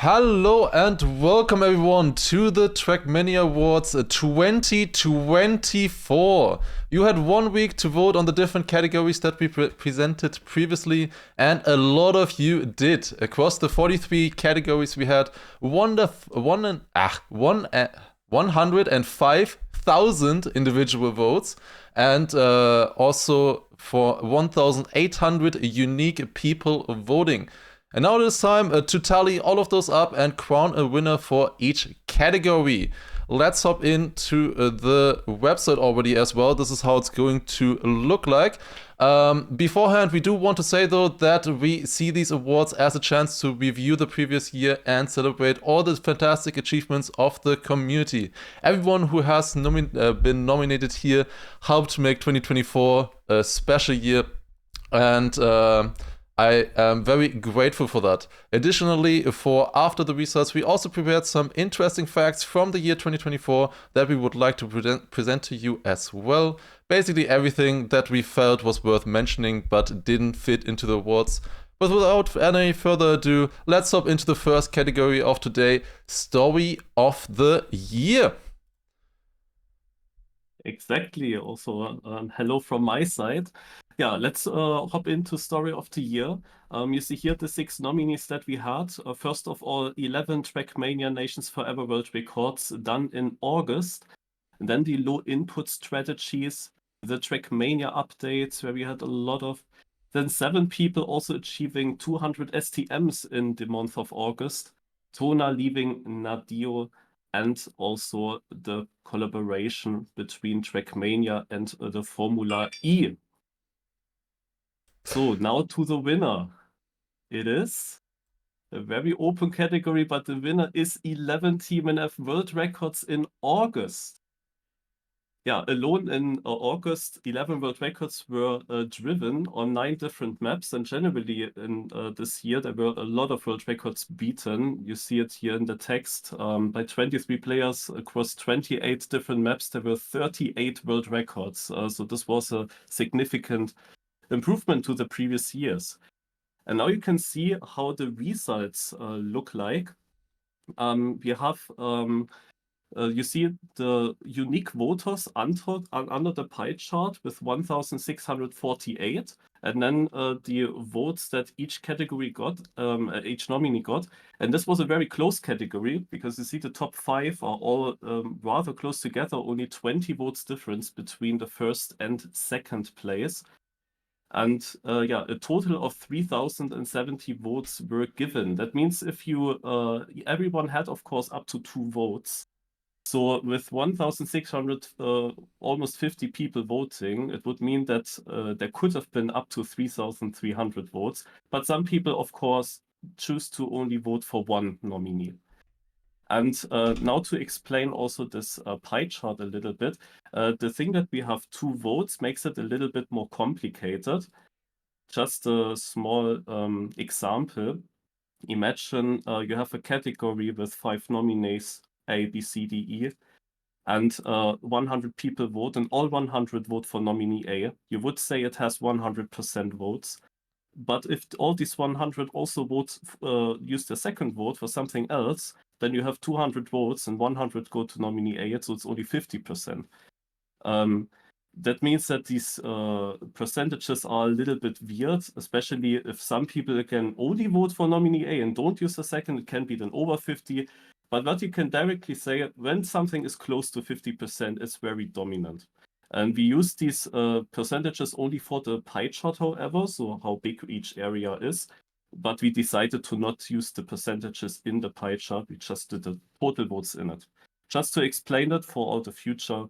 Hello and welcome everyone to the Trackmania Awards 2024. You had 1 week to vote on the different categories that we presented previously, and a lot of you did. Across the 43 categories, we had 105,000 individual votes, and also for 1,800 unique people voting. And now it is time to tally all of those up and crown a winner for each category. Let's hop into the website already as well. This is how it's going to look like. Beforehand, we do want to say though that we see these awards as a chance to review the previous year and celebrate all the fantastic achievements of the community. Everyone who has been nominated here helped make 2024 a special year, and I am very grateful for that. Additionally, for after the results, we also prepared some interesting facts from the year 2024 that we would like to present to you as well. Basically everything that we felt was worth mentioning but didn't fit into the awards. But without any further ado, let's hop into the first category of today, Story of the Year. Exactly. Also, hello from my side. Yeah, let's hop into Story of the Year. You see here the 6 nominees that we had. First of all, 11 Trackmania Nations Forever World Records done in August. And then the low input strategies, the Trackmania updates, where we had a lot of. Then 7 people also achieving 200 STMs in the month of August. Tona leaving Nadio, and also the collaboration between Trackmania and the Formula E. So now to the winner. It is a very open category, but the winner is 11 TMNF World Records in August. Yeah, alone in August, 11 world records were driven on 9 different maps, and generally in this year there were a lot of world records beaten. You see it here in the text. By 23 players across 28 different maps, there were 38 world records. So this was a significant improvement to the previous years. And now you can see how the results look like. We have you see the unique voters under the pie chart with 1,648, and then the votes that each category got, each nominee got. And this was a very close category because you see the top 5 are all rather close together, only 20 votes difference between the first and second place. And yeah, a total of 3,070 votes were given. That means if you, everyone had, of course, up to 2 votes. So with 1,600, almost 50 people voting, it would mean that there could have been up to 3,300 votes. But some people, of course, choose to only vote for one nominee. And now to explain also this pie chart a little bit, the thing that we have 2 votes makes it a little bit more complicated. Just a small example. Imagine you have a category with 5 nominees, A, B, C, D, E, and 100 people vote, and all 100 vote for nominee A. You would say it has 100% votes. But if all these 100 also use the second vote for something else, then you have 200 votes and 100 go to nominee A, so it's only 50%. That means that these percentages are a little bit weird, especially if some people can only vote for nominee A and don't use the second, it can be then over 50. But what you can directly say, when something is close to 50%, it's very dominant. And we use these percentages only for the pie chart, however, so how big each area is. But we decided to not use the percentages in the pie chart. We just did the total votes in it, just to explain it for all the future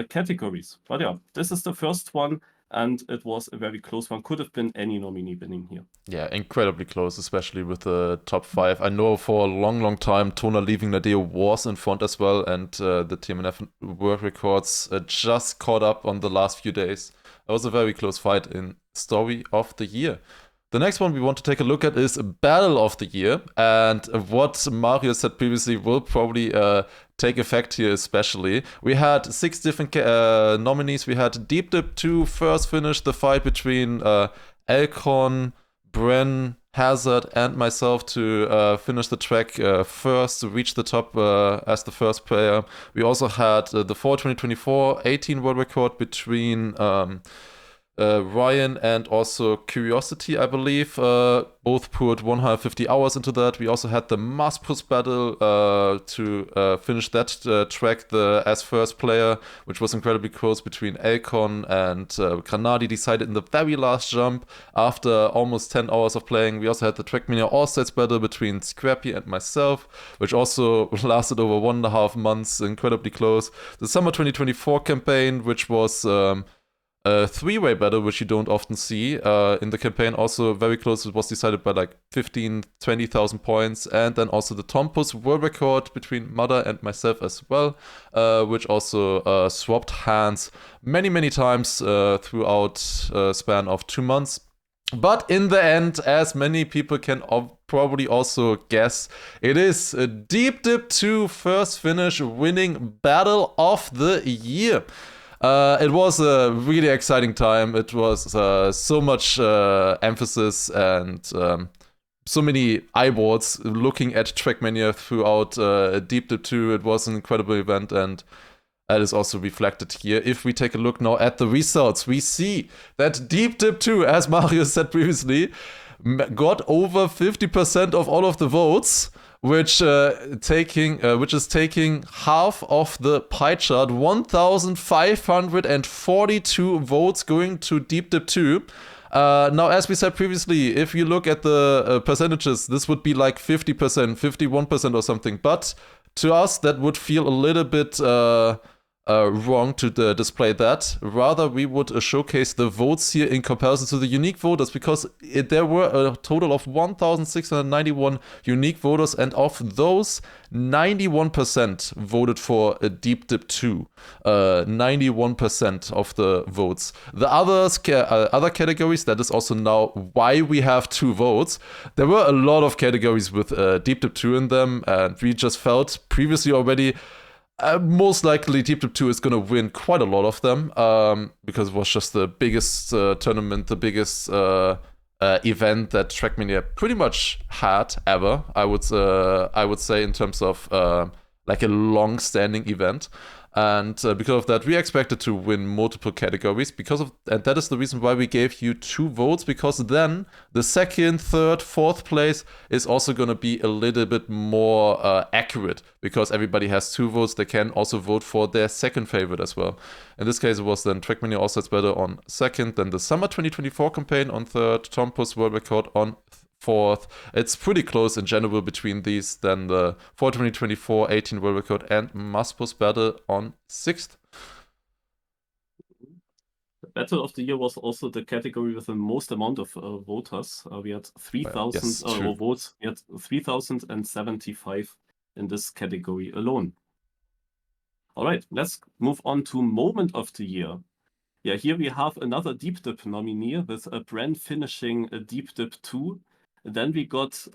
categories. But yeah, this is the first one, and it was a very close one. Could have been any nominee winning here. Yeah, incredibly close, especially with the top 5. I know for a long time, Tona leaving Nadeo was in front as well, and the TMNF world records just caught up on the last few days. It was a very close fight in Story of the Year. The next one we want to take a look at is Battle of the Year, and what Mario said previously will probably take effect here especially. We had 6 different nominees. We had Deep Dip 2 first finish the fight between Elcon, Bren, Hazard, and myself to finish the track first, to reach the top as the first player. We also had the fall 2024 18 world record between Ryan and also Curiosity, I believe. Both put 150 hours into that. We also had the Maspus battle to finish that track as first player, which was incredibly close between Elcon and Granadi, decided in the very last jump after almost 10 hours of playing. We also had the Trackmania All-States battle between Scrappy and myself, which also lasted over 1.5 months, incredibly close. The Summer 2024 campaign, which was a three-way battle, which you don't often see in the campaign, also very close. It was decided by like 20,000 points. And then also the Tompus world record between Mother and myself as well, which also swapped hands many times throughout a span of 2 months. But in the end, as many people can probably also guess, it is a Deep Dip 2 first finish winning battle of the year. It was a really exciting time. It was so much emphasis and so many eyeballs looking at Trackmania throughout Deep Dip 2. It was an incredible event, and that is also reflected here. If we take a look now at the results, we see that Deep Dip 2, as Mario said previously, got over 50% of all of the votes, which is taking half of the pie chart. 1,542 votes going to Deep Dip 2. Now, as we said previously, if you look at the percentages, this would be like 50%, 51% or something. But to us, that would feel a little bit wrong to display that. Rather, we would showcase the votes here in comparison to the unique voters, because there were a total of 1,691 unique voters, and of those, 91% voted for a Deep Dip 2. 91% of the votes. The other categories, that is also now why we have 2 votes. There were a lot of categories with Deep Dip 2 in them, and we just felt previously already most likely Deep Dip 2 is going to win quite a lot of them, because it was just the biggest tournament, the biggest event that Trackmania pretty much had ever, I would say, in terms of like a long-standing event. And because of that, we expected to win multiple categories. And that is the reason why we gave you 2 votes, because then the second, third, fourth place is also going to be a little bit more accurate, because everybody has 2 votes. They can also vote for their second favorite as well. In this case, it was then Trackmania All-Stars Battle on second, then the Summer 2024 campaign on third, Tompus World Record on fourth. It's pretty close in general between these. Then the fall 2024 18 world record and Maspus battle on sixth. The Battle of the Year was also the category with the most amount of voters. We had 3,000 votes. We had 3,075 in this category alone. All right, let's move on to Moment of the Year. Yeah, here we have another Deep Dip nominee with a Bren finishing a Deep Dip 2. Then we got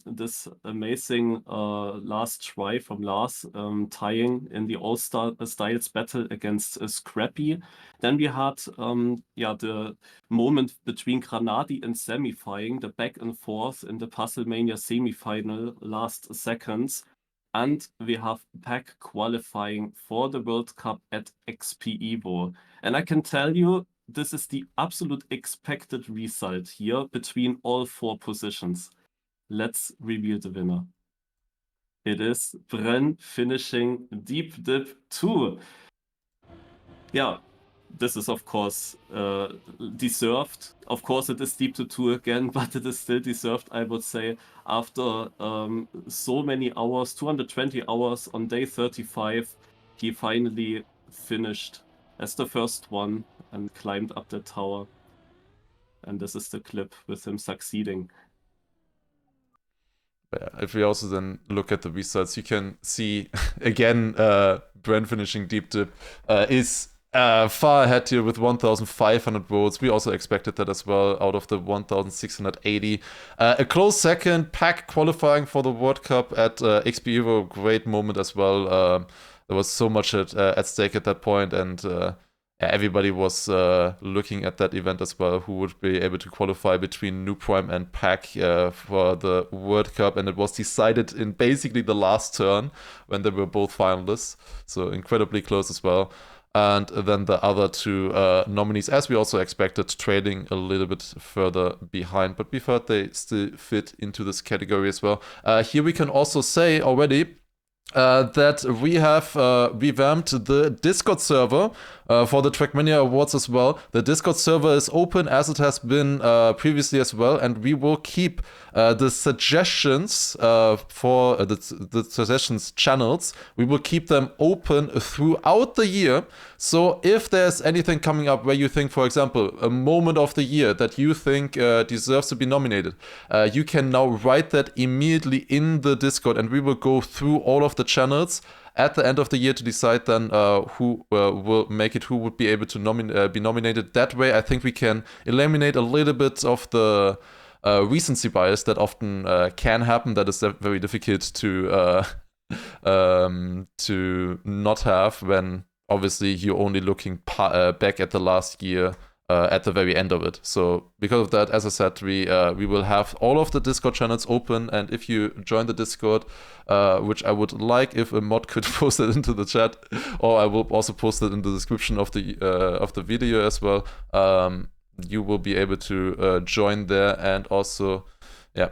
this amazing last try from Lars, tying in the All-Star Styles battle against Scrappy. Then we had the moment between Granadi and Semifying, the back and forth in the Puzzlemania semi-final last seconds. And we have Pack qualifying for the World Cup at XP Evo. And I can tell you, this is the absolute expected result here between all 4 positions. Let's reveal the winner. It is Bren finishing Deep Dip 2. Yeah, this is of course deserved. Of course it is Deep Dip 2 again, but it is still deserved, I would say, after so many hours, 220 hours on day 35, he finally finished as the first one and climbed up the tower. And this is the clip with him succeeding. If we also then look at the results, you can see again Bren finishing Deep Dip is far ahead here with 1,500 votes. We also expected that as well out of the 1,680. A close second, Pack qualifying for the World Cup at XP Evo, great moment as well. There was so much at stake at that point, and everybody was looking at that event as well, who would be able to qualify between New Prime and Pack for the World Cup, and it was decided in basically the last turn when they were both finalists, so incredibly close as well. And then the other two nominees, as we also expected, trailing a little bit further behind, but we thought they still fit into this category as well. Here we can also say already that we have revamped the Discord server for the Trackmania Awards as well. The Discord server is open as it has been previously as well, and we will keep the suggestions for the suggestions channels. We will keep them open throughout the year. So if there's anything coming up where you think, for example, a moment of the year that you think deserves to be nominated, you can now write that immediately in the Discord, and we will go through all of the channels at the end of the year to decide then who will make it, who would be able to be nominated. That way, I think we can eliminate a little bit of the recency bias that often can happen. That is very difficult to not have when obviously you're only looking back at the last year at the very end of it. So because of that, as I said, we will have all of the Discord channels open, and if you join the Discord, which I would like if a mod could post it into the chat, or I will also post it in the description of the video as well, you will be able to join there and also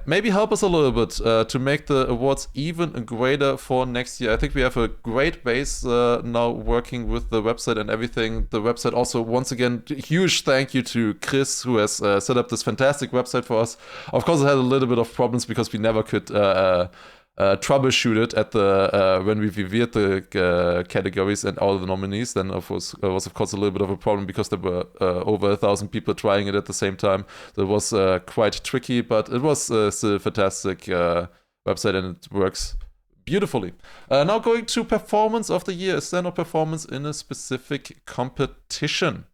maybe help us a little bit to make the awards even greater for next year. I think we have a great base now working with the website and everything. The website also, once again, huge thank you to Chris, who has set up this fantastic website for us. Of course, it had a little bit of problems because we never could troubleshoot it at the when we revealed the categories and all the nominees. Then of course was of course a little bit of a problem because there were over 1,000 people trying it at the same time. So it was quite tricky, but it was still a fantastic website, and it works beautifully. Now going to performance of the year. Is there no performance in a specific competition?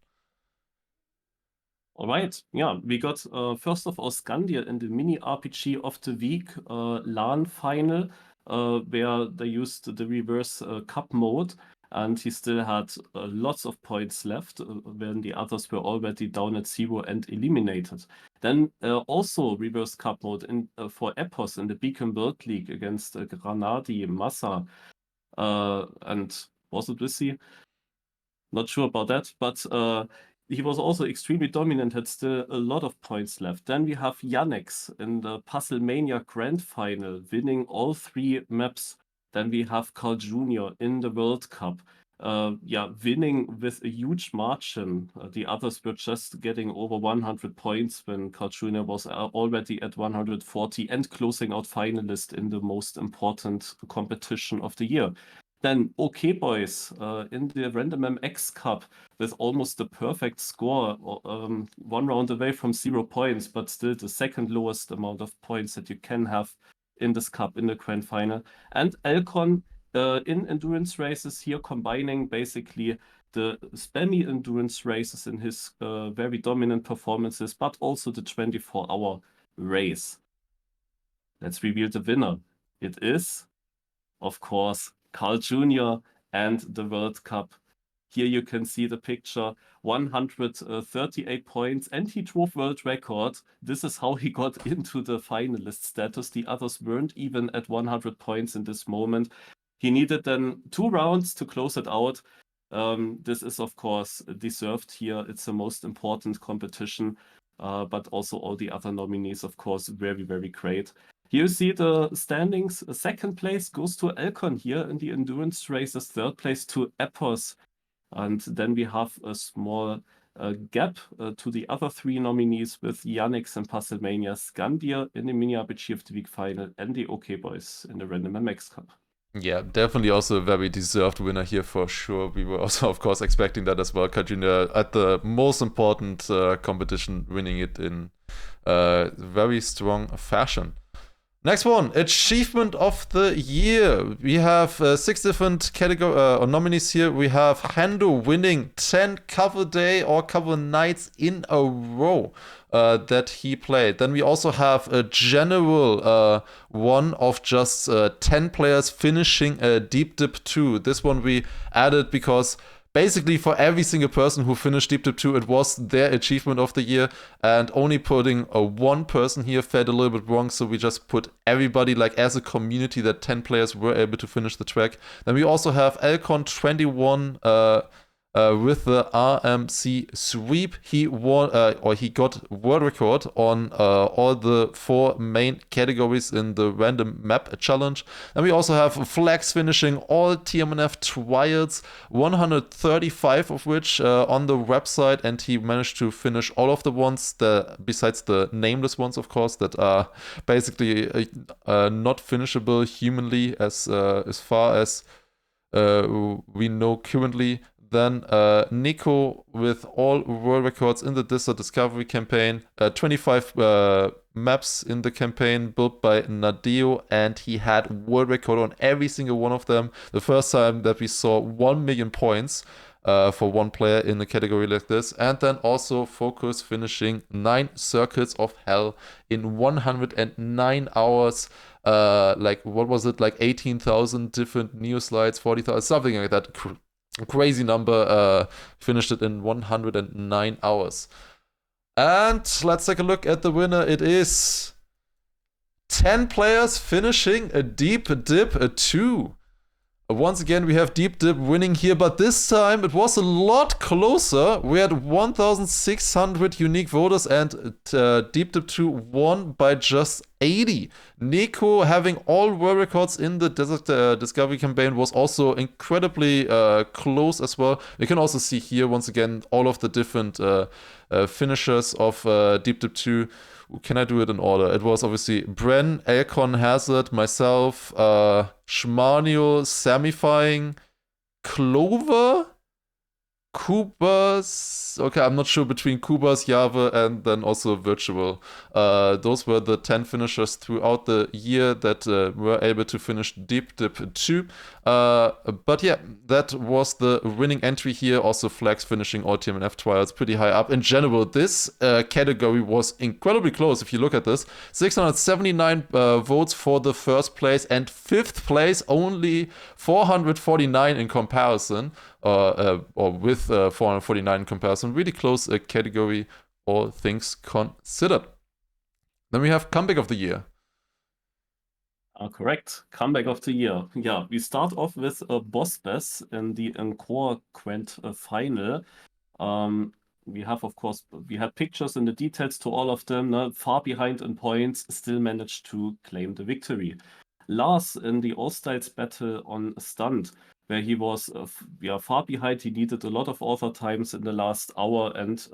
All right, yeah, we got first of all Scandia in the mini RPG of the week LAN final, where they used the reverse cup mode, and he still had lots of points left when the others were already down at 0 and eliminated. Then also reverse cup mode for Epos in the Beacon World League against Granadi, Massa, and was it Wissy? Not sure about that, but he was also extremely dominant, had still a lot of points left. Then we have Yannex in the Puzzlemania Grand Final, winning all 3 maps. Then we have Carl Jr. in the World Cup, winning with a huge margin. The others were just getting over 100 points when Carl Jr. was already at 140 and closing out finalist in the most important competition of the year. Then OK Boys in the Random MX Cup with almost the perfect score, 1 round away from 0 points, but still the second lowest amount of points that you can have in this cup in the grand final. And Elcon in endurance races here, combining basically the spammy endurance races in his very dominant performances, but also the 24-hour race. Let's reveal the winner. It is, of course, Carl Jr. and the World Cup. Here you can see the picture, 138 points, and he drove world record. This is how he got into the finalist status. The others weren't even at 100 points in this moment. He needed then 2 rounds to close it out. This is, of course, deserved here. It's the most important competition, but also all the other nominees, of course, very, very great. Here you see the standings. Second place goes to Elcon here in the endurance races. Third place to Epos. And then we have a small gap to the other 3 nominees with Yannex and Puzzlemania, Scandia in the Mini RPG of the Week final, and the OK Boys in the Random MX Cup. Yeah, definitely also a very deserved winner here for sure. We were also, of course, expecting that as well. Kajuna at the most important competition, winning it in very strong fashion. Next one, Achievement of the Year. We have 6 different category nominees here. We have Hando winning 10 cover day or cover nights in a row that he played. Then we also have a general one of just 10 players finishing Deep Dip 2. This one we added because basically for every single person who finished Deep Dip 2, it was their achievement of the year. And only putting one person here felt a little bit wrong, so we just put everybody, like as a community, that 10 players were able to finish the track. Then we also have Elcon 21 with the RMC sweep. He won, or he got world record on all the 4 main categories in the random map challenge. And we also have Flags finishing all TMNF trials, 135 of which on the website, and he managed to finish all of the ones, besides the nameless ones, of course, that are basically not finishable humanly as far as we know currently. Then Nico with all world records in the Dissa Discovery campaign, 25 maps in the campaign built by Nadeo, and he had world record on every single one of them. The first time that we saw 1 million points for one player in a category like this. And then also Focus finishing 9 Circles of Hell in 109 hours. Like, what was it? Like 18,000 different Neo slides, 40,000, something like that. Crazy number. Finished it in 109 hours. And let's take a look at the winner. It is 10 players finishing a Deep Dip 2. Once again, we have Deep Dip winning here, but this time it was a lot closer. We had 1,600 unique voters, and Deep Dip 2 won by just 80. Nico, having all world records in the Desert Discovery campaign, was also incredibly close as well. We can also see here, once again, all of the different finishers of Deep Dip 2. Can I do it in order? It was obviously Bren, Elcon Hazard, myself, Schmanio, Samifying, Clover, Kubas. Okay, I'm not sure between Kubas, Java, and then also Virtual. Those were the 10 finishers throughout the year that were able to finish Deep Dip 2. But yeah, that was the winning entry here. Also, Flags finishing all TMNF trials pretty high up. In general, this category was incredibly close. If you look at this, 679 votes for the first place, and fifth place only 449 in comparison. Or with 449 in comparison. Really close category, all things considered. Then we have Comeback of the Year. Correct. Comeback of the year. Yeah, we start off with Boss Bess in the Encore Grand Final. We have, of course, we had pictures and the details to all of them. Far behind in points, still managed to claim the victory. Lars in the All-Styles battle on Stunt, where he was far behind. He needed a lot of author times in the last hour and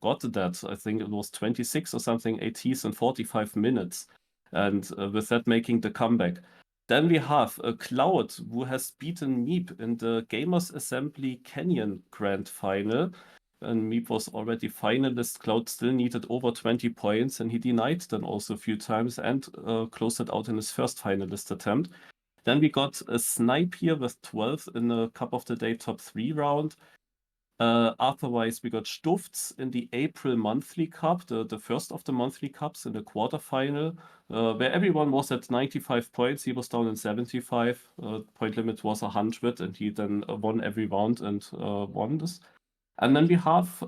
got that. I think it was 26 or something ATs in 45 minutes. And with that, making the comeback. Then we have Cloud, who has beaten Meep in the Gamers Assembly Canyon Grand Final. And Meep was already finalist. Cloud still needed over 20 points, and he denied them also a few times and closed it out in his first finalist attempt. Then we got a Snipe here with 12 in the Cup of the Day top 3 round. Otherwise, we got Stufts in the April Monthly Cup, the first of the monthly cups in the quarterfinal, where everyone was at 95 points. He was down in 75. Point limit was 100, and he then won every round and won this. And then we have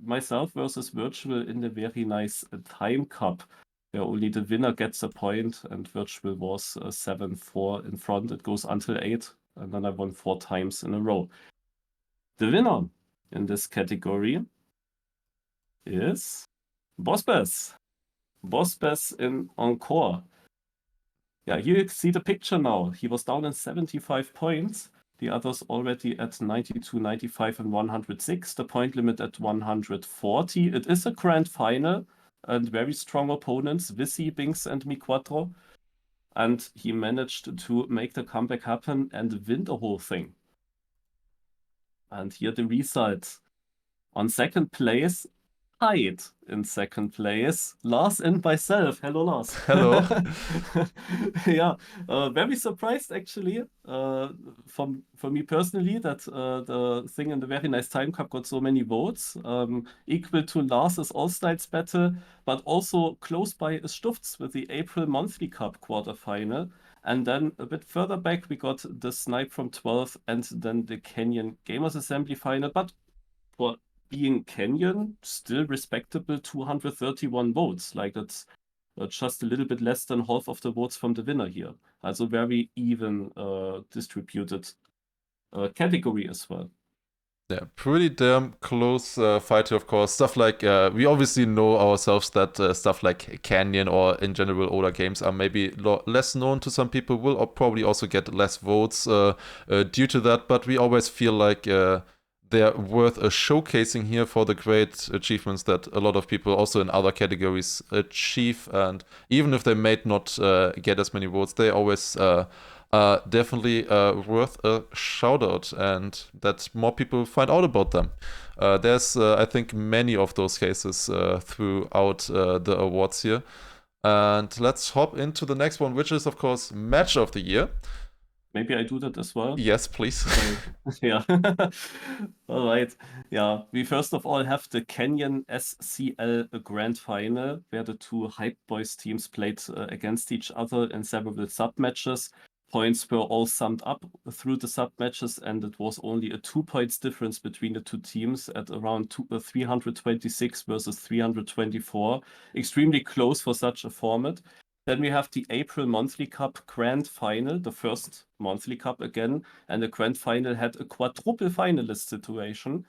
myself versus Virtual in the Very Nice Time Cup, where only the winner gets a point, and Virtual was 7-4 in front. It goes until 8, and then I won 4 times in a row. The winner in this category is Boss Bess. Boss Bess in Encore. Yeah, here you see the picture now. He was down in 75 points. The others already at 92, 95, and 106. The point limit at 140. It is a grand final and very strong opponents, Visi, Binks, and Miquattro. And he managed to make the comeback happen and win the whole thing. And here the results. On second place, tied in second place, Lars and myself. Hello, Lars. Hello. Yeah, very surprised actually, for me personally, that the thing in the Very Nice Time Cup got so many votes, equal to Lars's All-Styles battle, but also close by is Stufts with the April Monthly Cup quarterfinal. And then a bit further back, we got the Snipe from 12 and then the Kenyan Gamers Assembly final. But for being Kenyan, still respectable 231 votes. Like that's just a little bit less than half of the votes from the winner here. Also very even distributed category as well. Yeah, pretty damn close fight here, of course. Stuff like, we obviously know ourselves that stuff like Canyon or in general older games are maybe less known to some people, will probably also get less votes due to that, but we always feel like they're worth showcasing here for the great achievements that a lot of people also in other categories achieve. And even if they may not get as many votes, they always definitely worth a shout out and that more people find out about them. There's, I think, many of those cases throughout the awards here. And let's hop into the next one, which is, of course, Match of the Year. Maybe I do that as well. Yes, please. Yeah. All right. Yeah. We first of all have the Kenyan SCL Grand Final, where the two Hype Boys teams played against each other in several sub matches. Points were all summed up through the sub matches, and it was only a 2 points difference between the two teams at around 326 versus 324. Extremely close for such a format. Then we have the April Monthly Cup Grand Final, the first Monthly Cup again, and the Grand Final had a quadruple finalist situation.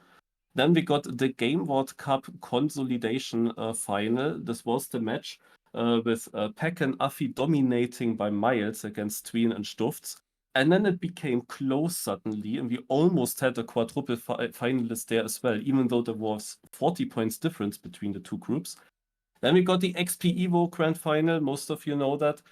Then we got the Game World Cup Consolidation Final. This was the match with Peck and Afi dominating by miles against Tween and Stufts. And then it became close suddenly, and we almost had a quadruple finalist there as well, even though there was 40 points difference between the two groups. Then we got the XP Evo Grand Final. Most of you know that.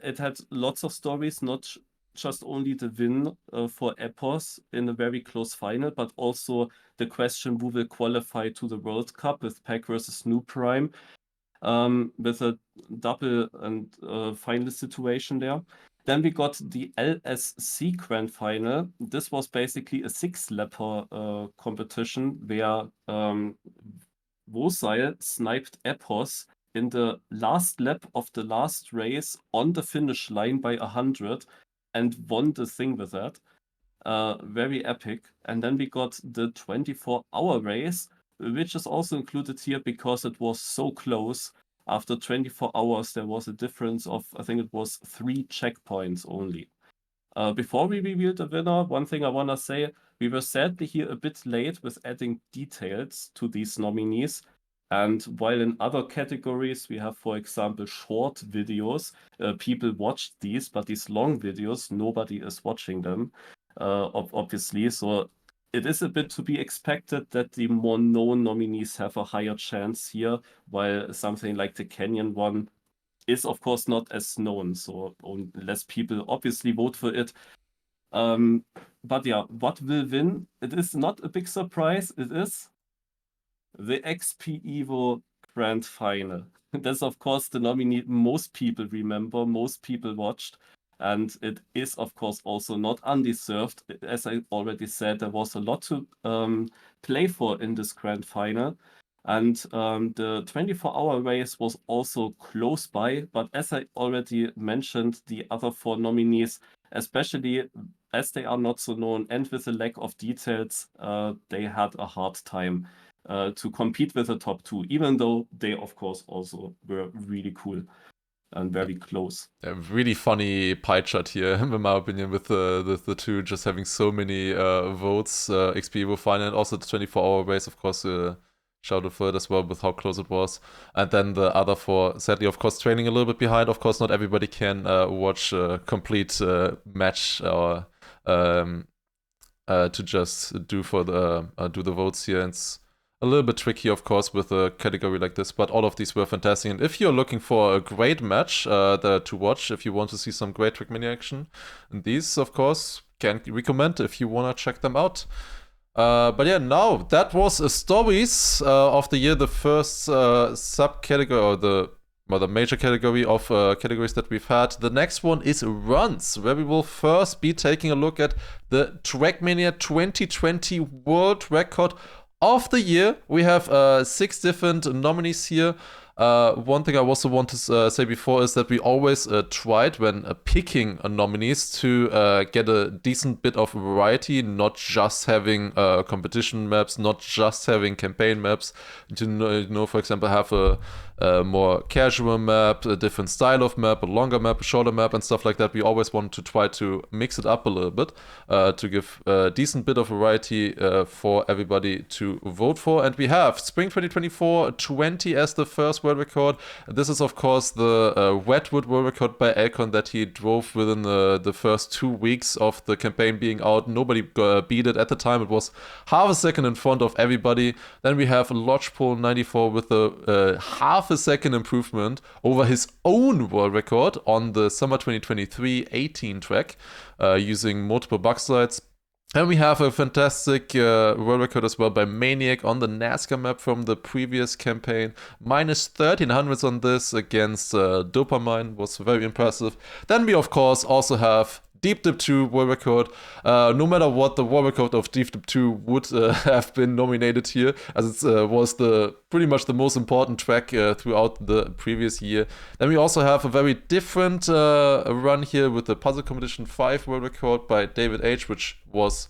It had lots of stories, not just only the win for Epos in a very close final, but also the question who will qualify to the World Cup with Pack versus New Prime, with a double and final situation there. Then we got the LSC Grand Final. This was basically a 6-lapper competition where Vosail sniped Epos in the last lap of the last race on the finish line by 100 and won the thing with that. Very epic. And then we got the 24-hour race, which is also included here because it was so close. After 24 hours, there was a difference of, I think it was 3 checkpoints only. Before we reveal the winner, one thing I want to say, we were sadly here a bit late with adding details to these nominees. And while in other categories, we have, for example, short videos, people watched these, but these long videos, nobody is watching them, obviously. So it is a bit to be expected that the more known nominees have a higher chance here, while something like the Kenyan one is, of course, not as known. So less people obviously vote for it. But yeah, what will win? It is not a big surprise. It is the XP Evo Grand Final. That's, of course, the nominee most people remember, most people watched. And it is, of course, also not undeserved. As I already said, there was a lot to play for in this Grand Final. And the 24-hour race was also close by. But as I already mentioned, the other 4 nominees, especially as they are not so known and with a lack of details, they had a hard time to compete with the top 2, even though they, of course, also were really cool and very close. A really funny pie chart here, in my opinion, with the two just having so many votes. XP Evo Final and also the 24-hour race, of course, shouted for it as well with how close it was. And then the other 4, sadly, of course, trailing a little bit behind. Of course, not everybody can watch a complete match or to just do the votes here. It's a little bit tricky, of course, with a category like this, but all of these were fantastic. And if you're looking for a great match to watch, if you want to see some great Trackmania action, these, of course, can recommend if you want to check them out. But yeah, now that was stories of the year, the first subcategory or the major category of categories that we've had. The next one is runs, where we will first be taking a look at the Trackmania 2020 World Record of the year. We have 6 different nominees here. One thing I also want to say before is that we always tried when picking nominees to get a decent bit of variety, not just having competition maps, not just having campaign maps, to for example, have a more casual map, a different style of map, a longer map, a shorter map, and stuff like that. We always want to try to mix it up a little bit to give a decent bit of variety for everybody to vote for. And we have Spring 2024 20 as the first world record. This is, of course, the Wetwood world record by Alcon that he drove within the first 2 weeks of the campaign being out. Nobody beat it at the time. It was half a second in front of everybody. Then we have Lodgepole 94 with a half a second improvement over his own world record on the summer 2023 18 track using multiple bug slides. And we have a fantastic world record as well by Maniac on the NASCAR map from the previous campaign. Minus 1300s on this against Dopamine was very impressive. Then we, of course, also have Deep Dip 2 world record. No matter what, the world record of Deep Dip 2 would have been nominated here, as it was pretty much the most important track throughout the previous year. Then we also have a very different run here with the Puzzle Competition 5 world record by David H, which was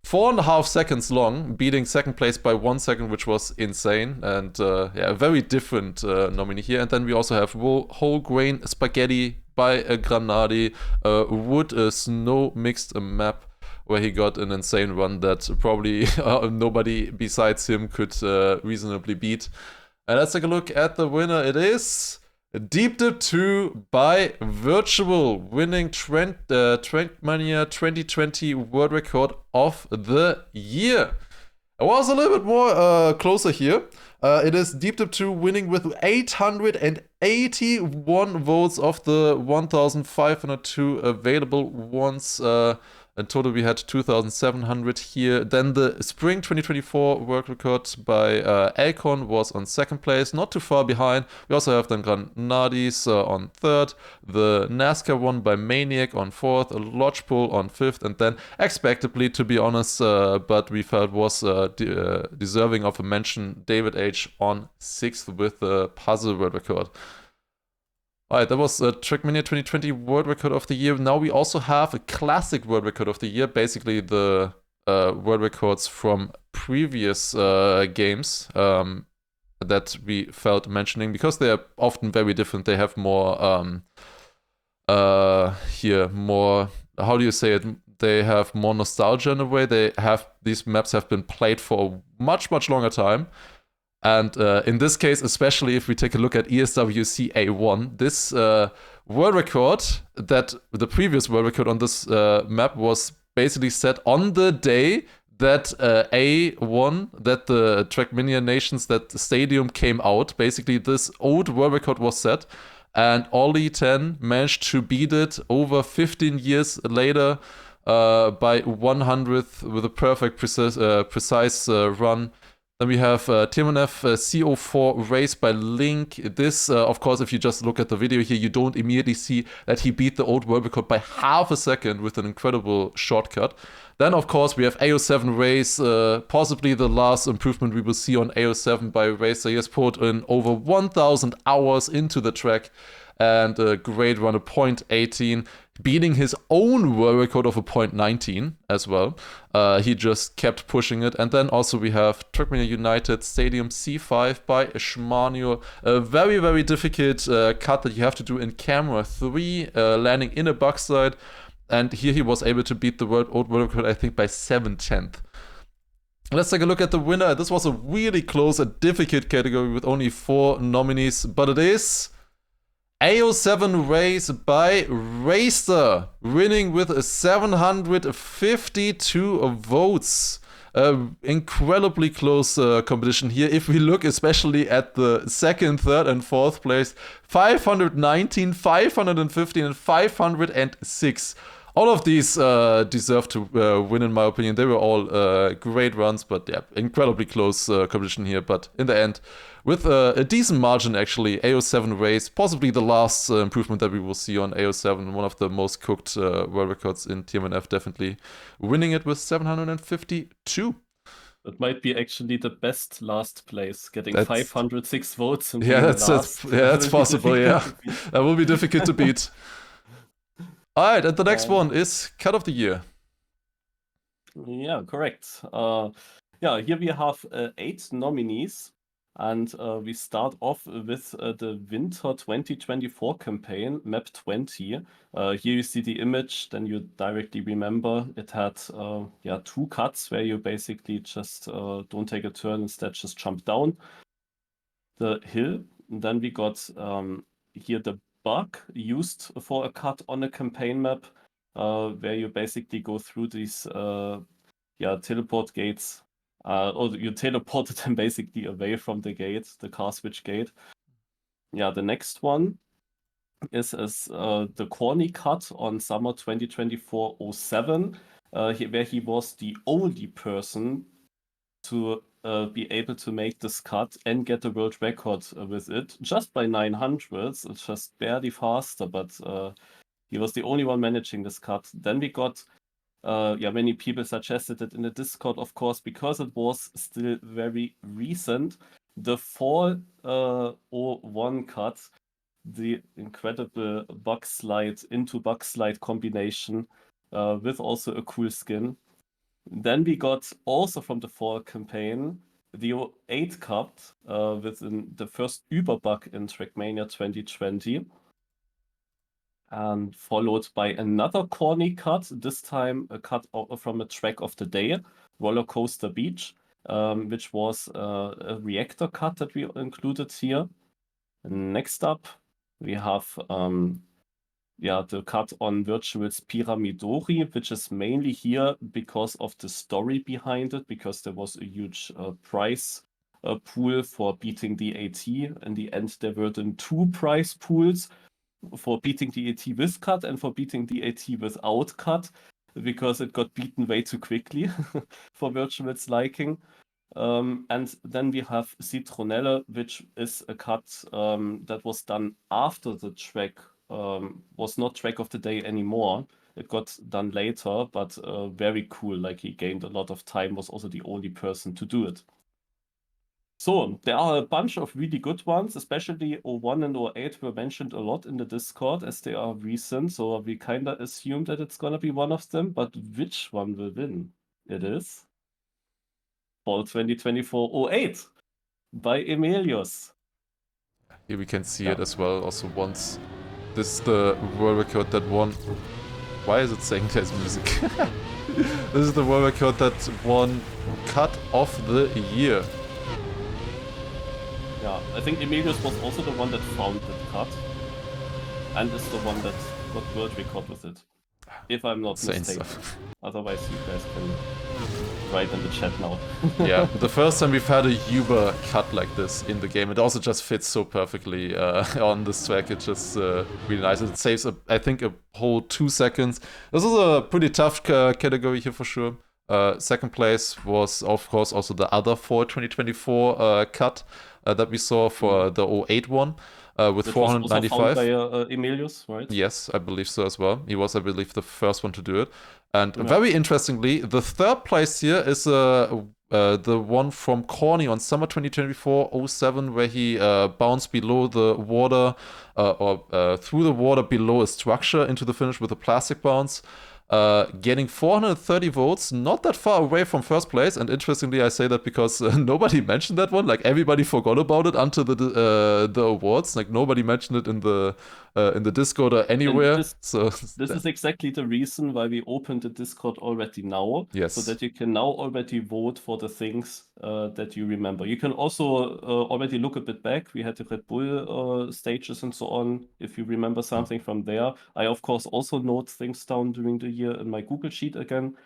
4.5 seconds long, beating second place by 1 second, which was insane. And a very different nominee here. And then we also have Whole Grain Spaghetti by Granadi, wood snow mixed map, where he got an insane run that probably nobody besides him could reasonably beat. And let's take a look at the winner. It is Deep Dip 2 by Virtual, winning Trackmania 2020 world record of the year. It was a little bit more closer here. It is Deep Dip 2 winning with 881 votes of the 1,502 available ones. In total, we had 2,700 here. Then the Spring 2024 world record by Alcon was on second place, not too far behind. We also have then Granadis on third, the NASCAR one by Maniac on fourth, a Lodgepole on fifth, and then expectably, to be honest, but we felt was deserving of a mention, David H on sixth with the Puzzle world record. Alright, that was Trackmania 2020 world record of the year. Now we also have a classic world record of the year, basically the world records from previous games that we felt mentioning, because they are often very different. They have more, more, how do you say it? They have more nostalgia in a way. These maps have been played for a much, much longer time. And in this case, especially if we take a look at ESWC A1, this world record, that the previous world record on this map was basically set on the day that A1, that the Trackmania Nations, that the stadium came out. Basically, this old world record was set, and Ollie 10 managed to beat it over 15 years later by 100th with a perfect precise run. Then we have TMNF CO4 race by Link. This, of course, if you just look at the video here, you don't immediately see that he beat the old world record by half a second with an incredible shortcut. Then, of course, we have AO7 race, possibly the last improvement we will see on AO7 by Racer. He has put in over 1,000 hours into the track, and a great run, a 0.18, beating his own world record of a 0.19 as well. He just kept pushing it. And then also we have Trackmania United Stadium C5 by Schmanuel. A very, very difficult cut that you have to do in camera 3, landing in a bug side. And here he was able to beat the old world record, I think, by 7/10. Let's take a look at the winner. This was a really close and difficult category with only 4 nominees, but it is AO7 race by Racer, winning with 752 votes. Incredibly close competition here. If we look especially at the second, third, and fourth place, 519, 515, and 506. All of these deserve to win, in my opinion. They were all great runs, but yeah, incredibly close competition here. But in the end, with a decent margin, actually, AO7 race, possibly the last improvement that we will see on AO7, one of the most cooked world records in TMNF, definitely winning it with 752. It might be actually the best last place, getting That's 506 votes and yeah, being that's last. that's Will be possible. difficult Yeah, to beat. that will be difficult to beat. All right, and the next And one is cut of the year. yeah, correct. Yeah, here we have 8 nominees, and we start off with the Winter 2024 campaign, Map 20. Here you see the image, then you directly remember it had 2 cuts where you basically just don't take a turn, instead just jump down the hill. And then we got here the bug used for a cut on a campaign map, where you basically go through these teleport gates, or you teleported them basically away from the gate, the car switch gate. Yeah, the next one is the corny cut on summer 2024-07, where he was the only person to be able to make this cut and get the world record with it, just by 900s. It's just barely faster, but he was the only one managing this cut. Then we got many people suggested it in the Discord, of course, because it was still very recent. The Fall 01 cut, the incredible bug slide into bug slide combination, with also a cool skin. Then we got also from the Fall campaign the 08 cut, within the first Überbug in Trackmania 2020. And followed by another corny cut, this time a cut from a track of the day, Roller Coaster Beach, which was a reactor cut that we included here. Next up, we have the cut on Virtual's Pyramidori, which is mainly here because of the story behind it, because there was a huge prize pool for beating the AT. In the end, there were then 2 prize pools for beating the AT with cut and for beating the AT without cut, because it got beaten way too quickly for Virtual's liking. And then we have Citronelle, which is a cut that was done after the track was not track of the day anymore. It got done later, but very cool. Like, he gained a lot of time, was also the only person to do it. So there are a bunch of really good ones, especially 01 and 08 were mentioned a lot in the Discord as they are recent. So we kind of assume that it's going to be one of them, but which one will win? It is Fall 2024-08 by Emelius. Here we can see it as well. Also, once this is the world record that won. Why is it saying there's music? This is the world record that won cut of the year. Yeah, I think Emelius was also the one that found that cut, and is the one that got world record with it, if I'm not Insane mistaken. stuff. Otherwise, you guys can write in the chat now. Yeah, the first time we've had a Uber cut like this in the game. It also just fits so perfectly on this track. It's just really nice. It saves, I think, a whole 2 seconds. This is a pretty tough category here for sure. Second place was, of course, also the other Fall 2024 cut that we saw for the 08 one. With That 495. was also found by Emelius, right? Yes, I believe so as well. He was, I believe, the first one to do it. And Yeah. very interestingly, the third place here is the one from Corny on summer 2024-07, where he bounced below the water, or through the water below a structure into the finish with a plastic bounce. Getting 430 votes, not that far away from first place. And interestingly, I say that because nobody mentioned that one. Like, everybody forgot about it until the awards. Like, nobody mentioned it in the Discord or anywhere. This is exactly the reason why we opened the Discord already now. Yes. So that you can now already vote for the things that you remember. You can also already look a bit back. We had the Red Bull stages and so on, if you remember something from there. I, of course, also note things down during the year in my Google Sheet again.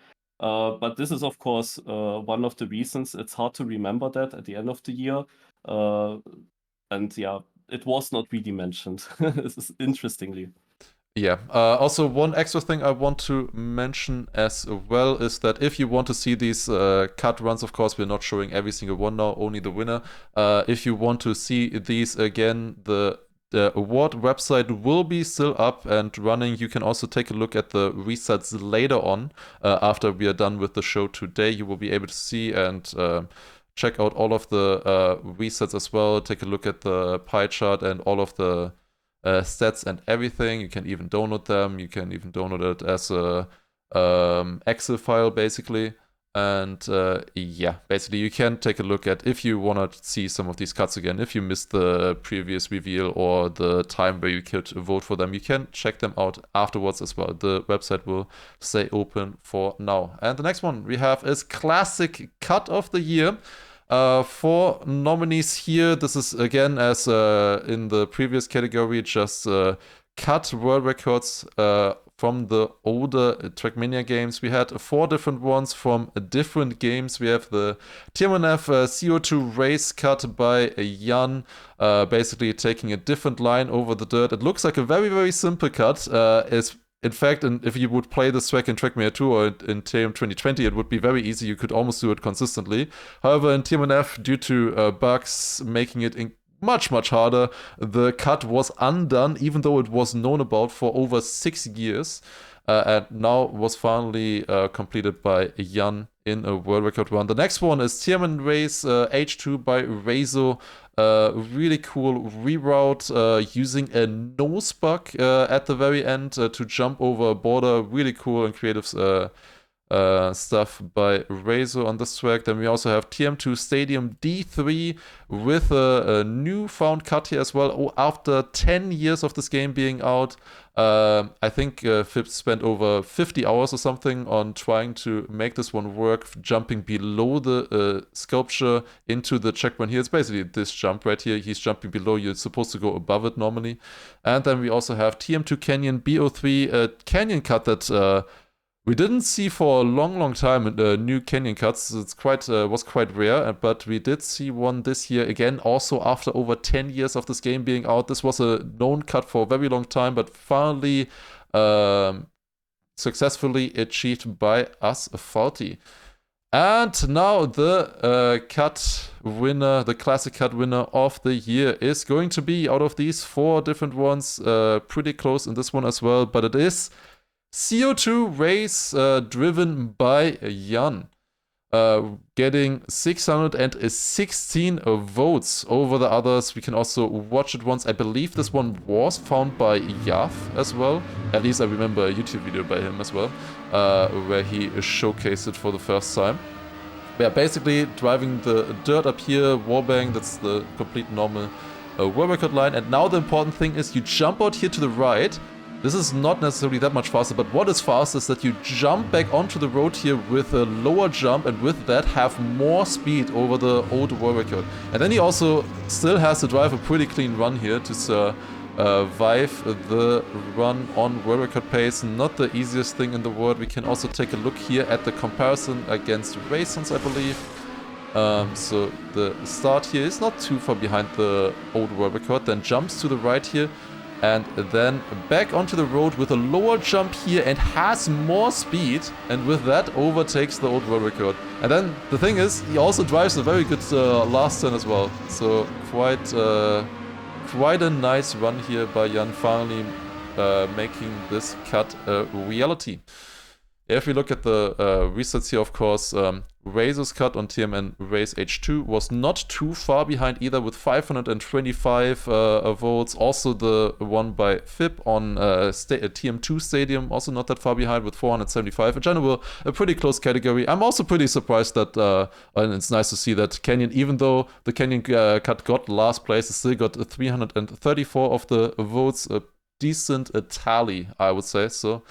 But this is, of course, one of the reasons. It's hard to remember that at the end of the year. And yeah, it was not really mentioned, interestingly. Yeah. Also, one extra thing I want to mention as well is that if you want to see these cut runs, of course, we're not showing every single one now, only the winner. If you want to see these again, the the award website will be still up and running. You can also take a look at the resets later on. After we are done with the show today, you will be able to see and check out all of the resets as well. Take a look at the pie chart and all of the stats and everything. You can even download them. You can even download it as a Excel file, basically. And yeah, basically you can take a look at if you want to see some of these cuts again. If you missed the previous reveal or the time where you could vote for them, you can check them out afterwards as well. The website will stay open for now. And the next one we have is Classic Cut of the Year. 4 nominees here. This is again, as in the previous category, just cut world records from the older Trackmania games. We had 4 different ones from different games. We have the TMNF CO2 race cut by Jan, basically taking a different line over the dirt. It looks like a very, very simple cut. In fact, if you would play this track in Trackmania 2 or in TM 2020, it would be very easy. You could almost do it consistently. However, in TMNF, due to bugs making it much harder, the cut was undone, even though it was known about for over 6 years, and now was finally completed by Jan in a world record run. The next one is TMN Race H2 by Rezo. Really cool reroute using a nose bug at the very end to jump over a border. Really cool and creative stuff by Rezo on this track. Then we also have TM2 Stadium D3 with a newfound cut here as well. After 10 years of this game being out, I think Phipps spent over 50 hours or something on trying to make this one work, jumping below the sculpture into the checkpoint here. It's basically this jump right here. He's jumping below. You're supposed to go above it normally. And then we also have TM2 Canyon BO3, a canyon cut that we didn't see for a long time new canyon cuts. It's was quite rare, but we did see one this year again, also after over 10 years of this game being out. This was a known cut for a very long time, but finally successfully achieved by us 40. And now the cut winner, the classic cut winner of the year is going to be, out of these 4 different ones, pretty close in this one as well, but it is CO2 race driven by Jan, getting 616 votes over the others. We can also watch it once. I believe this one was found by Yav as well. At least I remember a YouTube video by him as well, where he showcased it for the first time. Yeah, basically driving the dirt up here, warbang, that's the complete normal world record line. And now the important thing is you jump out here to the right. This is not necessarily that much faster, but what is fast is that you jump back onto the road here with a lower jump, and with that have more speed over the old world record. And then he also still has to drive a pretty clean run here to survive the run on world record pace. Not the easiest thing in the world. We can also take a look here at the comparison against Raisins, I believe. So the start here is not too far behind the old world record, then jumps to the right here, and then back onto the road with a lower jump here and has more speed, and with that overtakes the old world record. And then the thing is, he also drives a very good last turn as well. So quite a nice run here by Jan, finally making this cut a reality. If we look at the resets here, of course, Rezo's cut on TMN Race H2 was not too far behind either, with 525 votes. Also the one by Fib on TM2 Stadium, also not that far behind with 475. In general, a pretty close category. I'm also pretty surprised that, and it's nice to see that Canyon, even though the Canyon cut got last place, it still got 334 of the votes. A decent tally, I would say. So,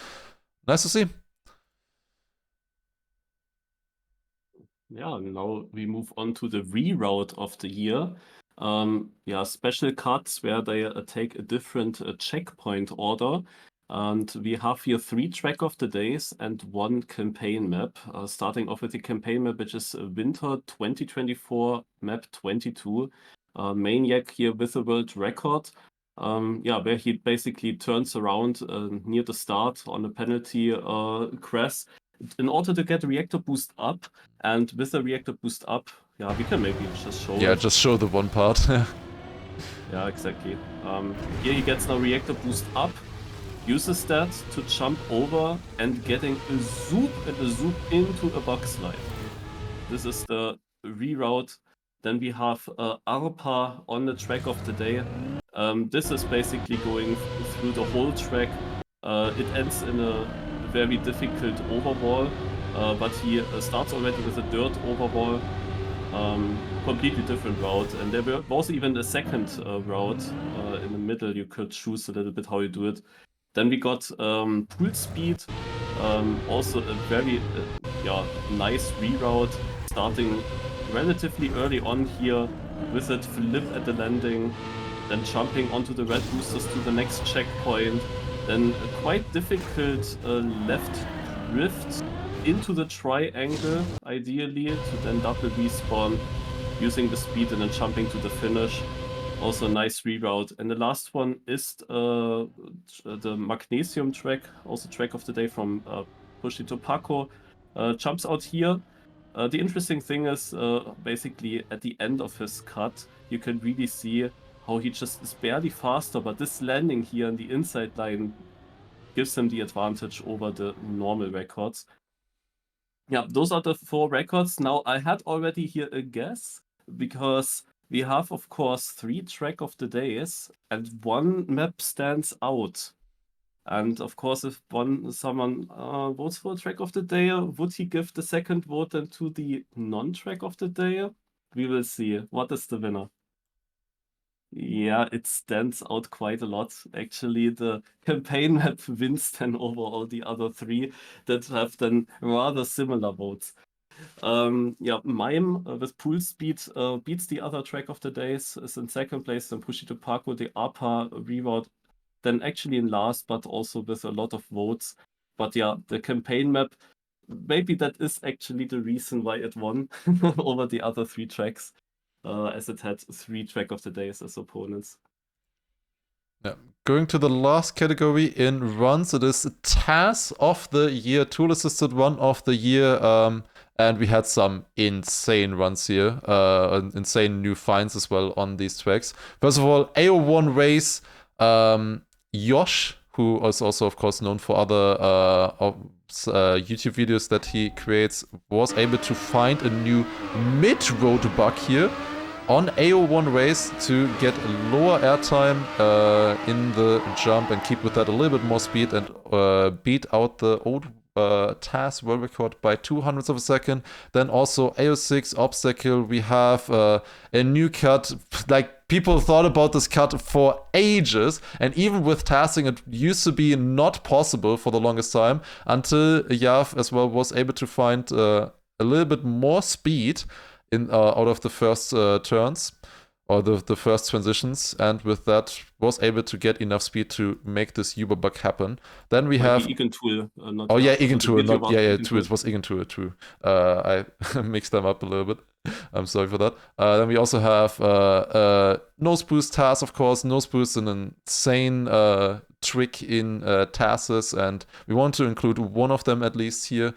nice to see. Yeah, now we move on to the reroute of the year. Yeah, special cuts where they take a different checkpoint order. And we have here 3 track of the days and 1 campaign map. Starting off with the campaign map, which is Winter 2024 map 22. Maniac here with a world record. Yeah, where he basically turns around near the start on a penalty crest in order to get the reactor boost up. And with the reactor boost up, yeah, we can maybe just show Yeah, just show the one part. Yeah, exactly. Here he gets now reactor boost up, uses that to jump over and getting a zoop and a zoop into a bug slide. This is the reroute. Then we have Arpa on the track of the day. This is basically going through the whole track. It ends in a very difficult overwall, but he starts already with a dirt overwall. Completely different route, and there was even a second route in the middle. You could choose a little bit how you do it. Then we got pool speed, also a very nice reroute, starting relatively early on here with that flip at the landing, then jumping onto the red boosters to the next checkpoint, then a quite difficult left drift into the triangle, ideally, to then double respawn using the speed and then jumping to the finish. Also a nice reroute. And the last one is the Magnesium track, also track of the day from Pushito Paco. Jumps out here. The interesting thing is, basically at the end of his cut, you can really see how he just is barely faster, but this landing here in the inside line gives him the advantage over the normal records. Yeah, those are the 4 records. Now, I had already here a guess, because we have, of course, 3 track of the days, and 1 map stands out. And of course, if someone votes for a track of the day, would he give the second vote then to the non-track of the day? We will see. What is the winner? Yeah, it stands out quite a lot. Actually, the campaign map wins then over all the other 3 that have then rather similar votes. Yeah, Mime with pool speed beats the other track of the days, is in second place, then Pushito Paco, the APA reroute, then actually in last, but also with a lot of votes. But yeah, the campaign map, maybe that is actually the reason why it won over the other 3 tracks, as it had 3 track of the days as opponents. Yeah. Going to the last category in runs, it is TAS of the year, tool assisted run of the year. And we had some insane runs here, insane new finds as well on these tracks. First of all, AO1 race, Yosh, who is also, of course, known for other YouTube videos that he creates, was able to find a new mid-road bug here on AO1 race to get lower airtime in the jump and keep with that a little bit more speed and beat out the old TAS world record by 200ths of a second. Then also AO6 obstacle, we have a new cut. Like, people thought about this cut for ages, and even with tasking, it used to be not possible for the longest time until Yav as well was able to find a little bit more speed in out of the first turns or the first transitions, and with that was able to get enough speed to make this Uber bug happen. Then we have Igen Tool, not Igen Tool, Tool, it was Igen Tool, true. I mixed them up a little bit. I'm sorry for that. Then we also have Nose Boost TAS, of course. Nose Boost, an insane trick in TASes, and we want to include one of them at least here,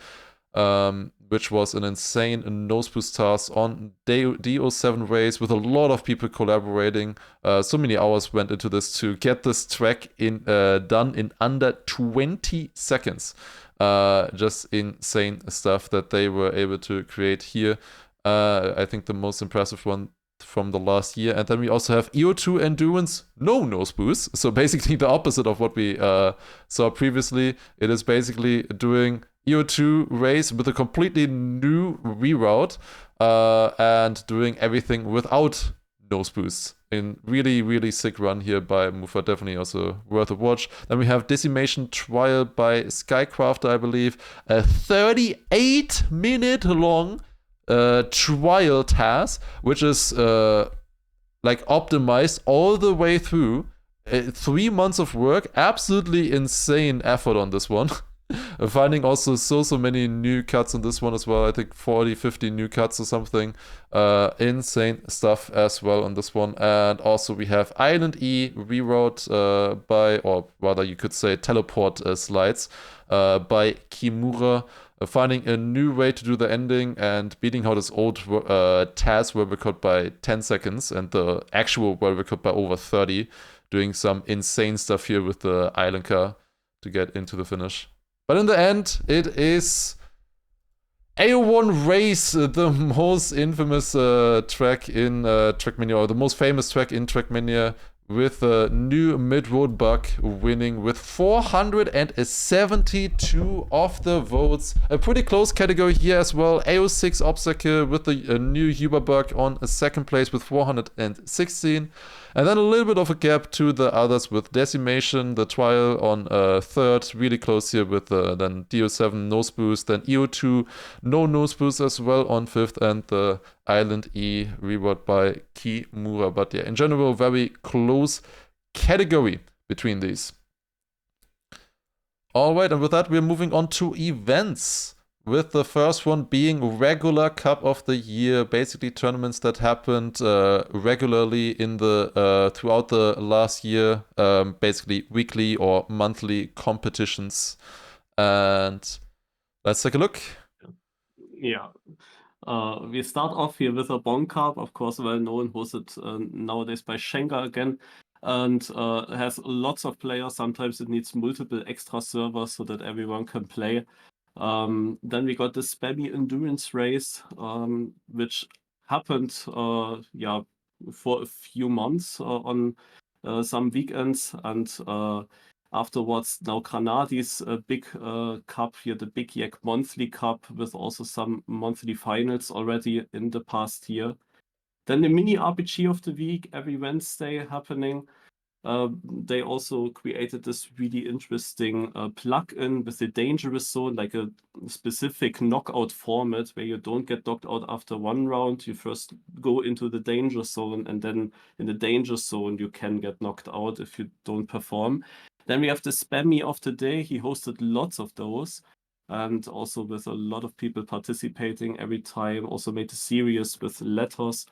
which was an insane nose boost task on DO7 race with a lot of people collaborating. So many hours went into this to get this track done in under 20 seconds. Just insane stuff that they were able to create here. I think the most impressive one from the last year. And then we also have EO2 Endurance, no nose boost. So basically the opposite of what we saw previously. It is basically doing EO2 race with a completely new reroute and doing everything without nose boosts. In really, really sick run here by Mufa, definitely also worth a watch. Then we have Decimation Trial by Skycrafter, I believe. A 38-minute long trial task, which is like optimized all the way through. 3 months of work, absolutely insane effort on this one. Finding also so many new cuts on this one as well. I think 40-50 new cuts or something. Insane stuff as well on this one. And also we have Island E reroute by, or rather you could say teleport slides. by Kimura, finding a new way to do the ending and beating out his old Taz world record by 10 seconds and the actual world record by over 30, doing some insane stuff here with the island car to get into the finish. But in the end, it is AO1 Race, the most infamous track in Trackmania, or the most famous track in Trackmania, with a new mid-road bug winning with 472 of the votes. A pretty close category here as well. AO6 Obstacle with the new Huber bug on a second place with 416. And then a little bit of a gap to the others with Decimation, the trial on third, really close here with then DO7 nose boost, then EO2 no nose boost as well on fifth, and the Island E reward by Kimura. But yeah, in general, very close category between these. All right, and with that, we're moving on to events, with the first one being regular Cup of the Year, basically tournaments that happened regularly in the throughout the last year, basically weekly or monthly competitions. And let's take a look. Yeah. We start off here with a Bon Cup, of course, well known, hosted nowadays by Schenker again, and has lots of players. Sometimes it needs multiple extra servers so that everyone can play. Then we got the Spammy Endurance Race, which happened for a few months on some weekends, and afterwards now Granadi's big cup here, the Big Yak Monthly Cup, with also some monthly finals already in the past year. Then the mini RPG of the week every Wednesday happening. They also created this really interesting plug-in with the Dangerous Zone, like a specific knockout format where you don't get knocked out after one round. You first go into the Danger Zone, and then in the Danger Zone you can get knocked out if you don't perform. Then we have the Spammy of the Day. He hosted lots of those, and also with a lot of people participating every time. Also made a series with letters.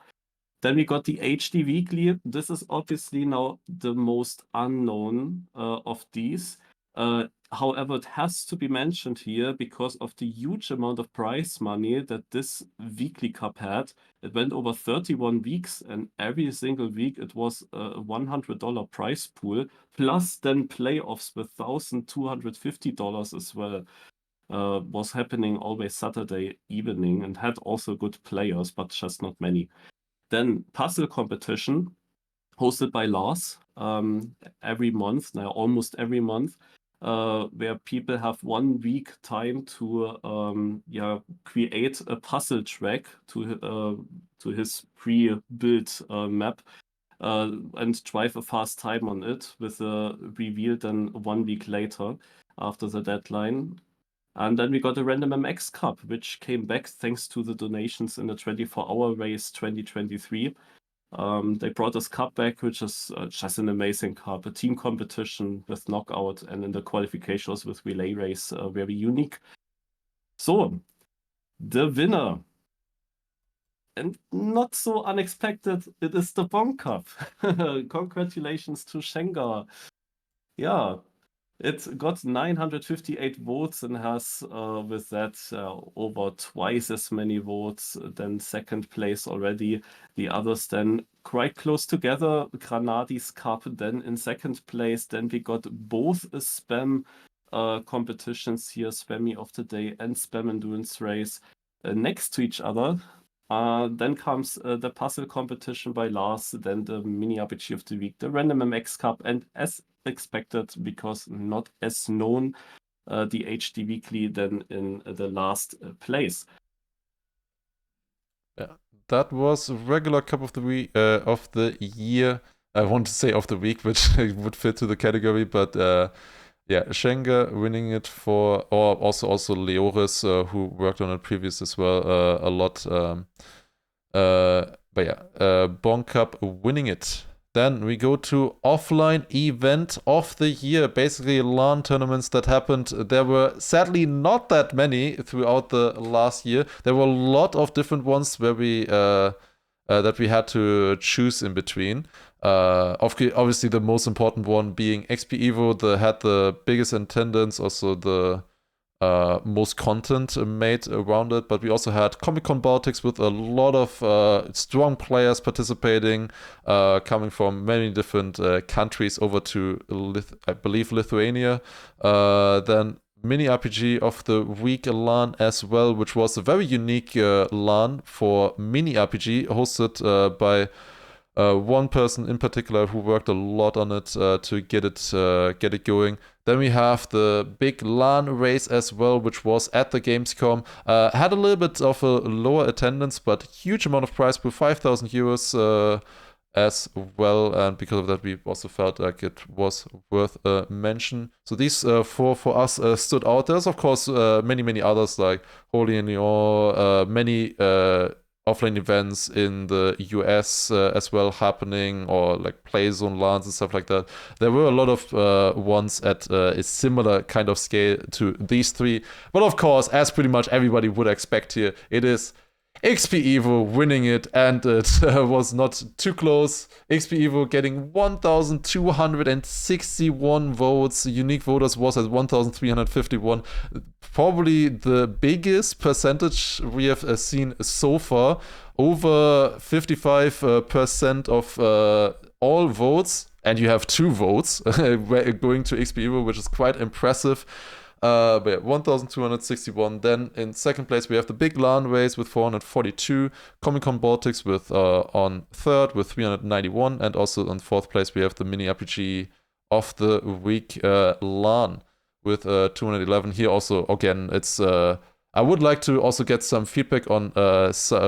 Then we got the HD Weekly. This is obviously now the most unknown of these. However, it has to be mentioned here because of the huge amount of prize money that this weekly cup had. It went over 31 weeks, and every single week it was a $100 prize pool, plus then playoffs with $1,250 as well. Was happening always Saturday evening and had also good players, but just not many. Then puzzle competition hosted by Lars every month, now almost every month, where people have 1 week time to create a puzzle track to his pre-built map and drive a fast time on it, with a reveal then 1 week later after the deadline. And then we got the Random MX Cup, which came back thanks to the donations in the 24-hour race 2023. They brought this cup back, which is just an amazing cup. A team competition with knockout, and in the qualifications with relay race, very unique. So, the winner, and not so unexpected, it is the Bon Cup. Congratulations to Schenker. Yeah. It got 958 votes and has, with that, over twice as many votes than second place already. The others then quite close together. Granadi's Cup then in second place. Then we got both a spam competitions here, Spammy of the Day and Spam Endurance Race, next to each other. Then comes the puzzle competition by Lars, then the mini RPG of the week, the Random MX Cup, and as expected, because not as known, the HD Weekly then in the last place. Yeah, that was regular Cup of the week of the year. I want to say of the week, which would fit to the category, but yeah, Schenker winning it for, or also Leoris, who worked on it previous as well, a lot. But yeah, Bon Cup winning it. Then we go to offline event of the year, basically LAN tournaments that happened. There were sadly not that many throughout the last year. There were a lot of different ones where we that we had to choose in between. Obviously, the most important one being XP Evo, that had the biggest attendance, also the most content made around it. But we also had Comic Con Baltics with a lot of strong players participating, coming from many different countries over to, I believe, Lithuania. Then Mini RPG of the Week LAN as well, which was a very unique LAN for Mini RPG, hosted by one person in particular who worked a lot on it to get it going. Then we have the big LAN race as well, which was at the Gamescom. Had a little bit of a lower attendance, but huge amount of prize pool, 5,000 euros as well. And because of that, we also felt like it was worth a mention. So these four for us stood out. There's, of course, many others like Holy in Lyon, many offline events in the US as well happening, or like play zone LANs and stuff like that. There were a lot of ones at a similar kind of scale to these three. But of course, as pretty much everybody would expect here, it is XP Evo winning it, and it was not too close. XP Evo getting 1,261 votes. Unique voters was at 1,351. Probably the biggest percentage we have seen so far. Over 55% of all votes, and you have 2 votes going to XP Evo, which is quite impressive. But yeah, 1,261. Then in second place we have the big LAN race with 442. Comic Con Baltics with on third with 391, and also on fourth place we have the Mini RPG of the Week LAN with 211. Here also again it's I would like to also get some feedback on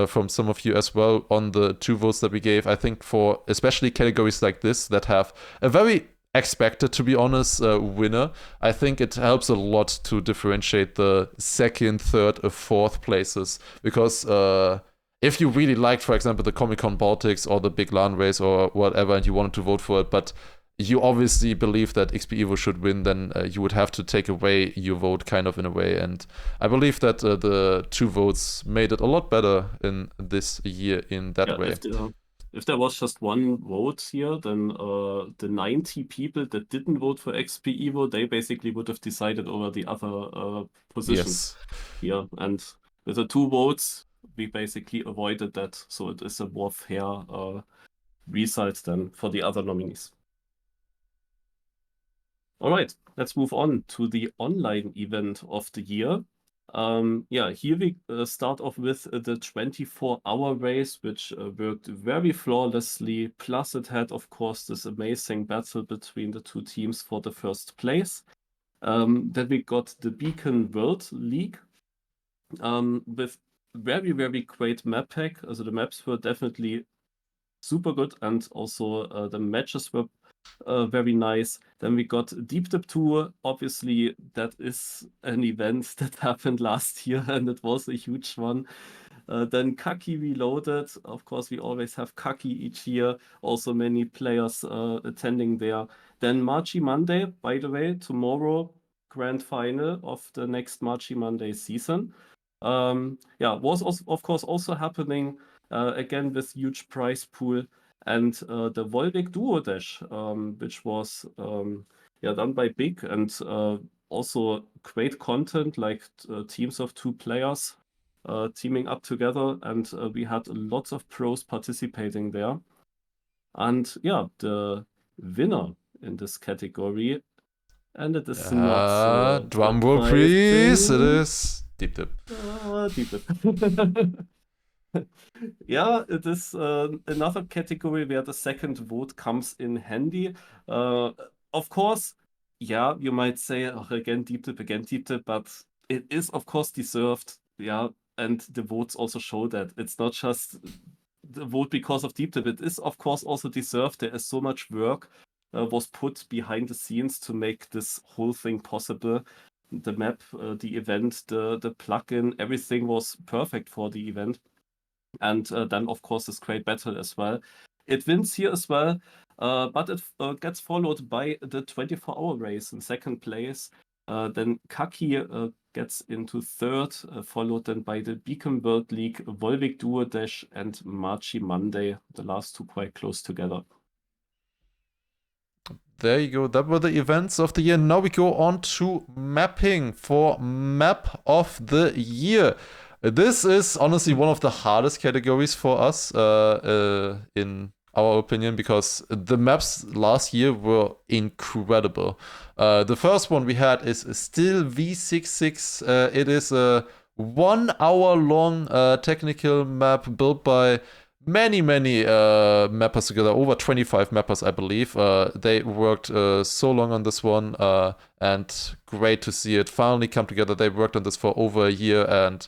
from some of you as well on the 2 votes that we gave. I think for especially categories like this that have a very expected, to be honest, winner, I think it helps a lot to differentiate the second, third, or fourth places, because if you really liked, for example, the Comic Con Baltics or the big LAN race or whatever, and you wanted to vote for it, but you obviously believe that XP Evo should win, then you would have to take away your vote kind of in a way. And I believe that the 2 votes made it a lot better in this year in that way. If there was just 1 vote here, then the 90 people that didn't vote for XP Evo, they basically would have decided over the other positions here. And with the 2 votes, we basically avoided that. So it is a more fair result than for the other nominees. All right, let's move on to the online event of the year. Here we start off with the 24-hour race, which worked very flawlessly. Plus, it had, of course, this amazing battle between the 2 teams for the first place. Then we got the Beacon World League with very great map pack. Also, the maps were definitely super good, and also the matches were very nice. Then we got Deep Dip Tour. Obviously, that is an event that happened last year, and it was a huge one. Then Kaki Reloaded. Of course, we always have Kaki each year. Also, many players attending there. Then Marchi Monday, by the way, tomorrow, grand final of the next Marchi Monday season. Was also, of course, also happening again with huge prize pool. And the Volvic Duo Dash, which was done by Big, and also great content, like teams of 2 players teaming up together, and we had lots of pros participating there. And the winner in this category, and it is not drum roll please, it is Deep Dip. Deep Dip. Yeah, it is another category where the second vote comes in handy. Of course, you might say, oh, again Deep Dip, but it is, of course, deserved. Yeah, and the votes also show that. It's not just the vote because of Deep Dip. It is, of course, also deserved. There is so much work was put behind the scenes to make this whole thing possible. The map, the event, the plugin, everything was perfect for the event. And then, of course, this great battle as well. It wins here as well, but it gets followed by the 24-hour race in second place. Then Kaki gets into third, followed then by the Beacon World League, Volvic Duo Dash, and Marchi Monday. The last 2 quite close together. there you go. That were the events of the year. Now we go on to mapping for map of the year. This is honestly one of the hardest categories for us, in our opinion, because the maps last year were incredible. The first one we had is still V66. It is a 1 hour long technical map built by many mappers together, over 25 mappers, I believe. They worked so long on this one, and great to see it finally come together. They worked on this for over a year and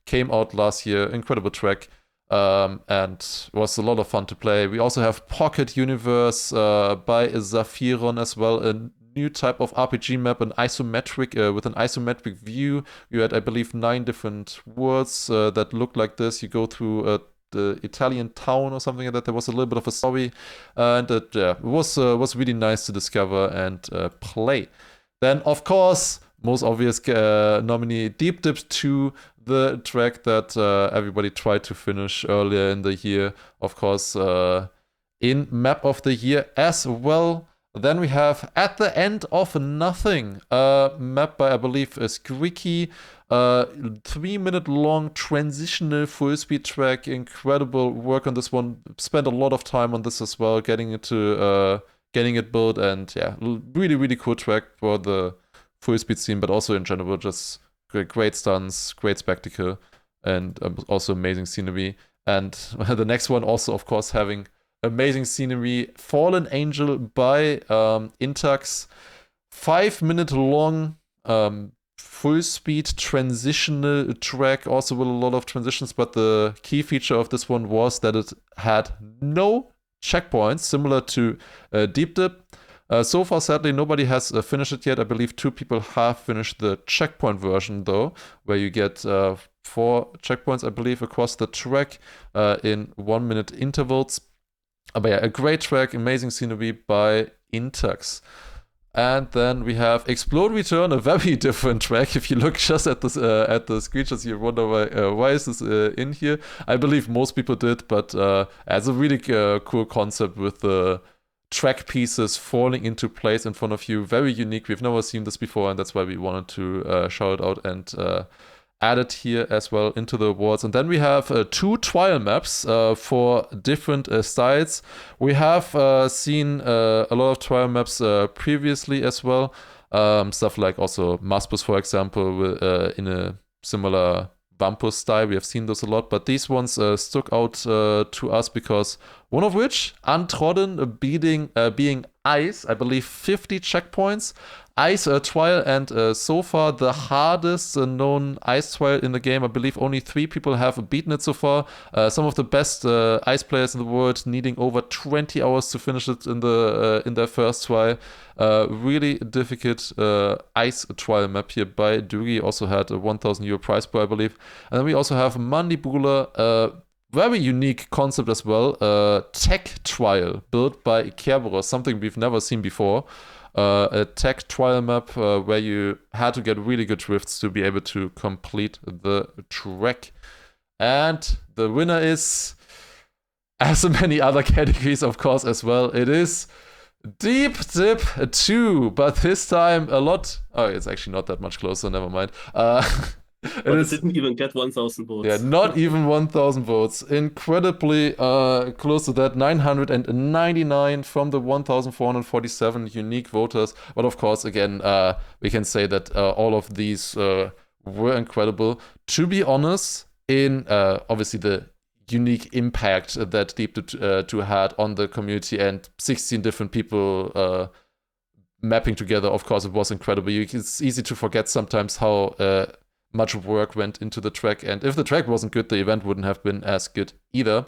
came out last year. Incredible track, and was a lot of fun to play. We also have Pocket Universe by Zaphiron as well, a new type of RPG map, an isometric with an isometric view. You had, I believe, 9 different worlds that looked like this. You go through the Italian town or something like that. There was a little bit of a story, and it was really nice to discover and play. Then, of course, most obvious nominee, Deep Dip 2, the track that everybody tried to finish earlier in the year. Of course, in Map of the Year as well. Then we have At the End of Nothing, map by, I believe, Squeaky. 3-minute long transitional full speed track. Incredible work on this one. Spent a lot of time on this as well, getting it built, and yeah, really cool track for the full speed scene, but also in general, just great stunts, great spectacle, and also amazing scenery. And the next one also, of course, having amazing scenery, Fallen Angel by Intax. 5-minute long full speed transitional track, also with a lot of transitions, but the key feature of this one was that it had no checkpoints, similar to Deep Dip. So far, sadly, nobody has finished it yet. I believe 2 people have finished the checkpoint version, though, where you get 4 checkpoints, I believe, across the track in 1-minute intervals. But yeah, a great track, amazing scenery by Intax. And then we have Explode Return, a very different track. If you look just at the screenshots, you wonder why is this in here. I believe most people did, but as a really cool concept with the track pieces falling into place in front of you. Very unique. We've never seen this before, and that's why we wanted to shout it out and add it here as well into the awards. And then we have 2 trial maps for different styles. We have seen a lot of trial maps previously as well. Stuff like also Maspus, for example, in a similar Vampus style. We have seen those a lot, but these ones stuck out to us because one of which, Untrodden, being Ice, I believe 50 checkpoints. Ice trial, and so far the hardest known Ice trial in the game. I believe only 3 people have beaten it so far. Some of the best Ice players in the world needing over 20 hours to finish it in their first trial. Really difficult Ice trial map here by Dugi. Also had a 1,000 euro prize pool, I believe. And then we also have Mandibula, very unique concept as well. Tech trial built by Kerberos, something we've never seen before. A tech trial map where you had to get really good drifts to be able to complete the track. And the winner is, as in many other categories, of course, as well, it is Deep Dip 2, but this time a lot. Oh, it's actually not that much closer, never mind. It didn't even get 1,000 votes. Yeah, not even 1,000 votes. Incredibly close to that. 999 from the 1,447 unique voters. But of course, again, we can say that all of these were incredible. To be honest, in obviously the unique impact that Deep Dip 2 had on the community and 16 different people mapping together, of course, it was incredible. It's easy to forget sometimes how much work went into the track, and if the track wasn't good, the event wouldn't have been as good either.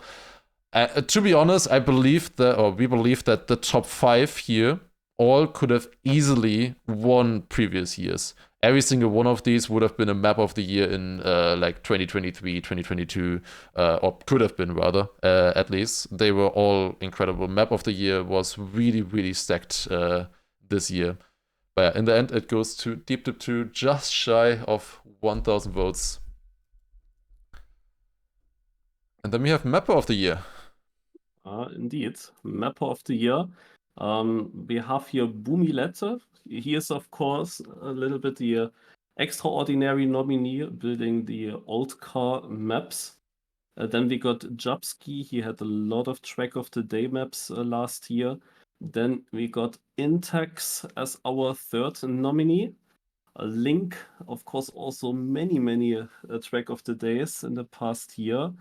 To be honest, we believe that the top 5 here all could have easily won previous years. Every single one of these would have been a map of the year in like 2023, 2022, or could have been rather, at least. They were all incredible. Map of the year was really stacked this year. But yeah, in the end, it goes to Deep Dip 2, just shy of 1,000 votes. And then we have Mapper of the Year. Indeed. Mapper of the Year. We have here Bumilette. He is, of course, a little bit the extraordinary nominee building the old car maps. Then we got Jabski. He had a lot of track of the day maps last year. Then we got Intex as our third nominee. Link, of course, also many track of the days in the past year.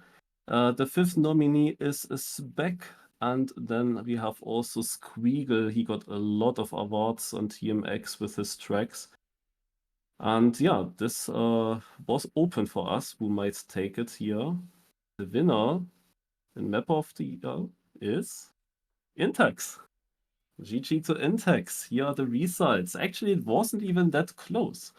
The fifth nominee is Spec, and then we have also Squeagle. He got a lot of awards on TMX with his tracks. And yeah, this was open for us who might take it here. The winner in Map of the Year is Intex. GG to Intex. Here are the results. Actually, it wasn't even that close.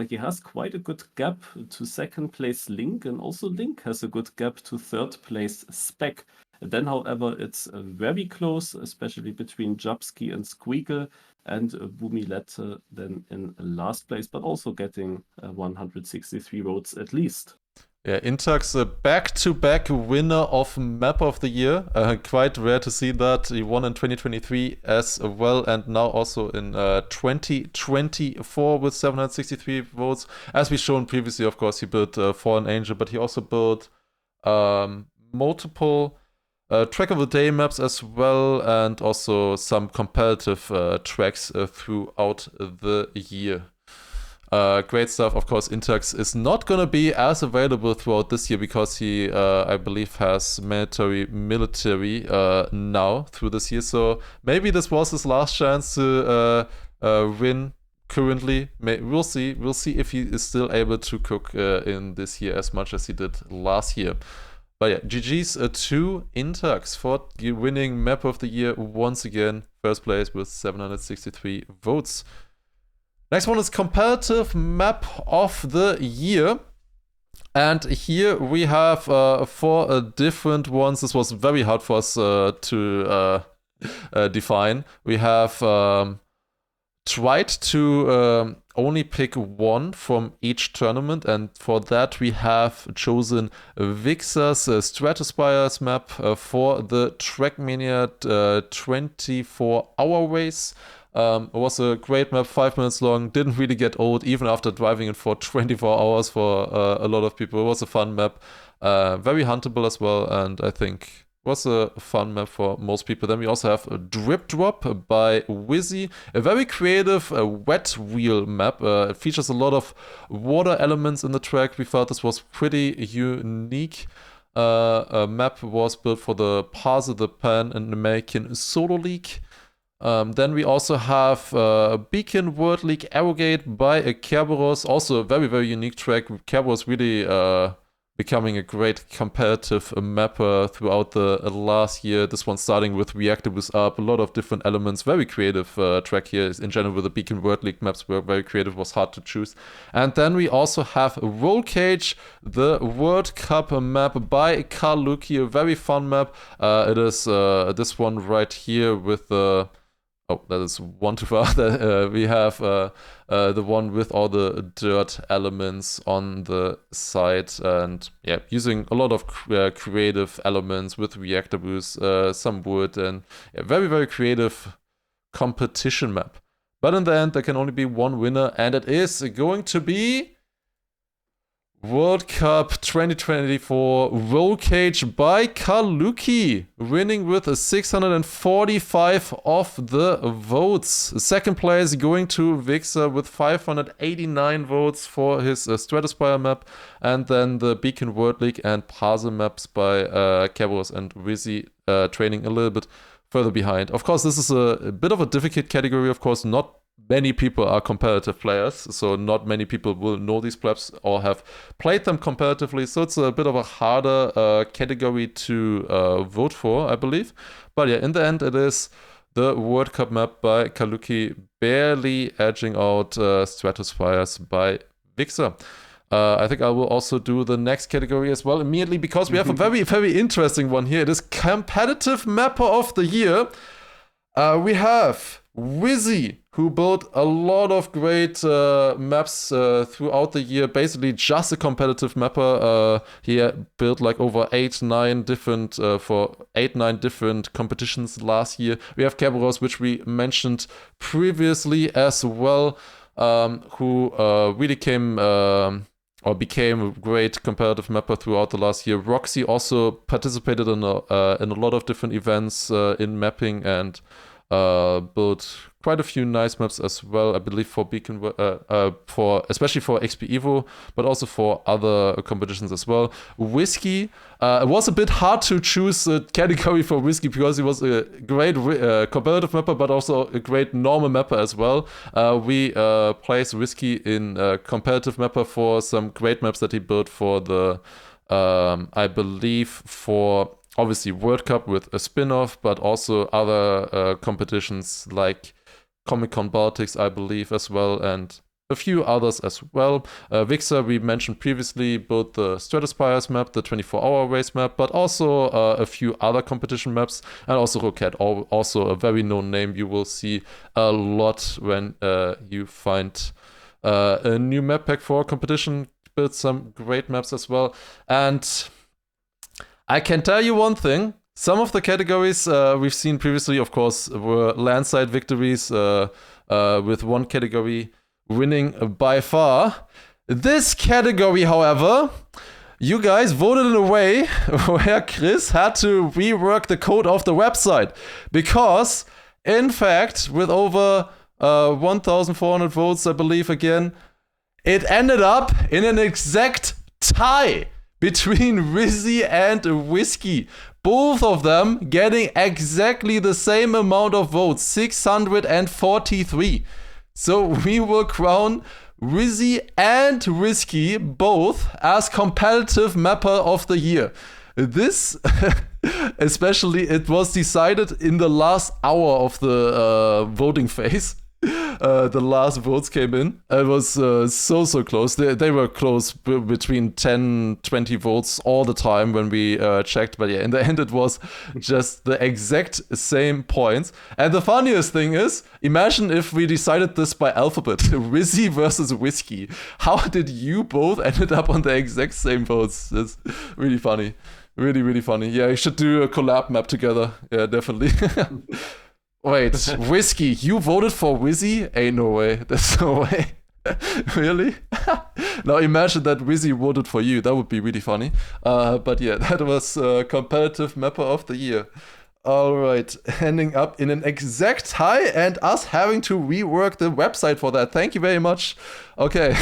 He has quite a good gap to second place Link, and also Link has a good gap to third place Spec. And then, however, it's very close, especially between Jabski and Squeagle, and Bumilette then in last place, but also getting 163 votes at least. Yeah, Intax, a back-to-back winner of Map of the Year. Quite rare to see that. He won in 2023 as well, and now also in 2024 with 763 votes. As we shown previously, of course, he built Fallen Angel, but he also built multiple track of the day maps as well, and also some competitive tracks throughout the year. Great stuff. Of course, Intex is not going to be as available throughout this year because he, I believe, has military now through this year. So maybe this was his last chance to win currently. We'll see. We'll see if he is still able to cook in this year as much as he did last year. But yeah, GG's to Intex for winning Map of the Year once again. First place with 763 votes. Next one is competitive map of the year. And here we have 4 different ones. This was very hard for us to define. We have tried to only pick one from each tournament, and for that we have chosen Vixa's Stratospire's map for the Trackmania 24-hour race. It was a great map, 5 minutes long, didn't really get old even after driving it for 24 hours for a lot of people. It was a fun map, very huntable as well, and I think was a fun map for most people. Then we also have a Drip Drop by Wizzy, a very creative wet wheel map. It features a lot of water elements in the track. We felt this was pretty unique. A map was built for the Parse, the Pan American Solo League. Then we also have Beacon World League Arrogate by Kerberos, also a very unique track. Kerberos really becoming a great competitive mapper throughout the last year. This one starting with Reactibus up, a lot of different elements, very creative track here. In general, with the Beacon World League maps were very creative, was hard to choose. And then we also have Roll Cage, the World Cup map by Karluki, a very fun map. It is this one right here with the... Oh, that is one too far. We have the one with all the dirt elements on the side, and yeah, using a lot of creative elements with reactor boost, some wood, and yeah, very creative competition map. But in the end, there can only be one winner, and it is going to be World Cup 2024 Roll Cage by Karluki, winning with a 645 of the votes. Second place going to Vixa with 589 votes for his Stratospire map, and then the Beacon World League and Parse maps by Kerberos and Wizzy training a little bit further behind. Of course, this is a bit of a difficult category. Of course, not many people are competitive players, so not many people will know these maps or have played them competitively, so it's a bit of a harder category to vote for, I believe. But yeah, in the end, it is the World Cup map by Karluki, barely edging out Stratospires by Vixa. I think I will also do the next category as well immediately, because we have a very interesting one here. It is competitive mapper of the year. We have Wizzy who built a lot of great maps throughout the year. Basically, just a competitive mapper. He built like over 8-9 different for 8-9 different competitions last year. We have Kerberos, which we mentioned previously as well, who really came. Or became a great competitive mapper throughout the last year. Roxy also participated in a lot of different events in mapping and built quite a few nice maps as well. I believe for Beacon, for especially for XP Evo, but also for other competitions as well. Whiskey, it was a bit hard to choose a category for Whiskey because he was a great competitive mapper, but also a great normal mapper as well. We placed Whiskey in competitive mapper for some great maps that he built for the, I believe for obviously World Cup with a spin-off, but also other competitions like Comic-Con Baltics, I believe, as well, and a few others as well. Vixer, we mentioned previously, both the Stratospires map, the 24-hour race map, but also a few other competition maps, and also Roquette, also a very known name you will see a lot when you find a new map pack for competition. Built some great maps as well, and I can tell you one thing. Some of the categories we've seen previously, of course, were landslide victories, with one category winning by far. This category, however, you guys voted in a way where Chris had to rework the code of the website. Because, in fact, with over 1,400 votes, I believe, again, it ended up in an exact tie between Rizzy and Whiskey. Both of them getting exactly the same amount of votes, 643. So we will crown Rizzy and Whiskey both as competitive mapper of the year. This, especially, it was decided in the last hour of the voting phase. The last votes came in. It was so close. They were close between 10-20 votes all the time when we checked. But yeah, in the end, it was just the exact same points. And the funniest thing is, imagine if we decided this by alphabet. Rizzy versus Whiskey. How did you both ended up on the exact same votes? It's really funny. Really funny. Yeah, we should do a collab map together. Yeah, definitely. Wait, Whiskey, you voted for Wizzy? Ain't no way. There's no way. Really? Now imagine that Wizzy voted for you. That would be really funny. But yeah, that was competitive mapper of the year. All right, ending up in an exact tie and us having to rework the website for that. Thank you very much. Okay,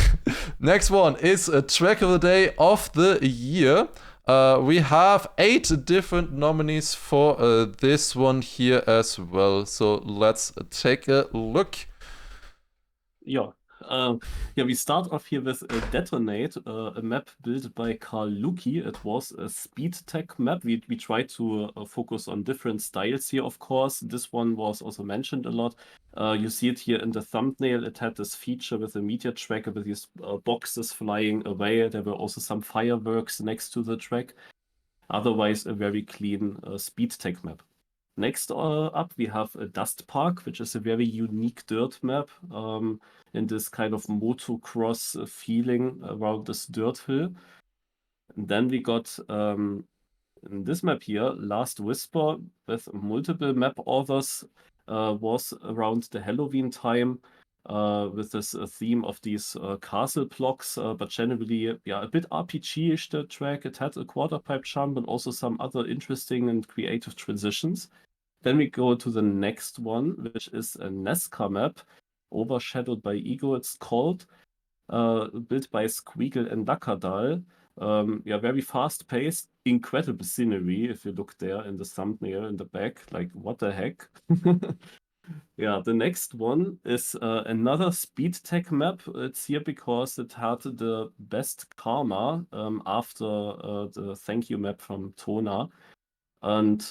next one is a track of the day of the year. We have 8 different nominees for this one here as well. So let's take a look. Yeah. We start off here with Detonate, a map built by Carl Luki. It was a speed tech map. We tried to focus on different styles here, of course. This one was also mentioned a lot. You see it here in the thumbnail. It had this feature with a meteor tracker with these boxes flying away. There were also some fireworks next to the track. Otherwise, a very clean speed tech map. Next up, we have a Dust Park, which is a very unique dirt map in this kind of motocross feeling around this dirt hill. And then we got in this map here, Last Whisper, with multiple map authors, was around the Halloween time with this theme of these castle blocks, but generally, yeah, a bit RPG-ish, the track. It had a quarter pipe jump and also some other interesting and creative transitions. Then we go to the next one, which is a Nesca map, overshadowed by Ego, it's called, built by Squeagle and Lakadal. Very fast-paced, incredible scenery, if you look there in the thumbnail in the back, like, what the heck? Yeah, the next one is another speed tech map. It's here because it had the best karma after the thank you map from Tona. And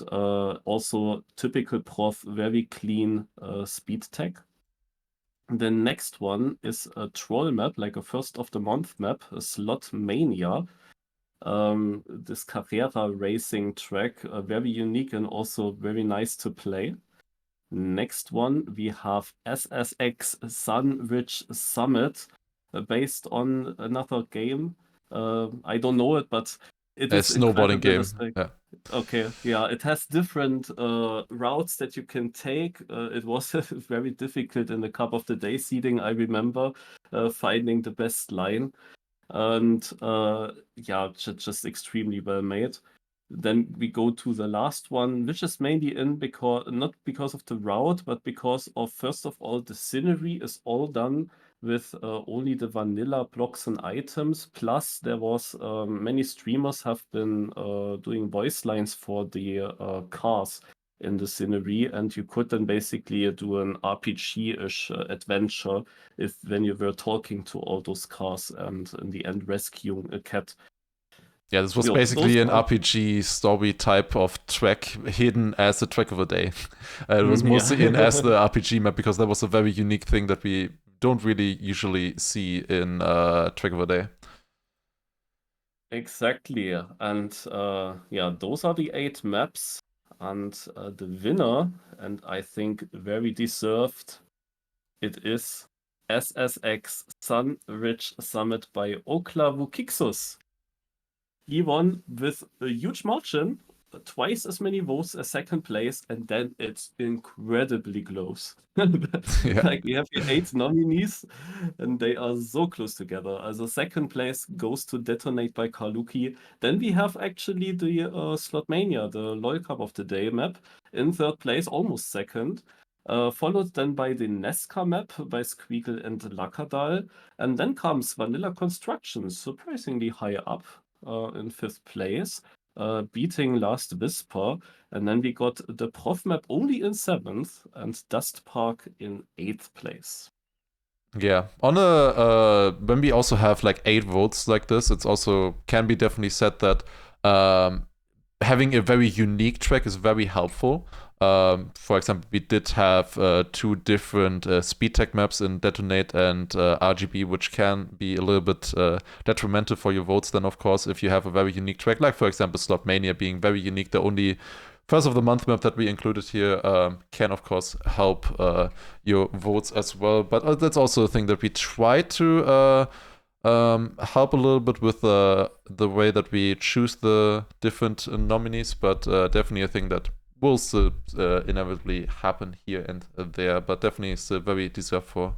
also typical prof, very clean speed tech. The next one is a troll map, like a first of the month map, a Slot Mania. This Carrera racing track, very unique and also very nice to play. Next one, we have SSX Sunridge Summit, based on another game. I don't know it, but it A is snowboarding incredible. game. Yeah. Okay, yeah, it has different routes that you can take. It was very difficult in the Cup of the Day seeding, I remember, finding the best line. And yeah, just extremely well made. Then we go to the last one, which is mainly in because not because of the route, but because of, first of all, the scenery is all done with only the vanilla blocks and items. Plus, there was many streamers have been doing voice lines for the cars in the scenery, and you could then basically do an RPG-ish adventure if when you were talking to all those cars and in the end rescuing a cat. Yeah, this was Yeah, those basically an are RPG story type of track hidden as the track of the day. It was mostly in as the yeah. RPG map because that was a very unique thing that we don't really usually see in track of the day. Exactly. And yeah, those are the 8 maps. And the winner, and I think very deserved, it is SSX Sun Ridge Summit by Oklavukixus. He won with a huge margin, twice as many votes as second place, and then it's incredibly close. Yeah. Like we have here 8 nominees, and they are so close together. As a second place goes to Detonate by Karluki. Then we have actually the Slotmania, the LoL Cup of the Day map, in third place, almost second. Followed then by the Nesca map by Squeagle and Lakadal. And then comes Vanilla Construction, surprisingly high up in fifth place, beating Last Whisper. And then we got the Prof map only in seventh and Dust Park in eighth place. Yeah. On when we also have like 8 votes like this, it's also can be definitely said that having a very unique track is very helpful. For example, we did have 2 different speed tech maps in Detonate and RGB, which can be a little bit detrimental for your votes. Then, of course, if you have a very unique track, like for example, Slotmania being very unique, the only first of the month map that we included here can, of course, help your votes as well. But that's also a thing that we try to help a little bit with the way that we choose the different nominees, but definitely a thing that will still inevitably happen here and there, but definitely still very deserved for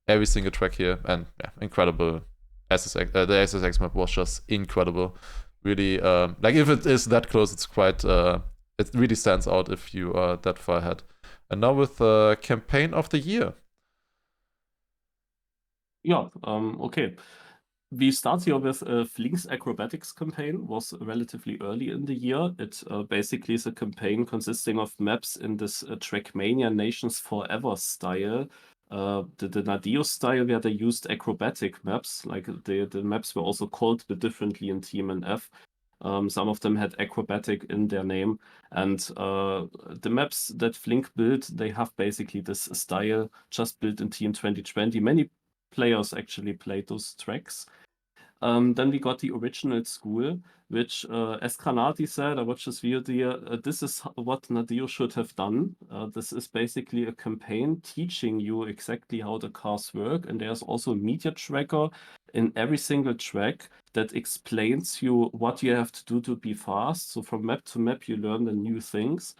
every single track here. And yeah, incredible. SSX, the SSX map was just incredible. Really, like if it is that close, it's quite, it really stands out if you are that far ahead. And now with campaign of the year. Yeah, okay. We start here with Flink's Acrobatics campaign, was relatively early in the year. It basically is a campaign consisting of maps in this Trackmania Nations Forever style. The Nadio style where they used acrobatic maps, like the maps were also called a bit differently in TMNF. Some of them had acrobatic in their name. And the maps that Flink built, they have basically this style just built in Team 2020. Many players actually played those tracks. Then we got the original school, which, as Granati said, I watched this video, this is what Nadio should have done. This is basically a campaign teaching you exactly how the cars work, and there's also a media tracker in every single track that explains you what you have to do to be fast. So from map to map, you learn the new things,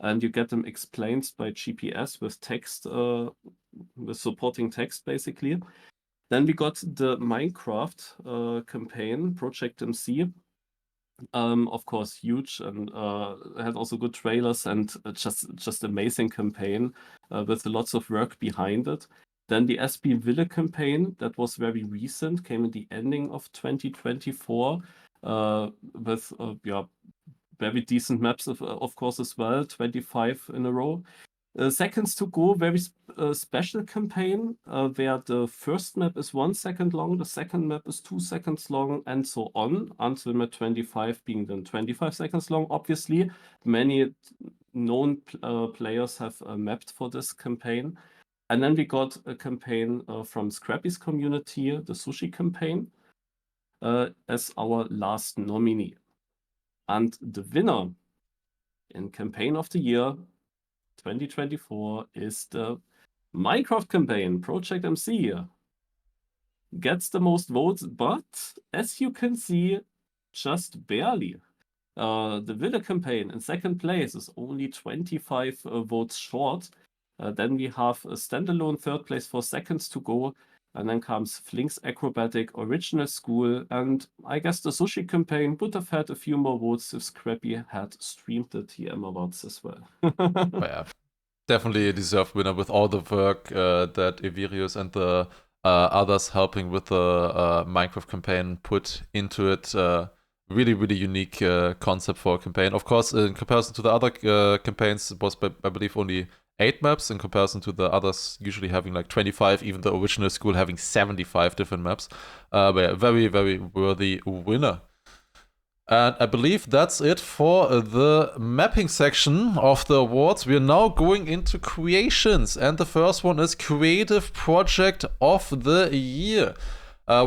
and you get them explained by GPS with text, with supporting text, basically. Then we got the Minecraft campaign, Project MC. Of course, huge and had also good trailers and just amazing campaign with lots of work behind it. Then the SB Ville campaign that was very recent, came in the ending of 2024 with yeah, very decent maps of course as well, 25 in a row. Seconds to Go, very special campaign where the first map is 1 second long, the second map is 2 seconds long, and so on, until map 25 being then 25 seconds long. Obviously, many known players have mapped for this campaign. And then we got a campaign from Scrappy's community, the Sushi campaign, as our last nominee. And the winner in Campaign of the Year, 2024 is the Minecraft campaign. Project MC gets the most votes, but as you can see, just barely. The Villa campaign in second place is only 25 votes short. Then we have a standalone third place for seconds to go. And then comes Flink's Acrobatic, Original School, and I guess the Sushi campaign would have had a few more votes if Scrappy had streamed the TM Awards as well. Yeah, definitely a deserved winner with all the work that Evirius and the others helping with the Minecraft campaign put into it. Really, really unique concept for a campaign. Of course, in comparison to the other campaigns, it was, I believe, only 8 maps in comparison to the others usually having like 25, even the Original School having 75 different maps. But yeah, very, very worthy winner. And I believe that's it for the mapping section of the awards. We are now going into creations, and the first one is Creative Project of the Year.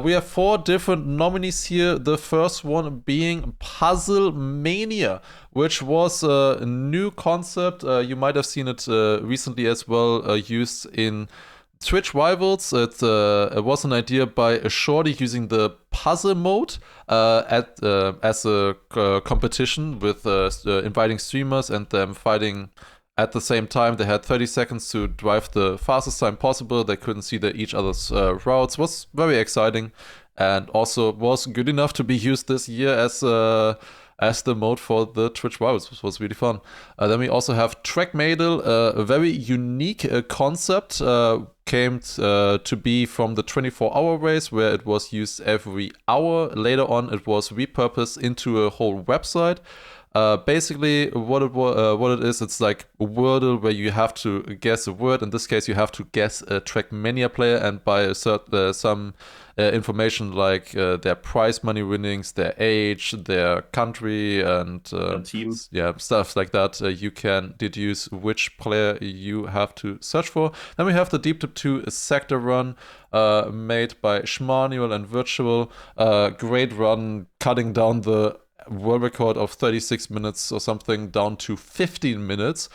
We have 4 different nominees here. The first one being Puzzle Mania, which was a new concept. You might have seen it recently as well, used in Twitch Rivals. It was an idea by a shorty using the puzzle mode as a competition with inviting streamers and them fighting at the same time. They had 30 seconds to drive the fastest time possible. They couldn't see each other's routes. Was very exciting, and also was good enough to be used this year as the mode for the Twitch Rivals, which was really fun. Then we also have Trackmania, a very unique concept. Came to be from the 24-hour race, where it was used every hour. Later on, it was repurposed into a whole website. Basically, what it is, it's like a Wordle where you have to guess a word. In this case, you have to guess a Trackmania player and buy some information like their prize money winnings, their age, their country, and team. Yeah, stuff like that. You can deduce which player you have to search for. Then we have the Deep Tip 2 sector run made by Schmanuel and Virtual. Great run, cutting down the world record of 36 minutes or something down to 15 minutes,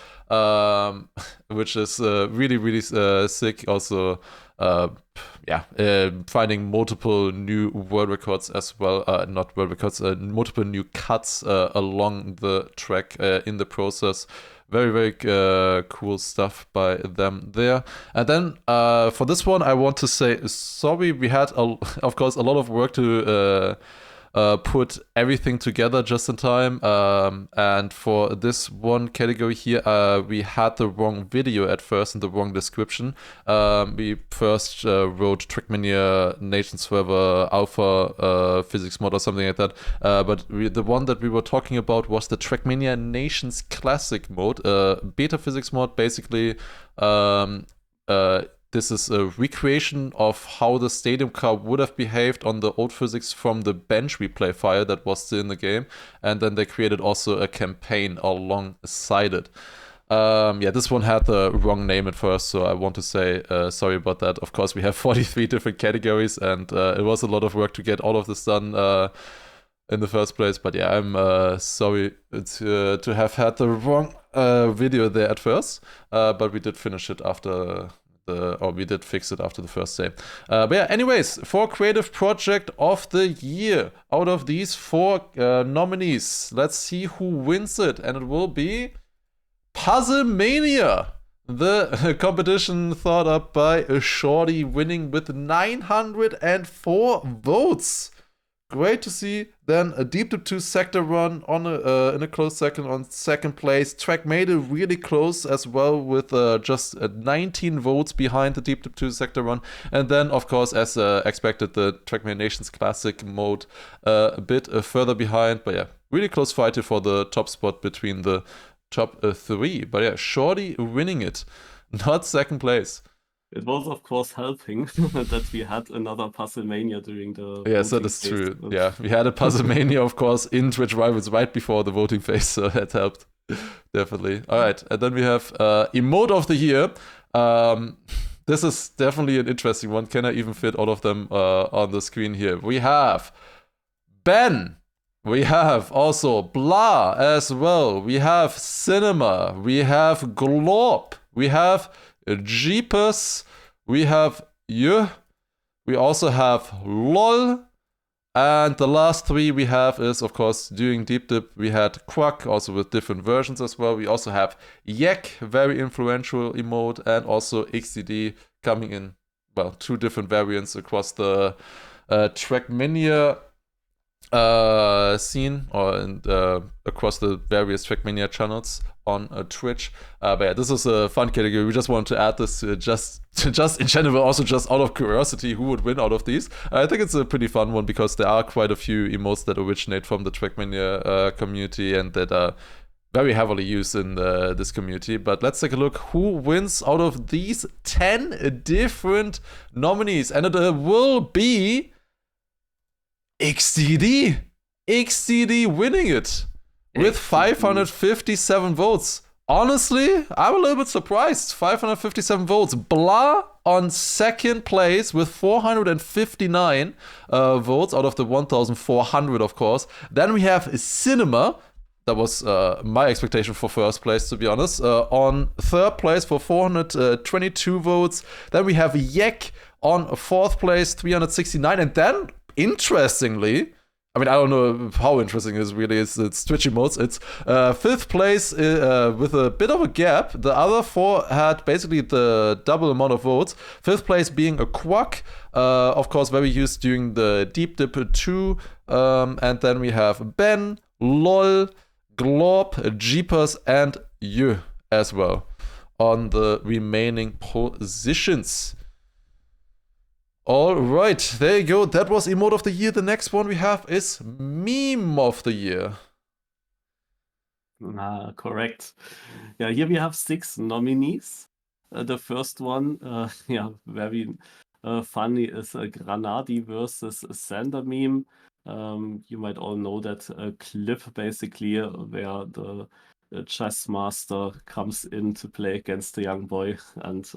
which is really, really sick. Also, finding multiple new world records as well, not world records, multiple new cuts along the track in the process. Very, very cool stuff by them there. And then for this one, I want to say sorry. We had, of course, a lot of work to put everything together just in time, and for this one category here, we had the wrong video at first and the wrong description. We first wrote Trackmania Nations Forever Alpha Physics Mod or something like that, but the one that we were talking about was the Trackmania Nations Classic mode, beta physics mod. Basically, this is a recreation of how the stadium car would have behaved on the old physics from the bench replay file that was still in the game. And then they created also a campaign alongside it. This one had the wrong name at first, so I want to say sorry about that. Of course, we have 43 different categories, and it was a lot of work to get all of this done in the first place. But yeah, I'm sorry to have had the wrong video there at first, but we did finish it after... we did fix it after the first day. But yeah, anyways, for Creative Project of the Year, out of these 4 nominees, let's see who wins it. And it will be Puzzle Mania, the competition thought up by a shorty, winning with 904 votes. Great to see. Then a Deep Dip 2 sector run on in a close second on second place. Trackmania really close as well with just 19 votes behind the Deep Dip 2 sector run. And then, of course, as expected, the Trackmania Nations Classic mode a bit further behind. But yeah, really close fight for the top spot between the top 3. But yeah, shorty winning it, not second place. It was, of course, helping that we had another Puzzle Mania during the Yes, that is true. Yeah, we had a Puzzle Mania, of course, in Twitch Rivals right before the voting phase, so that helped, definitely. All right, and then we have Emote of the Year. This is definitely an interesting one. Can I even fit all of them on the screen here? We have Ben We have also Blah as well. We have Cinema. We have Glorp. We have Jeepers. We have Y. We also have LOL. And the last three we have is, of course, during Deep Dip, we had Quack, also with different versions as well. We also have Yak, very influential emote, and also XDD coming in, well, 2 different variants across the Trackmania scene, or across the various Trackmania channels on Twitch. But yeah, this is a fun category. We just wanted to add this just in general, also just out of curiosity, who would win out of these. I think it's a pretty fun one because there are quite a few emotes that originate from the Trackmania community and that are very heavily used in this community. But let's take a look who wins out of these 10 different nominees. And it will be XDD. XDD winning it with 557 votes. Honestly, I'm a little bit surprised. 557 votes. Blah on second place with 459 votes out of the 1,400, of course. Then we have Cinema. That was my expectation for first place, to be honest. On third place for 422 votes. Then we have Yek on fourth place, 369. And then, interestingly, I mean, I don't know how interesting it is really. It's Twitch emotes. It's fifth place with a bit of a gap. The other 4 had basically the double amount of votes. Fifth place being a Quack, of course, very used during the Deep Dip 2. And then we have Ben, LOL, Glorp, Jeepers, and Y as well on the remaining positions. All right, there you go. That was Emote of the Year. The next one we have is Meme of the Year. Correct. Yeah, here we have 6 nominees. The first one, very funny, is Granadi versus Sander meme. You might all know that clip basically where the chess master comes in to play against the young boy. And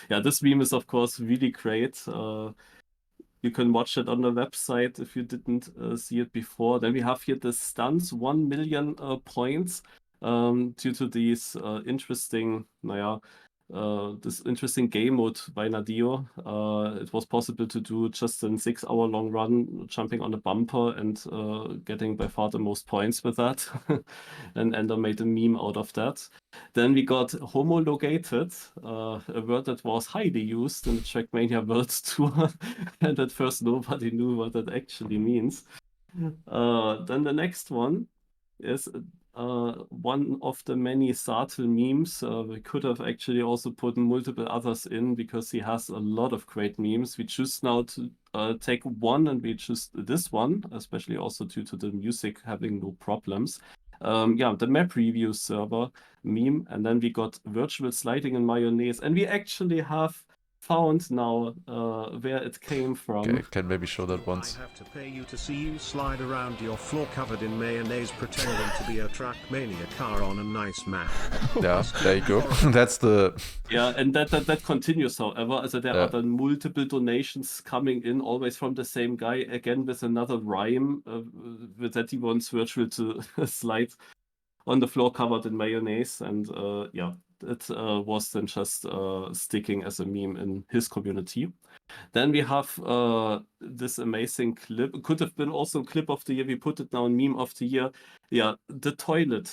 this meme is of course really great. You can watch it on the website if you didn't see it before. Then we have here the stunts, 1 million points due to these interesting, this interesting game mode by Nadio. It was possible to do just a 6-hour long run, jumping on a bumper and getting by far the most points with that. And Ender made a meme out of that. Then we got homologated, a word that was highly used in the Trackmania World Tour. And at first nobody knew what that actually means. Then the next one is one of the many Sartel memes. We could have actually also put multiple others in because he has a lot of great memes. We choose now to take one, and we choose this one, especially also due to the music having no problems. The map review server meme, and then we got virtual sliding in mayonnaise, and we actually have found now where it came from. Okay, can maybe show that once. I have to pay you to see you slide around your floor covered in mayonnaise pretending to be a Trackmania car on a nice map. Yeah, there you go. That's the... Yeah, and that continues, however. So there are then multiple donations coming in, always from the same guy, again with another rhyme, with that he wants virtual to slide on the floor covered in mayonnaise. And it was then just sticking as a meme in his community. Then we have this amazing clip. It could have been also clip of the year. We put it now in meme of the year. Yeah, the toilet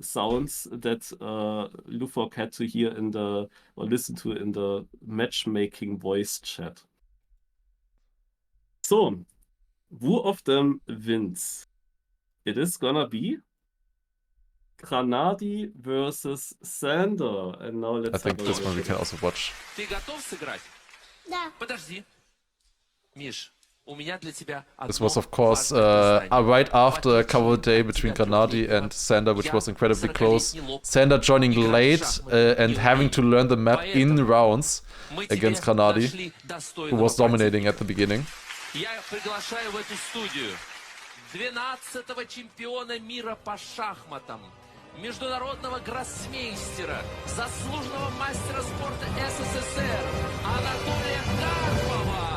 sounds that Lufok had to hear or listen to in the matchmaking voice chat. So, who of them wins? It is gonna be Granadi versus Sander. And now let's I think this one we can also watch. Ты готов сыграть? Да. Подожди. Миш, у меня для тебя This was, of course, right after a cover day between Granadi and Sander, which was incredibly close. Sander joining late and having to learn the map in rounds against Granadi, who was dominating at the beginning. Я приглашаю в эту студию 12-го чемпиона мира по шахматам, международного гроссмейстера, заслуженного мастера спорта СССР Анатолия Карпова.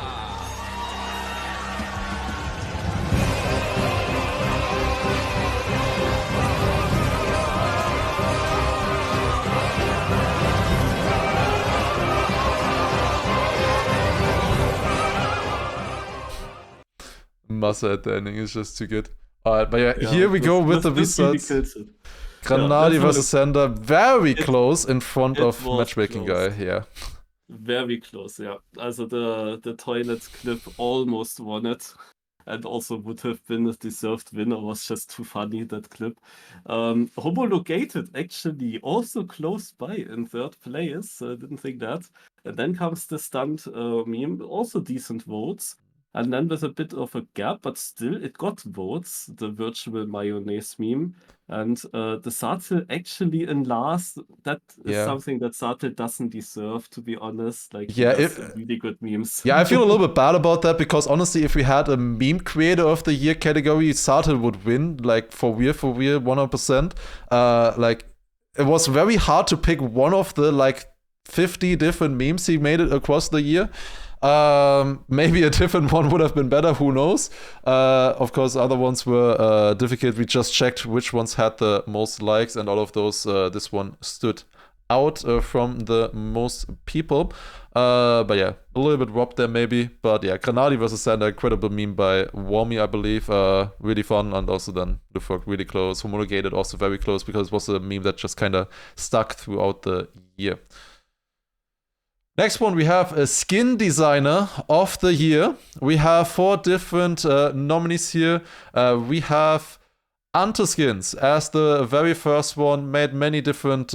Massa at the ending is just too good. Alright, but yeah, Yeah, here we go with the this really results. kills it. Granadi let's versus Sander, very close in front it of was Matchmaking close. Guy, yeah. Very close, yeah. Also the toilet clip almost won it, and also would have been a deserved winner. Was just too funny, that clip. Homologated actually also close by in third place. Didn't think that. And then comes the stunt meme, also decent votes. And then with a bit of a gap, but still it got votes, the virtual mayonnaise meme. And the Sartel actually in last, that is Yeah. something that Sartel doesn't deserve, to be honest. Like, he Yeah, does really good memes. Yeah, I feel a little bit bad about that because honestly, if we had a meme creator of the year category, Sartel would win, like for real, 100%. Like, it was very hard to pick one of the like 50 different memes he made it across the year. Maybe a different one would have been better, who knows. Of course, other ones were difficult. We just checked which ones had the most likes, and all of those, this one stood out from the most people. But yeah, a little bit robbed there maybe. But yeah, Granadi versus Sander, incredible meme by Warmy, I believe. Really fun, and also then the fork really close. Homologated also very close because it was a meme that just kind of stuck throughout the year. Next one, we have a skin designer of the year. We have 4 different nominees here. We have Anteskins as the very first one, made many different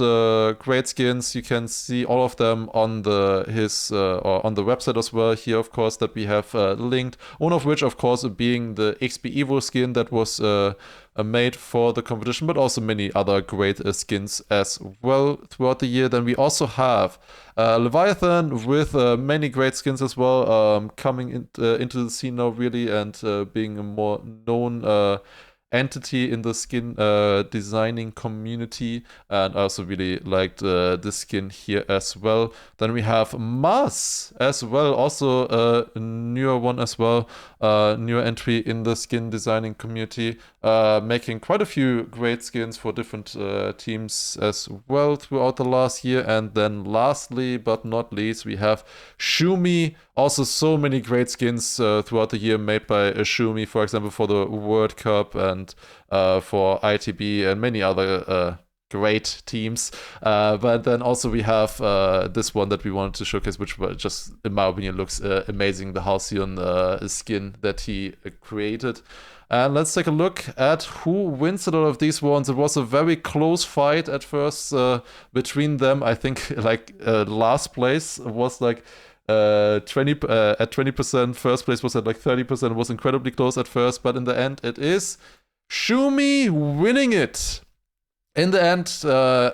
great skins. You can see all of them on his or on the website as well here, of course, that we have linked. One of which, of course, being the XP Evo skin that was made for the competition, but also many other great skins as well throughout the year. Then we also have Leviathan with many great skins as well, coming into the scene now really, and being a more known entity in the skin designing community, and I also really liked this skin here as well. Then we have Mars as well, also a newer one as well, newer entry in the skin designing community, making quite a few great skins for different teams as well throughout the last year. And then lastly but not least, we have Shumi, also so many great skins throughout the year made by Shumi, for example, for the World Cup and for ITB and many other great teams. But then also we have this one that we wanted to showcase, which just, in my opinion, looks amazing, the Halcyon skin that he created. And let's take a look at who wins a lot of these ones. It was a very close fight at first between them. I think like last place was like 20%, first place was at like 30%. It was incredibly close at first, but in the end it is Shumi winning it. In the end,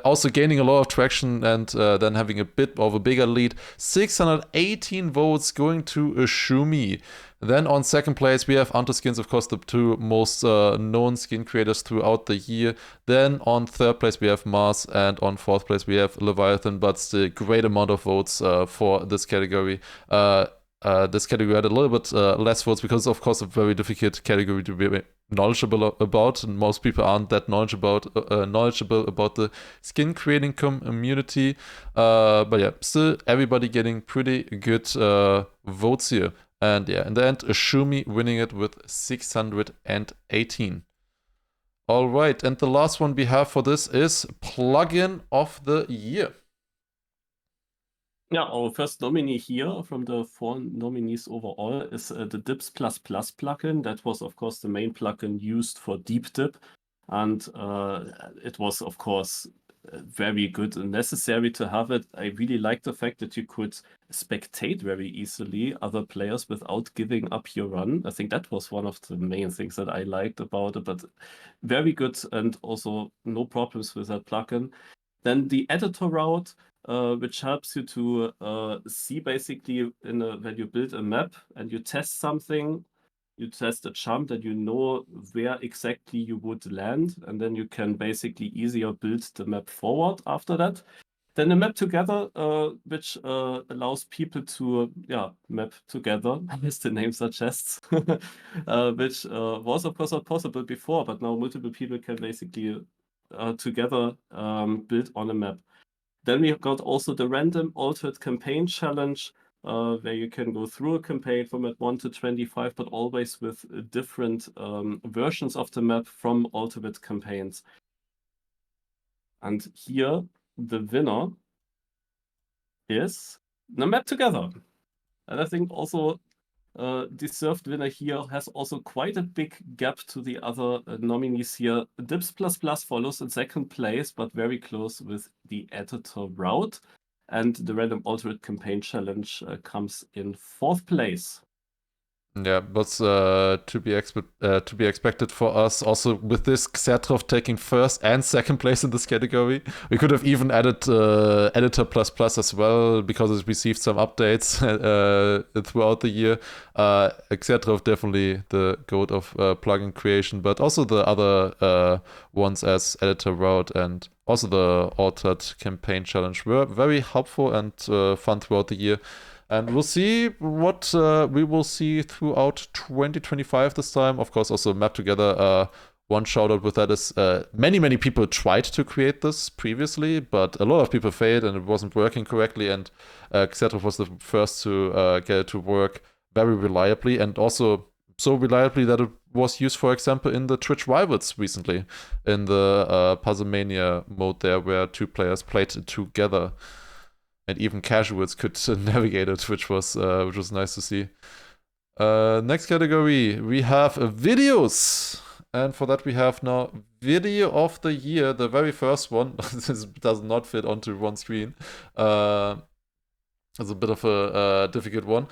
also gaining a lot of traction, and then having a bit of a bigger lead. 618 votes going to Shumi. Then on second place, we have Anteskins, of course, the 2 most known skin creators throughout the year. Then on third place, we have Mars, and on fourth place, we have Leviathan, but still great amount of votes for this category. This category had a little bit less votes because, of course, a very difficult category to be knowledgeable about, and most people aren't that knowledgeable about the skin creating community. But yeah, still everybody getting pretty good votes here. And yeah, in the end, Shumi winning it with 618. All right, and the last one we have for this is Plugin of the Year. Yeah, our first nominee here from the 4 nominees overall is the Dips++ plugin. That was, of course, the main plugin used for Deep Dip. And it was, of course, very good and necessary to have it. I really like the fact that you could spectate very easily other players without giving up your run. I think that was one of the main things that I liked about it, but very good, and also no problems with that plugin. Then the editor route, which helps you to see basically when you build a map and you test something, you test a jump, that you know where exactly you would land, and then you can basically easier build the map forward after that. Then the map together, which allows people to map together, as the name suggests, which was of course not possible before, but now multiple people can basically together build on a map. Then we got also the random altered campaign challenge, where you can go through a campaign from at 1 to 25, but always with different versions of the map from ultimate campaigns. And here, the winner is the Map Together. And I think also deserved winner here has also quite a big gap to the other nominees here. Dips follows in second place, but very close with the editor route. And the random alternate campaign challenge comes in fourth place. Yeah, but to be expected for us. Also, with this Xetrov taking first and second place in this category, we could have even added Editor as well, because it received some updates throughout the year. Xetrov definitely the goat of plugin creation, but also the other ones as Editor Route and also the Altered Campaign Challenge were very helpful and fun throughout the year. And we'll see what we will see throughout 2025 this time. Of course, also Map Together. One shout out with that is many people tried to create this previously, but a lot of people failed and it wasn't working correctly. And Xetrov was the first to get it to work very reliably, and also so reliably that it was used, for example, in the Twitch Rivals recently, in the Puzzlemania mode there, where two players played together. And even casuals could navigate it, which was nice to see. Next category, we have videos. And for that, we have now Video of the Year, the very first one. This does not fit onto one screen. It's a bit of a difficult one.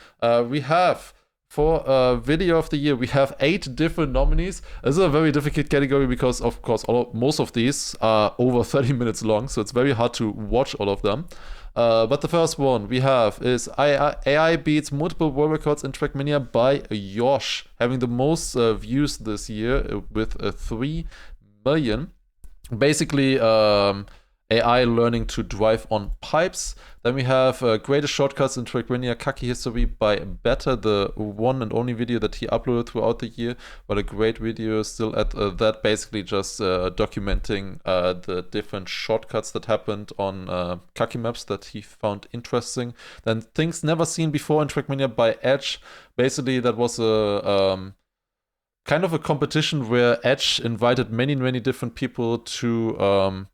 We have, for Video of the Year, we have 8 different nominees. This is a very difficult category because, of course, most of these are over 30 minutes long, so it's very hard to watch all of them. But the first one we have is AI beats multiple world records in Trackmania by Yosh, having the most views this year with 3 million. Basically, AI learning to drive on pipes. Then we have greatest shortcuts in Trackmania Kaki history by Better, the one and only video that he uploaded throughout the year, but a great video still at that, basically just documenting the different shortcuts that happened on Kaki maps that he found interesting. Then things never seen before in Trackmania by Edge. Basically, that was a kind of a competition where Edge invited many different people to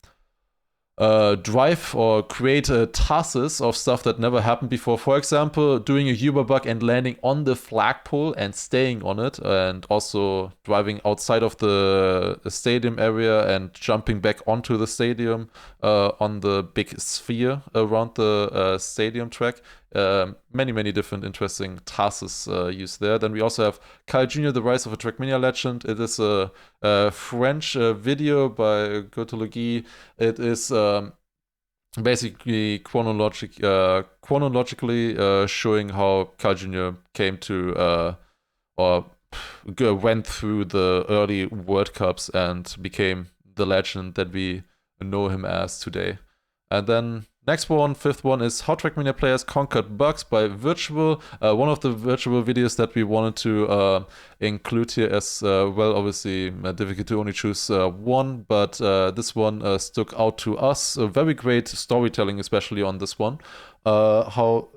drive or create tasks of stuff that never happened before. For example, doing a Uber bug and landing on the flagpole and staying on it, and also driving outside of the stadium area and jumping back onto the stadium on the big sphere around the stadium track. Many different interesting tasks used there. Then we also have Kyle Jr., The Rise of a Trackmania Legend. It is a French video by Gautologie. It is basically chronologically showing how Kyle Jr. came to or went through the early World Cups and became the legend that we know him as today. And then next one, fifth one, is How Trackmania Players Conquered Bugs by Virtual. One of the Virtual videos that we wanted to include here as well. Obviously, difficult to only choose one, but this one stuck out to us. Very great storytelling, especially on this one. How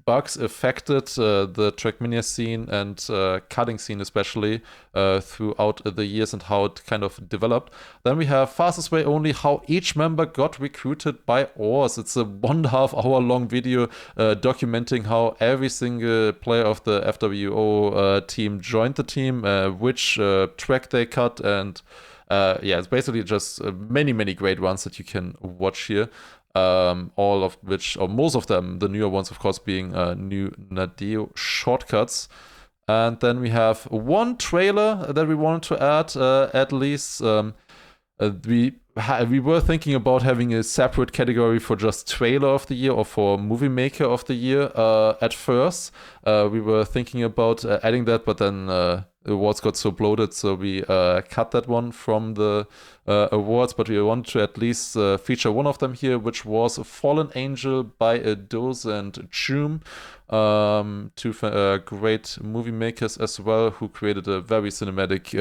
bugs affected the Trackmania scene and cutting scene especially throughout the years and how it kind of developed. Then we have Fastest Way Only, How Each Member Got Recruited by Oars. It's a 1.5 hour long video documenting how every single player of the FWO team joined the team, which track they cut, and yeah, it's basically just many great ones that you can watch here. All of which, or most of them, the newer ones, of course, being new Nadeo shortcuts. And then we have one trailer that we wanted to add, at least. We were thinking about having a separate category for just trailer of the year or for movie maker of the year at first. We were thinking about adding that, but then awards got so bloated, so we cut that one from the awards. But we wanted to at least feature one of them here, which was Fallen Angel by Doze and Choom. Two great movie makers as well, who created a very cinematic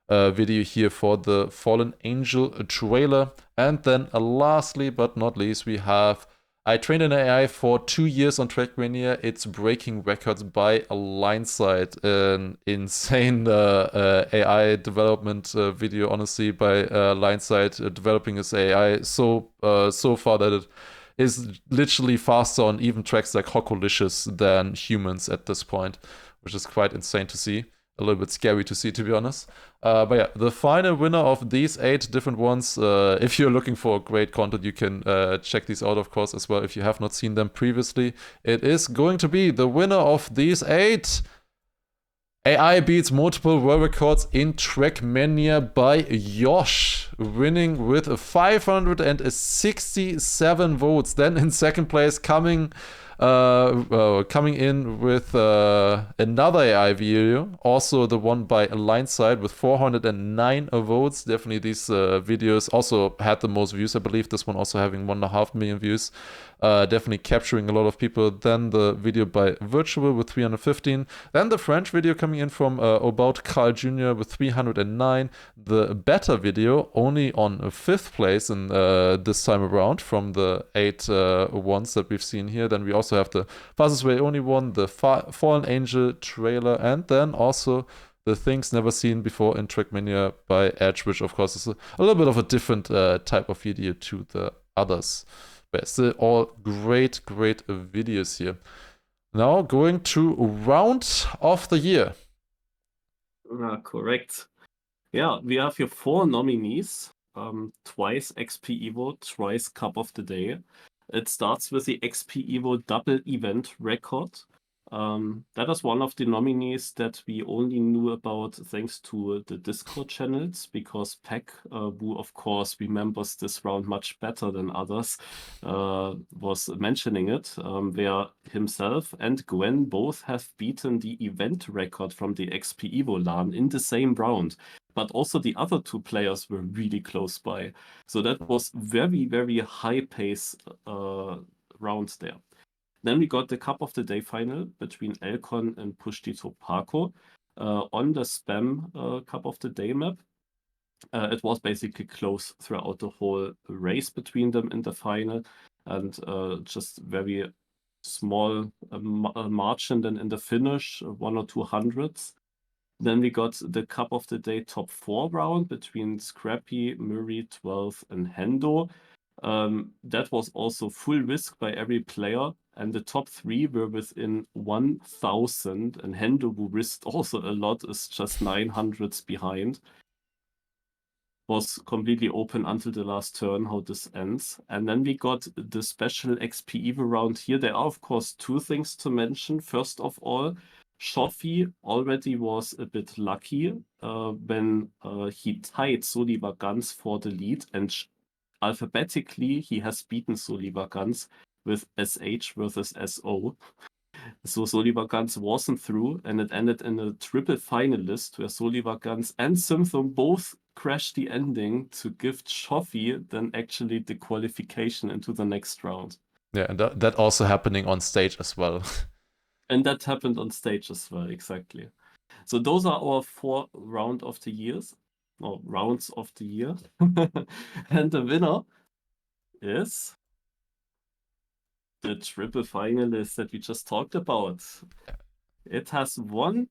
video here for the Fallen Angel trailer. And then lastly but not least, we have I trained an AI for 2 years on Trackmania. It's breaking records by a line sight. An insane AI development video, honestly, by line sight developing his AI so far that it is literally faster on even tracks like Hokolicious than humans at this point, which is quite insane to see. A little bit scary to see, to be honest. But yeah, the final winner of these 8 different ones, if you're looking for great content, you can check these out, of course, as well, if you have not seen them previously. It is going to be the winner of these 8. AI beats multiple world records in Trackmania by Yosh, winning with 567 votes. Then in second place, coming in with another AI video, also the one by Lineside with 409 votes. Definitely these videos also had the most views, I believe. This one also having 1.5 million views. Definitely capturing a lot of people. Then the video by Virtual with 315. Then the French video coming in from About Carl Jr. with 309. The Better video only on 5th place in this time around from the 8 ones that we've seen here. Then we also have the Fastest Way Only one, the Fallen Angel trailer, and then also the Things Never Seen Before in Trackmania by Edge, which of course is a little bit of a different type of video to the others. But still all great videos here. Now going to round of the year. Correct. Yeah, we have here 4 nominees. Twice XP Evo, twice Cup of the Day. It starts with the XP Evo double event record. That is one of the nominees that we only knew about thanks to the Discord channels, because Peck, who of course remembers this round much better than others, was mentioning it, where himself and Gwen both have beaten the event record from the XP Evo LAN in the same round. But also the other 2 players were really close by. So that was very high pace rounds there. Then we got the Cup of the Day final between Elcon and Pushtito Paco on the Spam Cup of the Day map. It was basically close throughout the whole race between them in the final, and just very small margin then in the finish, 1 or 2 hundredths. Then we got the Cup of the Day top 4 round between Scrappy, Murray, 12, and Hendo. That was also full risk by every player, and the top 3 were within 1,000, and Hendo, who risked also a lot, is just 900s behind. Was completely open until the last turn how this ends. And then we got the special XP Evo round here. There are of course 2 things to mention. First of all, Shoffy already was a bit lucky when he tied Soliva Guns for the lead, and alphabetically he has beaten Soliva Guns with SH versus SO. So Soliva Guns wasn't through, and it ended in a triple finalist where Soliva Guns and Symptom both crashed the ending to give Shoffy then actually the qualification into the next round. Yeah, and that also happening on stage as well. And that happened on stage as well, exactly. So those are our 4 rounds of the year. And the winner is the triple finalist that we just talked about. It has won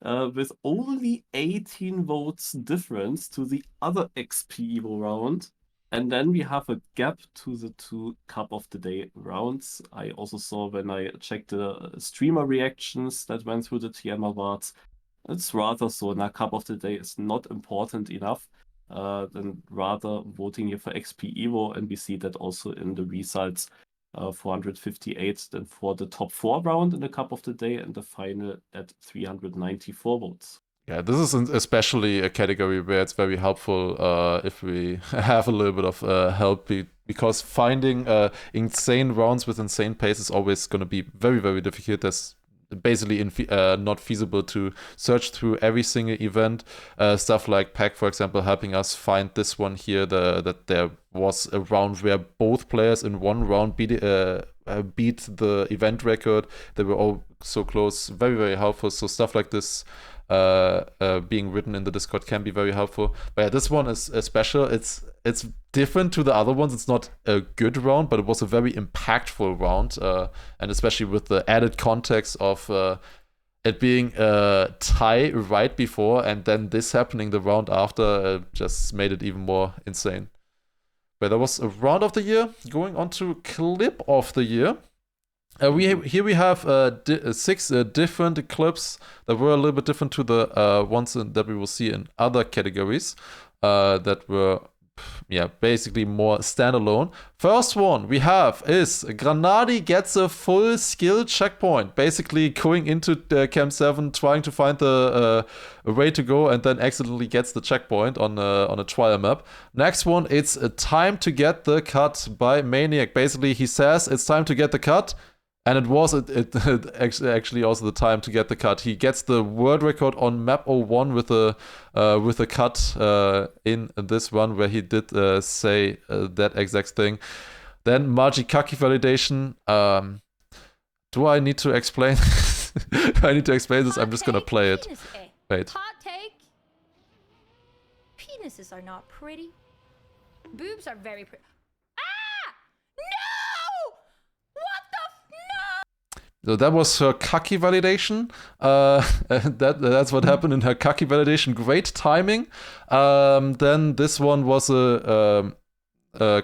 with only 18 votes difference to the other XP Evo round. And then we have a gap to the 2 Cup of the Day rounds. I also saw when I checked the streamer reactions that went through the TM Awards, it's rather so now Cup of the Day is not important enough than rather voting here for XP Evo. And we see that also in the results, 458 then for the top 4 round in the Cup of the Day, and the final at 394 votes. Yeah, this is especially a category where it's very helpful if we have a little bit of help, because finding insane rounds with insane pace is always going to be very difficult. That's basically not feasible to search through every single event. Stuff like Pack, for example, helping us find this one here, that there was a round where both players in one round beat the event record. They were all so close, very helpful. So stuff like this being written in the Discord can be very helpful. But yeah, this one is special. It's different to the other ones. It's not a good round, but it was a very impactful round, and especially with the added context of it being a tie right before and then this happening the round after just made it even more insane. But that was a round of the year. Going on to clip of the year. Here we have 6 different clips that were a little bit different to the ones that we will see in other categories that were basically more standalone. First one we have is Granadi gets a full skill checkpoint, basically going into Camp 7 trying to find the way to go and then accidentally gets the checkpoint on a trial map. Next one, it's a time to get the cut by Maniac. Basically he says it's time to get the cut, and it was actually also the time to get the cut. He gets the world record on map 01 with a cut in this one where he did say that exact thing. Then Majikaki validation. Do I need to explain? Do I need to explain this? I'm just gonna play it. Wait. Hot take. Penises are not pretty. Boobs are very pretty. Ah! No! What the no! So that was her Kaki validation. That's what happened in her Kaki validation. Great timing. Then this one was a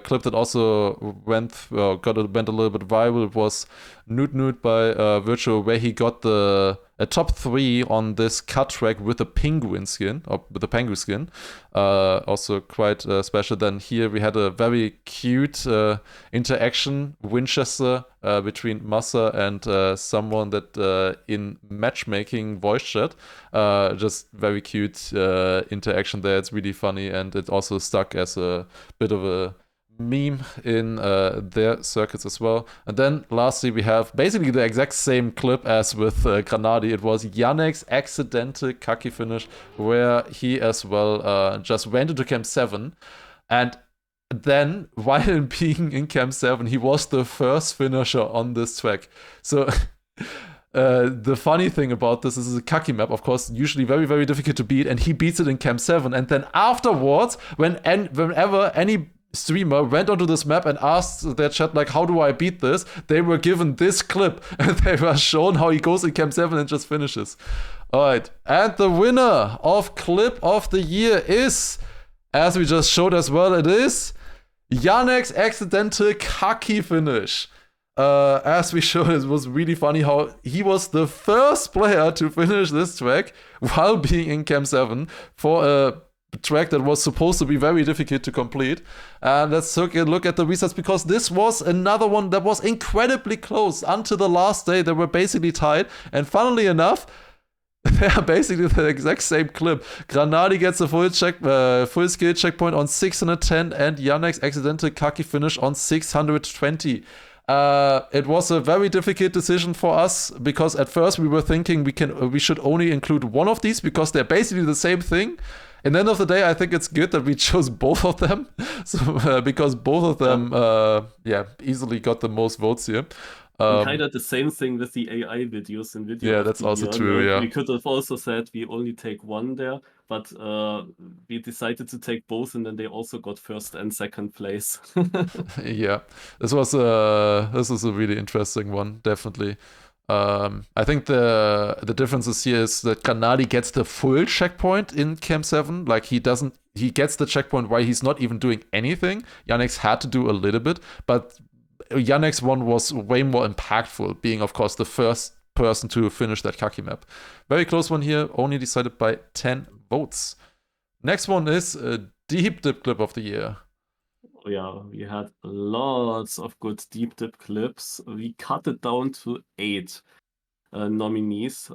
clip that also went a little bit viral. It was Nude by Virtual, where he got a top 3 on this cut track with a penguin skin, or with a penguin skin. Also quite special. Then here we had a very cute interaction, Winchester, between Massa and someone that in matchmaking voice chat. Just very cute interaction there. It's really funny, and it also stuck as a bit of a meme in their circuits as well. And then lastly we have basically the exact same clip as with Granadi. It was Yannick's accidental Kaki finish, where he as well just went into Camp 7, and then while being in Camp 7 he was the first finisher on this track. So the funny thing about this is a Kaki map, of course, usually very, very difficult to beat, and he beats it in Camp 7. And then afterwards, whenever any streamer went onto this map and asked their chat, like, how do I beat this? They were given this clip, and they were shown how he goes in Camp 7 and just finishes. Alright, and the winner of Clip of the Year is, as we just showed as well, it is Yannick's accidental Kaki finish. As we showed, it was really funny how he was the first player to finish this track while being in Camp 7 for a track that was supposed to be very difficult to complete. And let's take a look at the results, because this was another one that was incredibly close. Until the last day, they were basically tied. And funnily enough, they are basically the exact same clip. Granadi gets a full skill checkpoint on 610 and Yannick's accidental Kaki finish on 620. It was a very difficult decision for us, because at first we were thinking we should only include one of these because they're basically the same thing. At the end of the day, I think it's good that we chose both of them, so because both of them, easily got the most votes here. Kind of the same thing with the AI videos and video. Yeah, that's also true. Yeah, we could have also said we only take one there, but we decided to take both, and then they also got first and second place. Yeah, this was a really interesting one, definitely. I think the differences here is that Granadi gets the full checkpoint in Camp 7. Like he gets the checkpoint while he's not even doing anything. Yannick's had to do a little bit, but Yannick's one was way more impactful, being of course the first person to finish that Kaki map. Very close one here, only decided by 10 votes. Next one is a deep dip clip of the year. Yeah, we had lots of good deep dip clips. We cut it down to 8 nominees,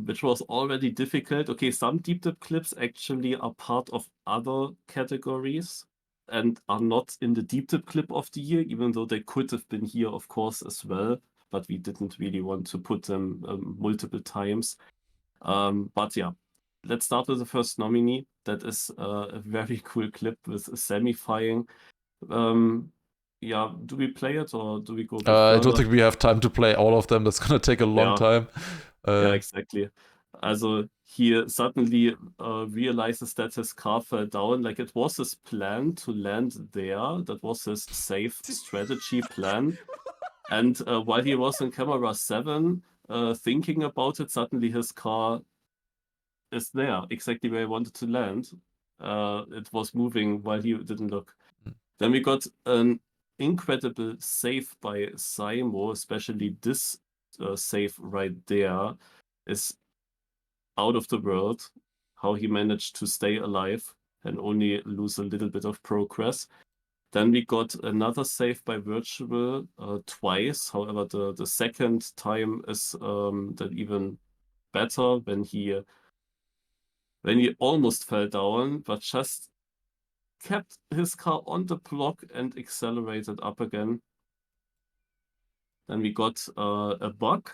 which was already difficult. Okay, some deep dip clips actually are part of other categories and are not in the deep dip clip of the year, even though they could have been here, of course, as well. But we didn't really want to put them multiple times. But yeah, let's start with the first nominee. That is a very cool clip with semifying. Yeah, do we play it or do we go? I don't think we have time to play all of them. That's gonna take a long time. Yeah, exactly. Also he suddenly realizes that his car fell down. Like it was his plan to land there. That was his safe strategy plan. And while he was in camera 7, thinking about it, suddenly his car is there, exactly where he wanted to land. It was moving while he didn't look. Then we got an incredible save by Saimo, especially this save right there is out of the world. How he managed to stay alive and only lose a little bit of progress. Then we got another save by Virtual twice. However, the second time is then even better when he almost fell down, but just kept his car on the block and accelerated up again. Then we got a bug,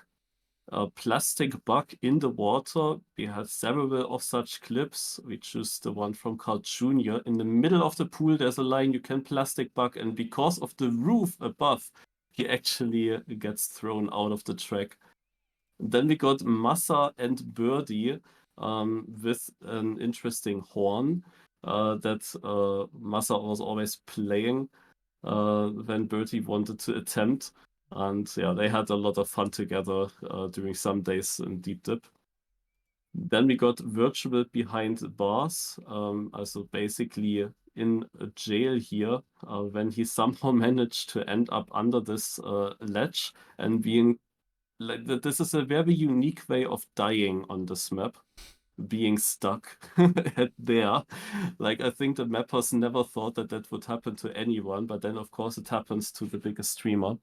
a plastic bug in the water. We had several of such clips. We choose the one from Carl Jr. In the middle of the pool, there's a line you can plastic bug, and because of the roof above, he actually gets thrown out of the track. Then we got Massa and Birdie with an interesting horn that Massa was always playing when Birdie wanted to attempt. And yeah, they had a lot of fun together during some days in Deep Dip. Then we got Virtual behind bars, also basically in a jail here, when he somehow managed to end up under this ledge and being like this is a very unique way of dying on this map, being stuck at there. Like I think the mappers never thought that that would happen to anyone, but then of course it happens to the biggest streamer.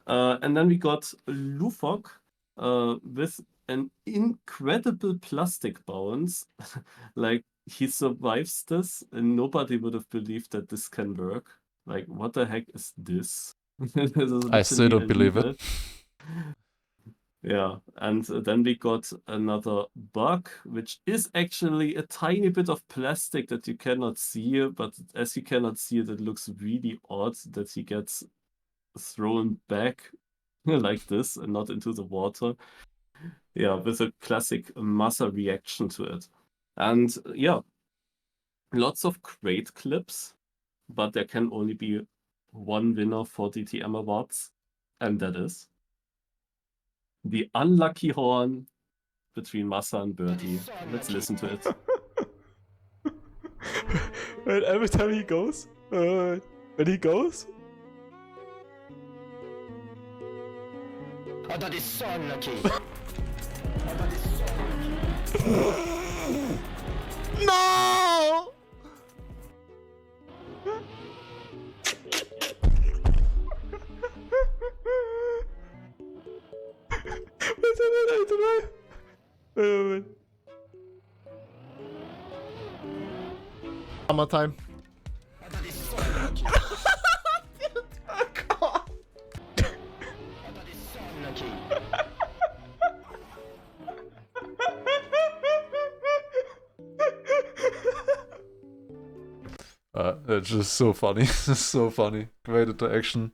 And then we got Lufok with an incredible plastic bounce. Like he survives this, and nobody would have believed that this can work. Like what the heck is this? This is I still literally don't believe it. illegal. Yeah, and then we got another bug, which is actually a tiny bit of plastic that you cannot see, but as you cannot see it, it looks really odd that he gets thrown back like this and not into the water. Yeah, with a classic Massa reaction to it. And yeah, lots of great clips, but there can only be one winner for DTM Awards, and that is the unlucky horn between Massa and Birdie. Let's listen to it. And every time he goes, when he goes, Oh, that is so unlucky. no! Wait. Summer time. Oh, that is so unlucky. Oh, God. Oh, that is so unlucky. It's just so funny. It's so funny. Great interaction.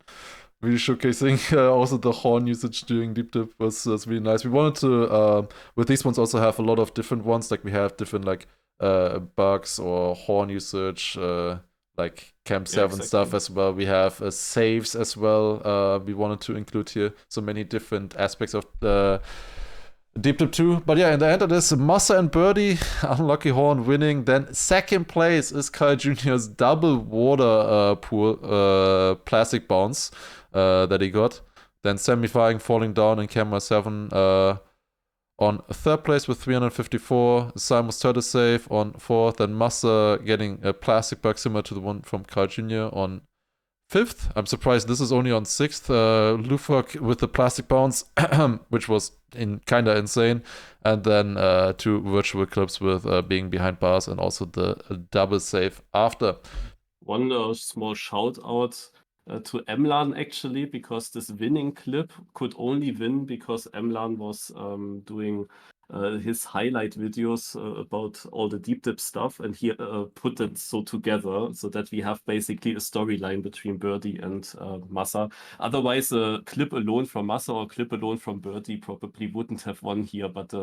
Really showcasing also the horn usage during Deep Dip was really nice. We wanted to, with these ones, also have a lot of different ones. Like we have different like bugs or horn usage, like Camp 7 stuff as well. We have saves as well. We wanted to include here so many different aspects of the Deep Dip 2. But yeah, in the end it is Massa and Birdie, unlucky horn winning. Then second place is Kyle Jr.'s double water pool plastic bounce that he got. Then Semifying falling down in camera 7 on third place with 354. Simon's turtle save on fourth. Then Massa getting a plastic bug similar to the one from Kyle Jr. on fifth. I'm surprised this is only on sixth. Lufok with the plastic bounce, which was kind of insane. And then two virtual clips with being behind bars and also the double save after. One small shout out to Emlan actually, because this winning clip could only win because Emlan was doing his highlight videos about all the deep dip stuff, and he put it so together so that we have basically a storyline between Birdie and Massa. Otherwise, a clip alone from Massa or a clip alone from Birdie probably wouldn't have won here, but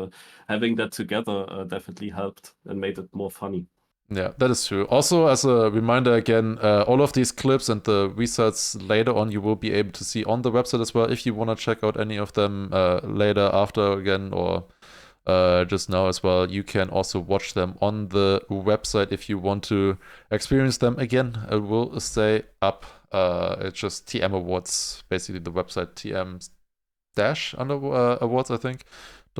having that together definitely helped and made it more funny. Yeah, that is true. Also, as a reminder again, all of these clips and the results later on you will be able to see on the website as well if you want to check out any of them later, after again, or just now as well. You can also watch them on the website if you want to experience them again. It will stay up. It's just TM Awards, basically the website TM-awards, I think,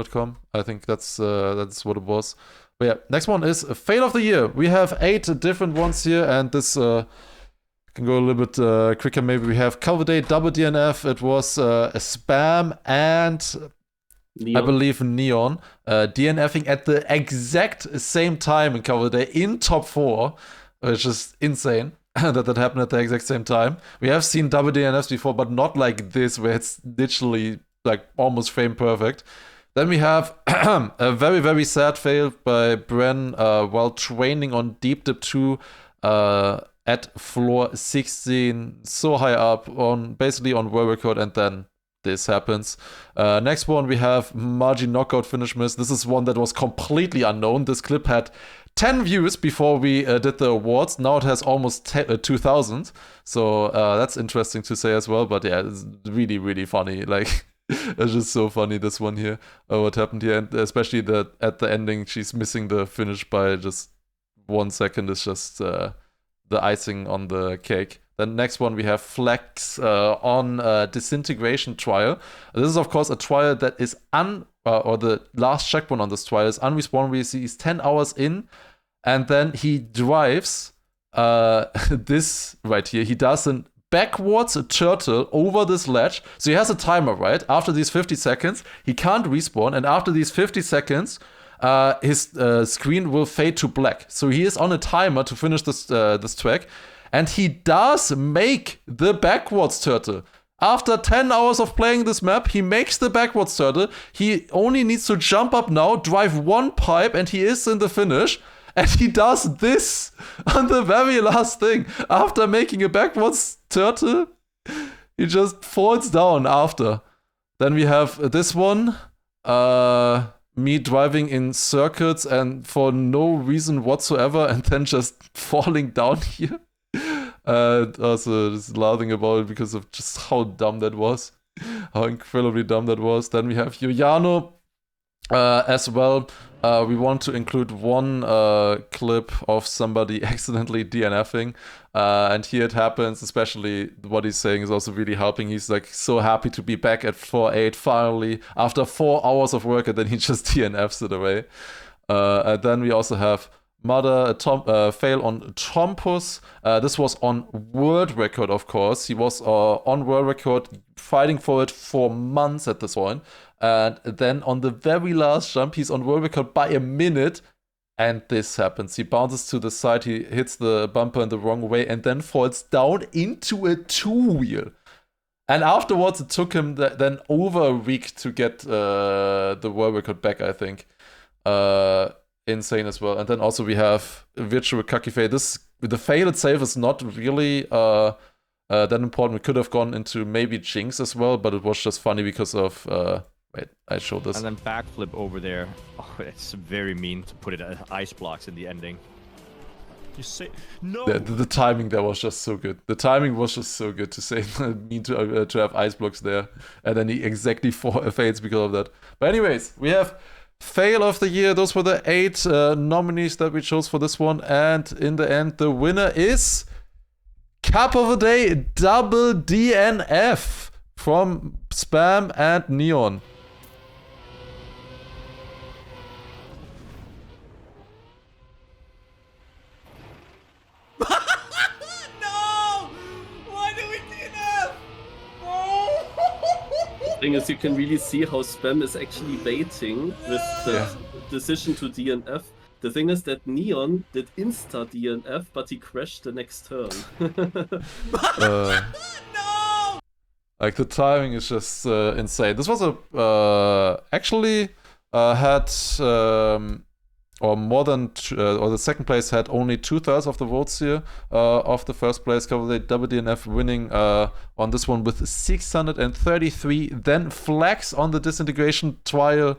.com. I think that's what it was. But yeah, next one is Fail of the Year. We have 8 different ones here, and this can go a little bit quicker. Maybe we have Cover Day, Double DNF. It was a Spam and Neon. I believe Neon DNFing at the exact same time in Cover Day in top 4, which is insane that happened at the exact same time. We have seen double DNFs before, but not like this, where it's literally like almost frame perfect. Then we have a very, very sad fail by Bren while training on Deep Dip 2 at floor 16, so high up, basically on world record, and then this happens. Next one, we have Margie knockout finish miss. This is one that was completely unknown. This clip had 10 views before we did the awards. Now it has almost 2,000. So that's interesting to say as well. But yeah, it's really, really funny. Like, it's just so funny, this one here. What happened here. And especially at the ending, she's missing the finish by just 1 second. It's just the icing on the cake. Then next one, we have Flex on disintegration trial. This is, of course, a trial that is or the last checkpoint on this trial is unrespawnable. He's 10 hours in, and then he drives this right here. He does a backwards turtle over this ledge. So he has a timer, right? After these 50 seconds, he can't respawn, and after these 50 seconds, his screen will fade to black. So he is on a timer to finish this track. And he does make the backwards turtle. After 10 hours of playing this map, he makes the backwards turtle. He only needs to jump up now, drive 1 pipe, and he is in the finish. And he does this on the very last thing. After making a backwards turtle, he just falls down after. Then we have this one. Me driving in circuits and for no reason whatsoever, and then just falling down here. Also just laughing about it because of just how dumb that was. How incredibly dumb that was. Then we have Yoyano as well. We want to include one clip of somebody accidentally DNFing. And here it happens, especially what he's saying is also really helping. He's like so happy to be back at 4-8 finally after 4 hours of work, and then he just DNFs it away. And then we also have Mother fail on Trompus. This was on world record, of course. He was on world record, fighting for it for months at this point. And then on the very last jump, he's on world record by a minute. And this happens. He bounces to the side, he hits the bumper in the wrong way, and then falls down into a 2-wheel. And afterwards, it took him then over a week to get the world record back, I think. Insane as well. And then also we have virtual Kakife. The fail itself is not really that important. We could have gone into maybe Jinx as well, but it was just funny because of wait, I showed this. And then backflip over there. Oh, it's very mean to put it at ice blocks in the ending. You say no. The timing there was just so good. The timing was just so good to say mean to have ice blocks there, and then he exactly fails because of that. But anyways, we have Fail of the Year. Those were the 8 nominees that we chose for this one. And in the end, the winner is Cup of the Day Double DNF from Spam and Neon. No! Why do we DNF? Oh! Thing is, you can really see how Spam is actually baiting with the decision to DNF. The thing is that Neon did insta DNF, but he crashed the next turn. No! Like the timing is just insane. This was a actually had or more than or the second place had only 2/3 of the votes here of the first place. WDNF winning on this one with 633. Then Flex on the disintegration trial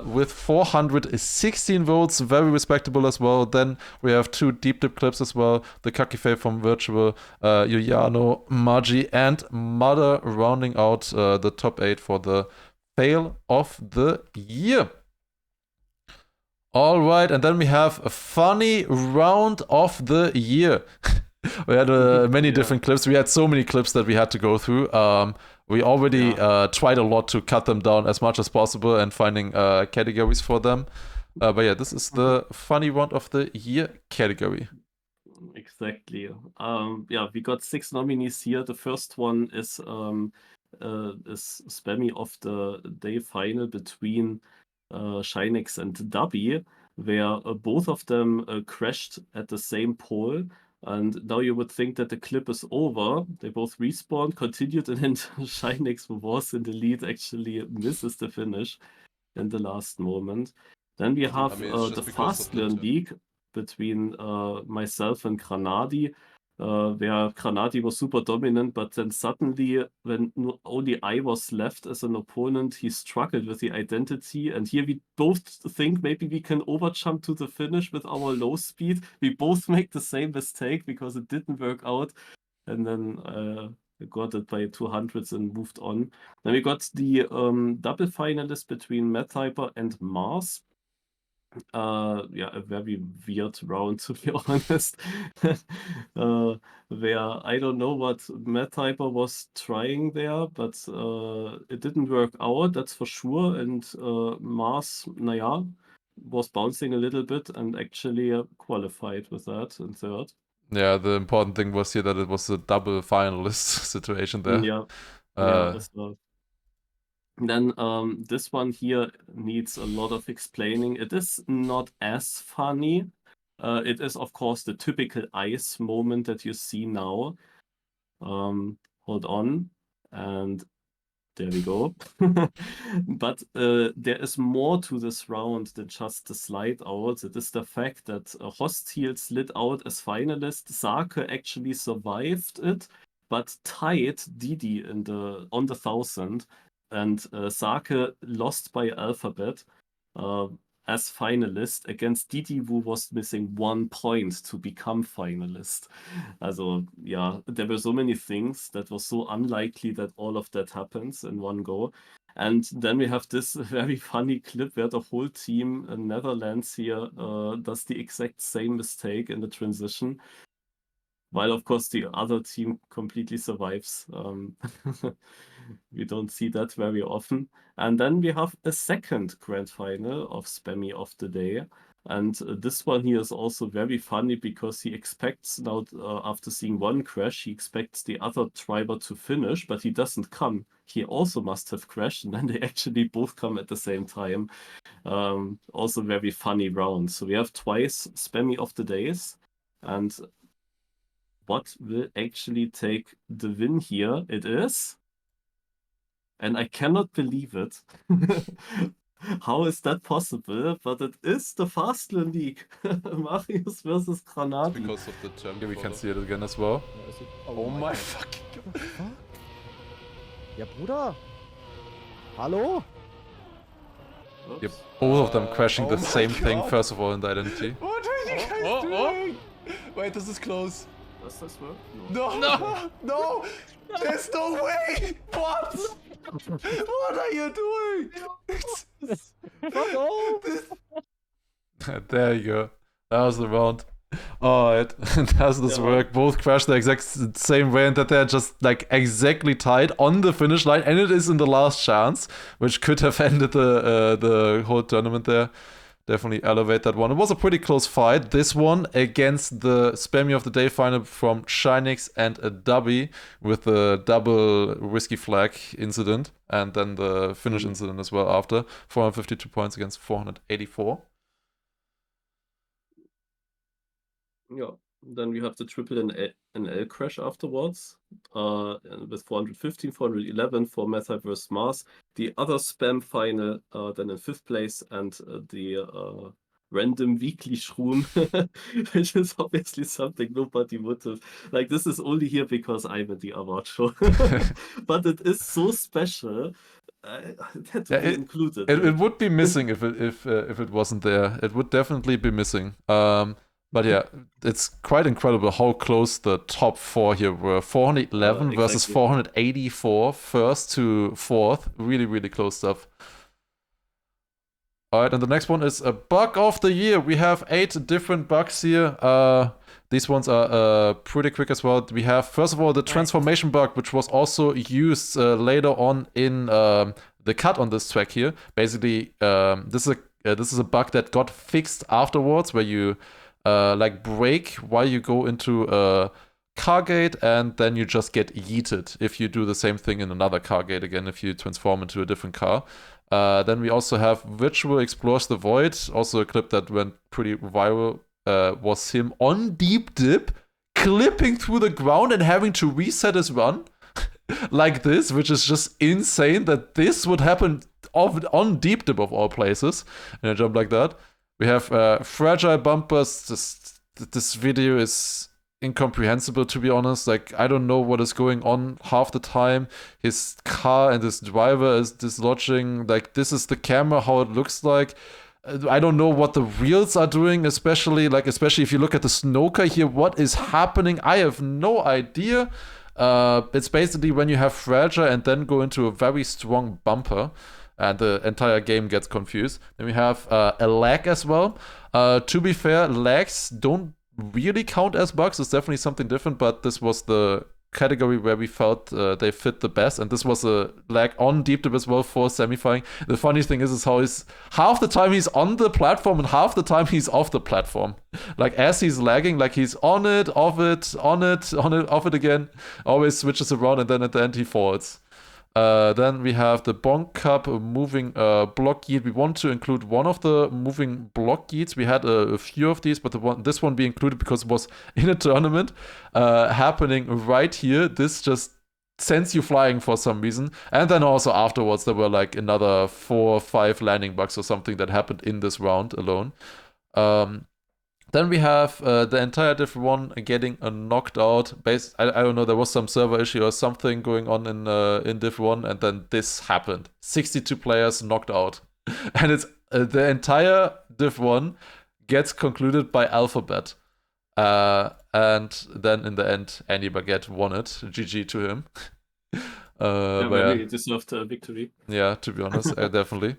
with 416 votes, very respectable as well. Then we have 2 deep dip clips as well. The Kakife from Virtual, Yuliano, Magi, and Mother rounding out the top 8 for the fail of the year. All right, and then we have a funny round of the year. We had many different clips. We had so many clips that we had to go through. We already tried a lot to cut them down as much as possible and finding categories for them. But yeah, this is the funny round of the year category. Exactly. We got 6 nominees here. The first one is Spammy of the Day final between Shinex and Dubby, where both of them crashed at the same pole. And now you would think that the clip is over. They both respawned, continued, and then Shinex, who was in the lead, actually misses the finish in the last moment. Then we have the Fastlane League between myself and Granadi, where Granadi was super dominant, but then suddenly, when only I was left as an opponent, he struggled with the identity. And here we both think maybe we can overjump to the finish with our low speed. We both make the same mistake because it didn't work out. And then got it by 200s and moved on. Then we got the double finalist between Matt Hyper and Mars. A very weird round, to be honest. Where I don't know what Matt Hyper was trying there, but it didn't work out, that's for sure. And Mars, was bouncing a little bit and actually qualified with that in third. Yeah, the important thing was here that it was a double finalist situation there. As well. Then this one here needs a lot of explaining. It is not as funny. It is, of course, the typical ice moment that you see now. Hold on. And there we go. But there is more to this round than just the slide out. It is the fact that Hostile slid out as finalist. Sake actually survived it, but tied Didi on the 1000. And Sake lost by alphabet as finalist against Didi, who was missing 1 point to become finalist. Also, there were so many things that was so unlikely that all of that happens in one go. And then we have this very funny clip where the whole team in Netherlands here does the exact same mistake in the transition. While, of course, the other team completely survives. We don't see that very often. And then we have a second grand final of Spammy of the Day. And this one here is also very funny because he expects now, after seeing one crash, he expects the other driver to finish, but he doesn't come. He also must have crashed, and then they actually both come at the same time. Also very funny round. So we have twice Spammy of the Days. And what will actually take the win here? It is, and I cannot believe it. How is that possible? But it is the Fastlane League. Marius versus Granadi. Because of the jump. Here we can see it again as well. Oh my fucking God. Ja, Bruder. Hallo? Yep, both of them crashing the same thing, first of all, in the identity. What are you guys doing? Wait, this is close. Does this work? No! There's no way! What? What are you doing? There you go. That was the round. Alright, does this work? Both crash the exact same way, and that they're just like exactly tied on the finish line, and it is in the last chance, which could have ended the whole tournament there. Definitely elevate that one. It was a pretty close fight. This one against the Spammy of the Day final from Shinex and a Dubby with the double risky flag incident, and then the finish incident as well after. 452 points against 484. Yeah, Then we have the triple and L crash afterwards, with 415, 411 for Method vs. Mars. The other spam final, then in 5th place, and the random weekly shroom, which is obviously something nobody would have. Like, this is only here because I'm at the award show. But it is so special. It had to be included. It would be missing if it wasn't there. It would definitely be missing. But yeah, it's quite incredible how close the top 4 here were. 411 versus 484, first to fourth. Really, really close stuff. All right, and the next one is a bug of the year. We have 8 different bugs here. These ones are pretty quick as well. We have, first of all, the transformation bug, which was also used later on in the cut on this track here. Basically, this is a bug that got fixed afterwards, where you like brake while you go into a car gate, and then you just get yeeted if you do the same thing in another car gate again, if you transform into a different car. Then we also have Virtual Explores the Void, also a clip that went pretty viral, was him on deep dip, clipping through the ground and having to reset his run like this, which is just insane that this would happen on deep dip of all places, in a jump like that. We have fragile bumpers. This video is incomprehensible, to be honest. Like, I don't know what is going on half the time. His car and his driver is dislodging. Like, this is the camera, how it looks like. I don't know what the wheels are doing, especially if you look at the Snoker here, what is happening? I have no idea. It's basically when you have fragile and then go into a very strong bumper, and the entire game gets confused. Then we have a lag as well. To be fair, lags don't really count as bugs. It's definitely something different, but this was the category where we felt they fit the best, and this was a lag on deep dip as well for semifying. The funny thing is how he's half the time he's on the platform and half the time he's off the platform. Like, as he's lagging, like he's on it, off it, on it, off it again, always switches around, and then at the end he falls. Then we have the Bonk Cup moving block yeet. We want to include one of the moving block yeets. We had a few of these, but this one be included because it was in a tournament happening right here. This just sends you flying for some reason. And then also afterwards, there were like another 4 or 5 landing bugs or something that happened in this round alone. Then we have the entire diff 1 getting knocked out. I don't know, there was some server issue or something going on in diff 1, and then this happened. 62 players knocked out. And it's the entire diff 1 gets concluded by Alphabet. And then in the end, Andy Baguette won it. GG to him. Very deserved victory. Yeah, to be honest, definitely.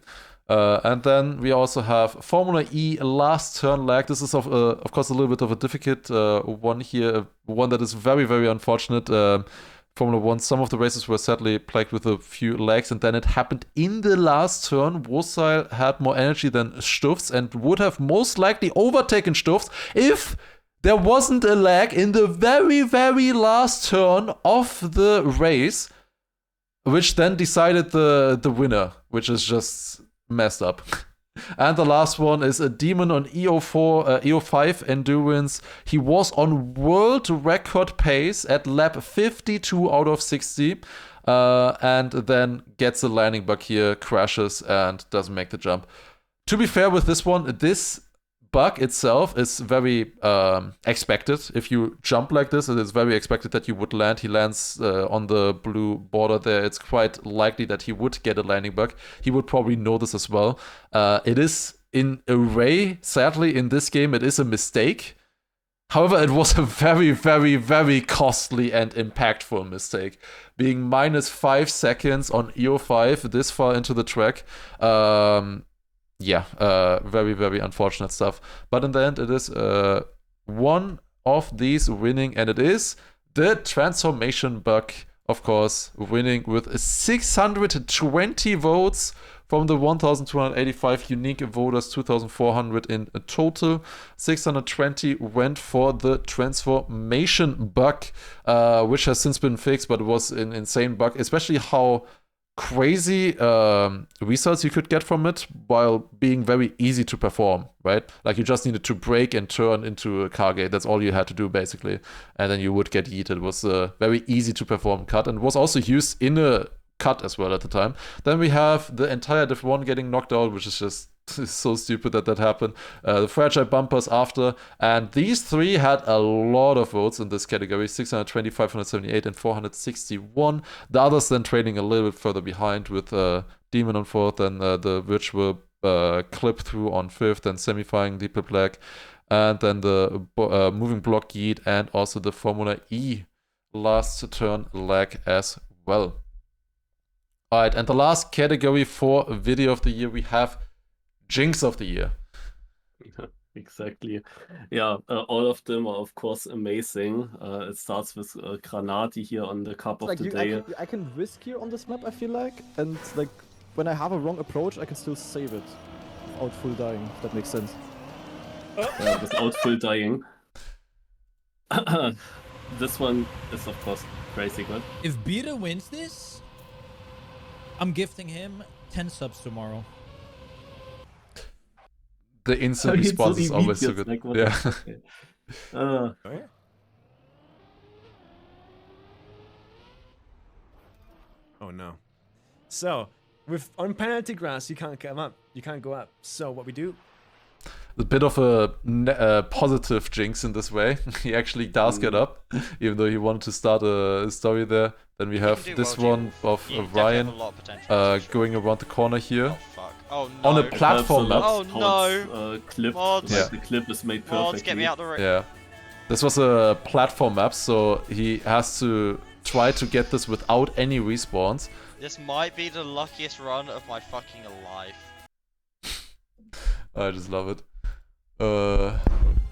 And then we also have Formula E last turn lag. This is of course a little bit of a difficult one here, one that is very, very unfortunate. Formula 1, some of the races were sadly plagued with a few lags, and then it happened in the last turn. Wosal had more energy than Stufz and would have most likely overtaken Stufz if there wasn't a lag in the very, very last turn of the race, which then decided the winner, which is just messed up. And the last one is a demon on EO5 endurance. He was on world record pace at lap 52 out of 60, and then gets a landing bug here, crashes, and doesn't make the jump. To be fair with this one, this bug itself is very expected. If you jump like this, it is very expected that you would land. He lands on the blue border there. It's quite likely that he would get a landing bug. He would probably know this as well. It is in array, sadly, in this game, it is a mistake. However, it was a very, very, very costly and impactful mistake. Being -5 seconds on EO5 this far into the track. Very, very unfortunate stuff. But in the end, it is one of these winning, and it is the transformation bug, of course, winning with 620 votes from the 1,285 unique voters, 2,400 in total. 620 went for the transformation bug, which has since been fixed, but it was an insane bug, especially how crazy results you could get from it while being very easy to perform, right? Like you just needed to brake and turn into a car gate. That's all you had to do basically. And then you would get yeeted. It was a very easy to perform cut and was also used in a cut as well at the time. Then we have the entire Div 1 getting knocked out, which is just so stupid that happened. The fragile bumpers after, and these three had a lot of votes in this category: 620, 578, and 461. The others then trailing a little bit further behind, with Demon on fourth, and the virtual clip through on fifth, and semifying Deep Black, and then the moving block yeet, and also the Formula E last turn lag as well. Alright, and the last category for video of the year, we have Jinx of the year. Exactly. Yeah, all of them are of course amazing. It starts with Granati here on the Cup of the Day. I can risk here on this map, I feel like, and like when I have a wrong approach, I can still save it without full dying, if that makes sense. Without full dying. This one is of course crazy good. If Beta wins this, I'm gifting him 10 subs tomorrow. The instant response is always so good. Like, yeah. Oh, yeah. Oh no. So, with on penalty grass, you can't come up. You can't go up. So what we do? A bit of a positive Jinx in this way. He actually does get up, even though he wanted to start a story there. Then we have this one of Ryan going around the corner here. Oh, no. On a platform map. Oh no! Clip. Mods. Like, the clip is made perfectly. Mods, get me out the ring. Yeah. This was a platform map, so he has to try to get this without any respawns. This might be the luckiest run of my fucking life. I just love it.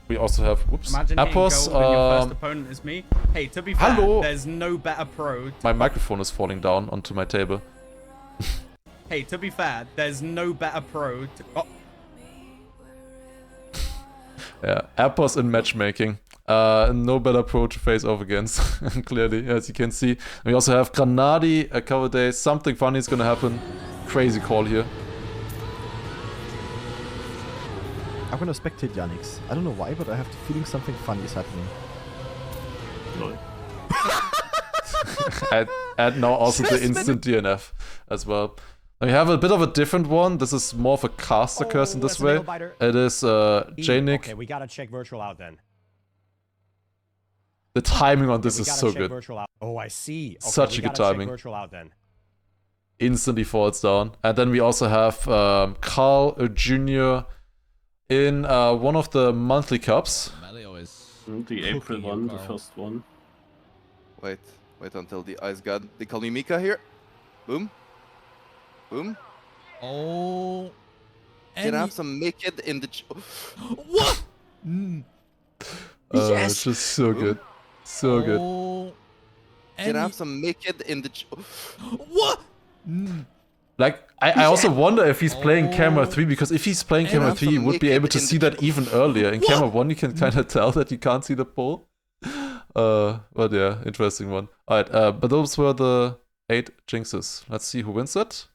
We also have, whoops, Imagine Appos. When your first opponent is me. Hey, to be fair, hello. There's no better pro. My microphone is falling down onto my table. Hey, to be fair, there's no better pro. Yeah, Appos in matchmaking. No better pro to face off against, clearly, as you can see. And we also have Granadi, a cover day. Something funny is gonna happen. Crazy call here. I'm gonna spectate Yannick's. I don't know why, but I have the feeling something funny is happening. Lol. and now also the instant DNF as well. We have a bit of a different one. This is more of a caster curse in this way. It is Janik. Okay, we gotta check virtual out then. The timing on this is so good. Oh, I see. Okay, Such a good timing. virtual out then. Instantly falls down. And then we also have Carl Jr. in one of the monthly cups. The April one, the first one. Wait until the ice god. They call me Mika here. Boom. Boom. Oh. Can I have some naked in the... What? Yes! It's just so good. So good. Can I have some naked in the... What? Like, I also wonder if he's playing camera 3, because if he's playing camera 3, you would be able to see that even earlier. In camera 1, you can kind of tell that you can't see the pole. But yeah, interesting one. Alright, but those were the 8 jinxes. Let's see who wins it.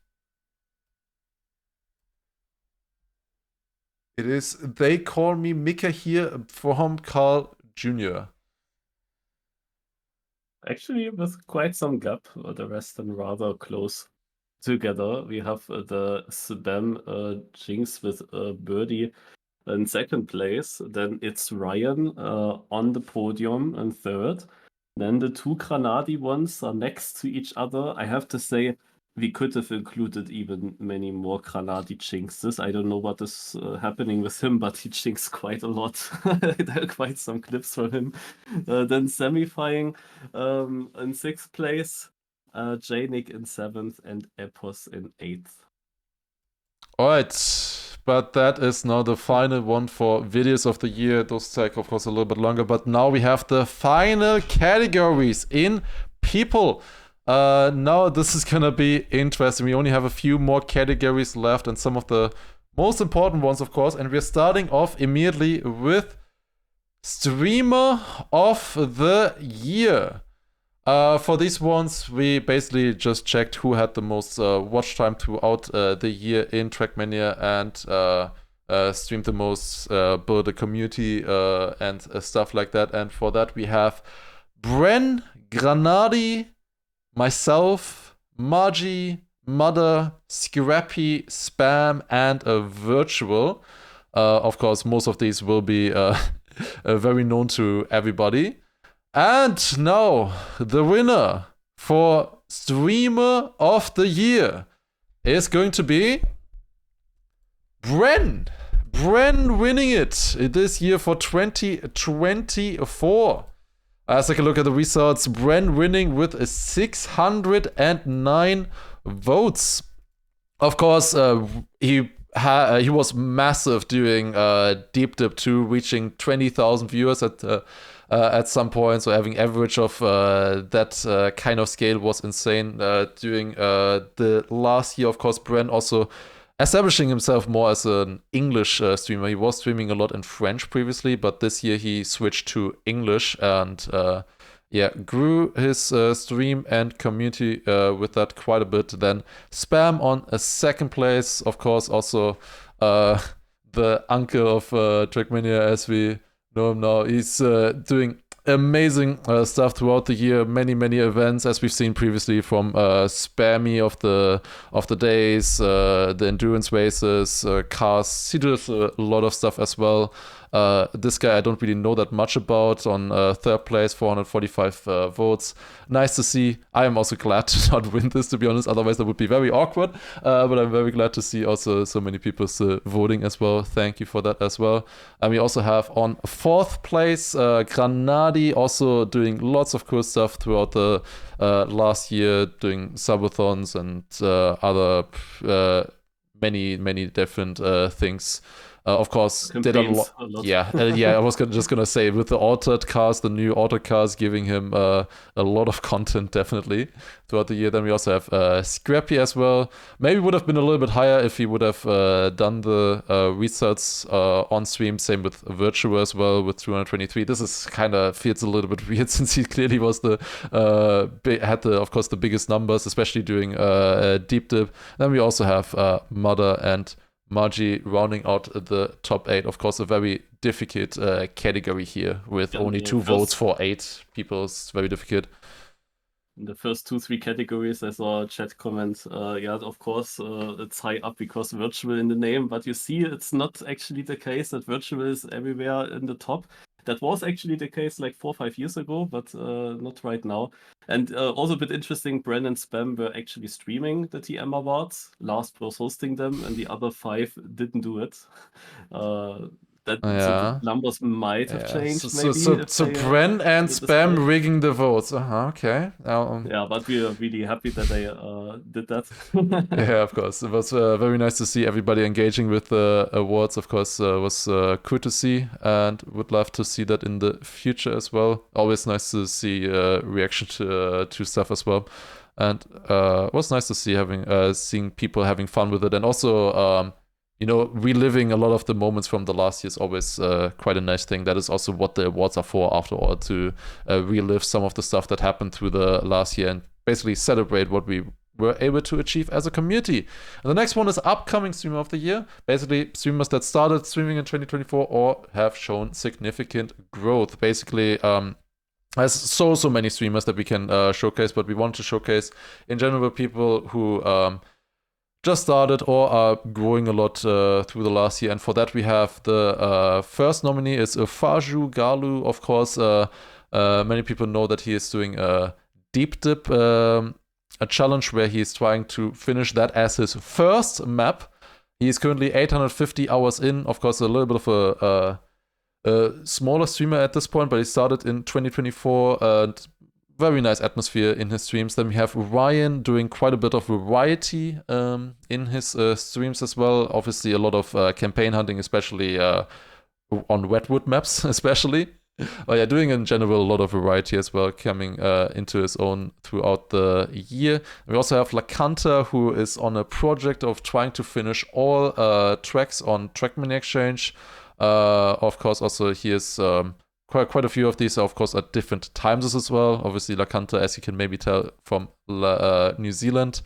It is They Call Me Mika here from Carl Jr. Actually, with quite some gap, the rest are rather close together. We have the Spam Jinx with Birdie in second place. Then it's Ryan on the podium in third. Then the two Granadi ones are next to each other. I have to say, we could have included even many more Granadi Jinxes. I don't know what is happening with him, but he jinxed quite a lot. There are quite some clips from him. Then semifying in sixth place. Janik in 7th and Epos in 8th. Alright, but that is now the final one for videos of the year. Those take, of course, a little bit longer, but now we have the final categories in people. Now this is gonna be interesting. We only have a few more categories left, and some of the most important ones, of course, and we're starting off immediately with Streamer of the Year. For these ones, we basically just checked who had the most watch time throughout the year in Trackmania and streamed the most, built a community and stuff like that. And for that, we have Bren, Granadi, myself, Margie, Mother, Scrappy, Spam, and a Virtual. Of course, most of these will be very known to everybody. And now, the winner for Streamer of the Year is going to be Bren. Bren winning it this year for 2024. Let's take a look at the results. Bren winning with 609 votes. Of course, he was massive doing Deep Dip 2, reaching 20,000 viewers at some point. So having average of that kind of scale was insane. During the last year, of course, Bren also establishing himself more as an English streamer. He was streaming a lot in French previously, but this year he switched to English and grew his stream and community with that quite a bit. Then Spam on a second place, of course, also the uncle of Trackmania as we know him now. He's doing amazing stuff throughout the year, many events as we've seen previously from Spammy of the days, the endurance races, cars. He does a lot of stuff as well. This guy I don't really know that much about, on third place, 445 votes. Nice to see. I am also glad to not win this, to be honest, otherwise that would be very awkward, but I'm very glad to see also so many people voting as well. Thank you for that as well. And we also have on fourth place Granadi, also doing lots of cool stuff throughout the last year, doing subathons and other many different things. Of course, did a lot. Yeah, I was just gonna say, with the altered cars, the new altered cars giving him a lot of content definitely throughout the year. Then we also have Scrappy as well. Maybe would have been a little bit higher if he would have done the resets on stream. Same with Virtual as well with 223. This is kind of feels a little bit weird since he clearly was had of course the biggest numbers, especially during Deep Dip. Then we also have Mother and Margie rounding out the top 8. Of course, a very difficult category here with only 2 votes for 8 people. It's very difficult. In the first 2-3 categories, I saw a chat comment. Of course, it's high up because Virtual in the name, but you see, it's not actually the case that Virtual is everywhere in the top. That was actually the case like 4 or 5 years ago, but not right now. And also a bit interesting, Bren and Spam were actually streaming the TM Awards. Lars was hosting them, and the other 5 didn't do it. So the numbers might have changed. So Bren and Spam rigging the votes. Okay. Yeah, but we are really happy that they did that. Yeah, of course. It was very nice to see everybody engaging with the awards. Of course, was cool to see, and would love to see that in the future as well. Always nice to see reaction to stuff as well. And it was nice to see seeing people having fun with it, and also reliving a lot of the moments from the last year is always quite a nice thing. That is also what the awards are for, after all, to relive some of the stuff that happened through the last year and basically celebrate what we were able to achieve as a community. And the next one is upcoming Streamer of the Year. Basically, streamers that started streaming in 2024 or have shown significant growth. Basically, there's so many streamers that we can showcase, but we want to showcase in general people who just started or are growing a lot through the last year. And for that, we have the first nominee is Faju Galu. Of course, many people know that he is doing a Deep Dip, a challenge where he is trying to finish that as his first map. He is currently 850 hours in. Of course, a little bit of a smaller streamer at this point, but he started in 2024 and very nice atmosphere in his streams. Then we have Ryan doing quite a bit of variety in his streams as well. Obviously, a lot of campaign hunting, especially on wetwood maps, especially. Doing in general a lot of variety as well, coming into his own throughout the year. We also have Lacanta, who is on a project of trying to finish all tracks on Trackmania Exchange. Of course, also he is quite a few of these are, of course, at different times as well. Obviously, La Canta, as you can maybe tell from New Zealand,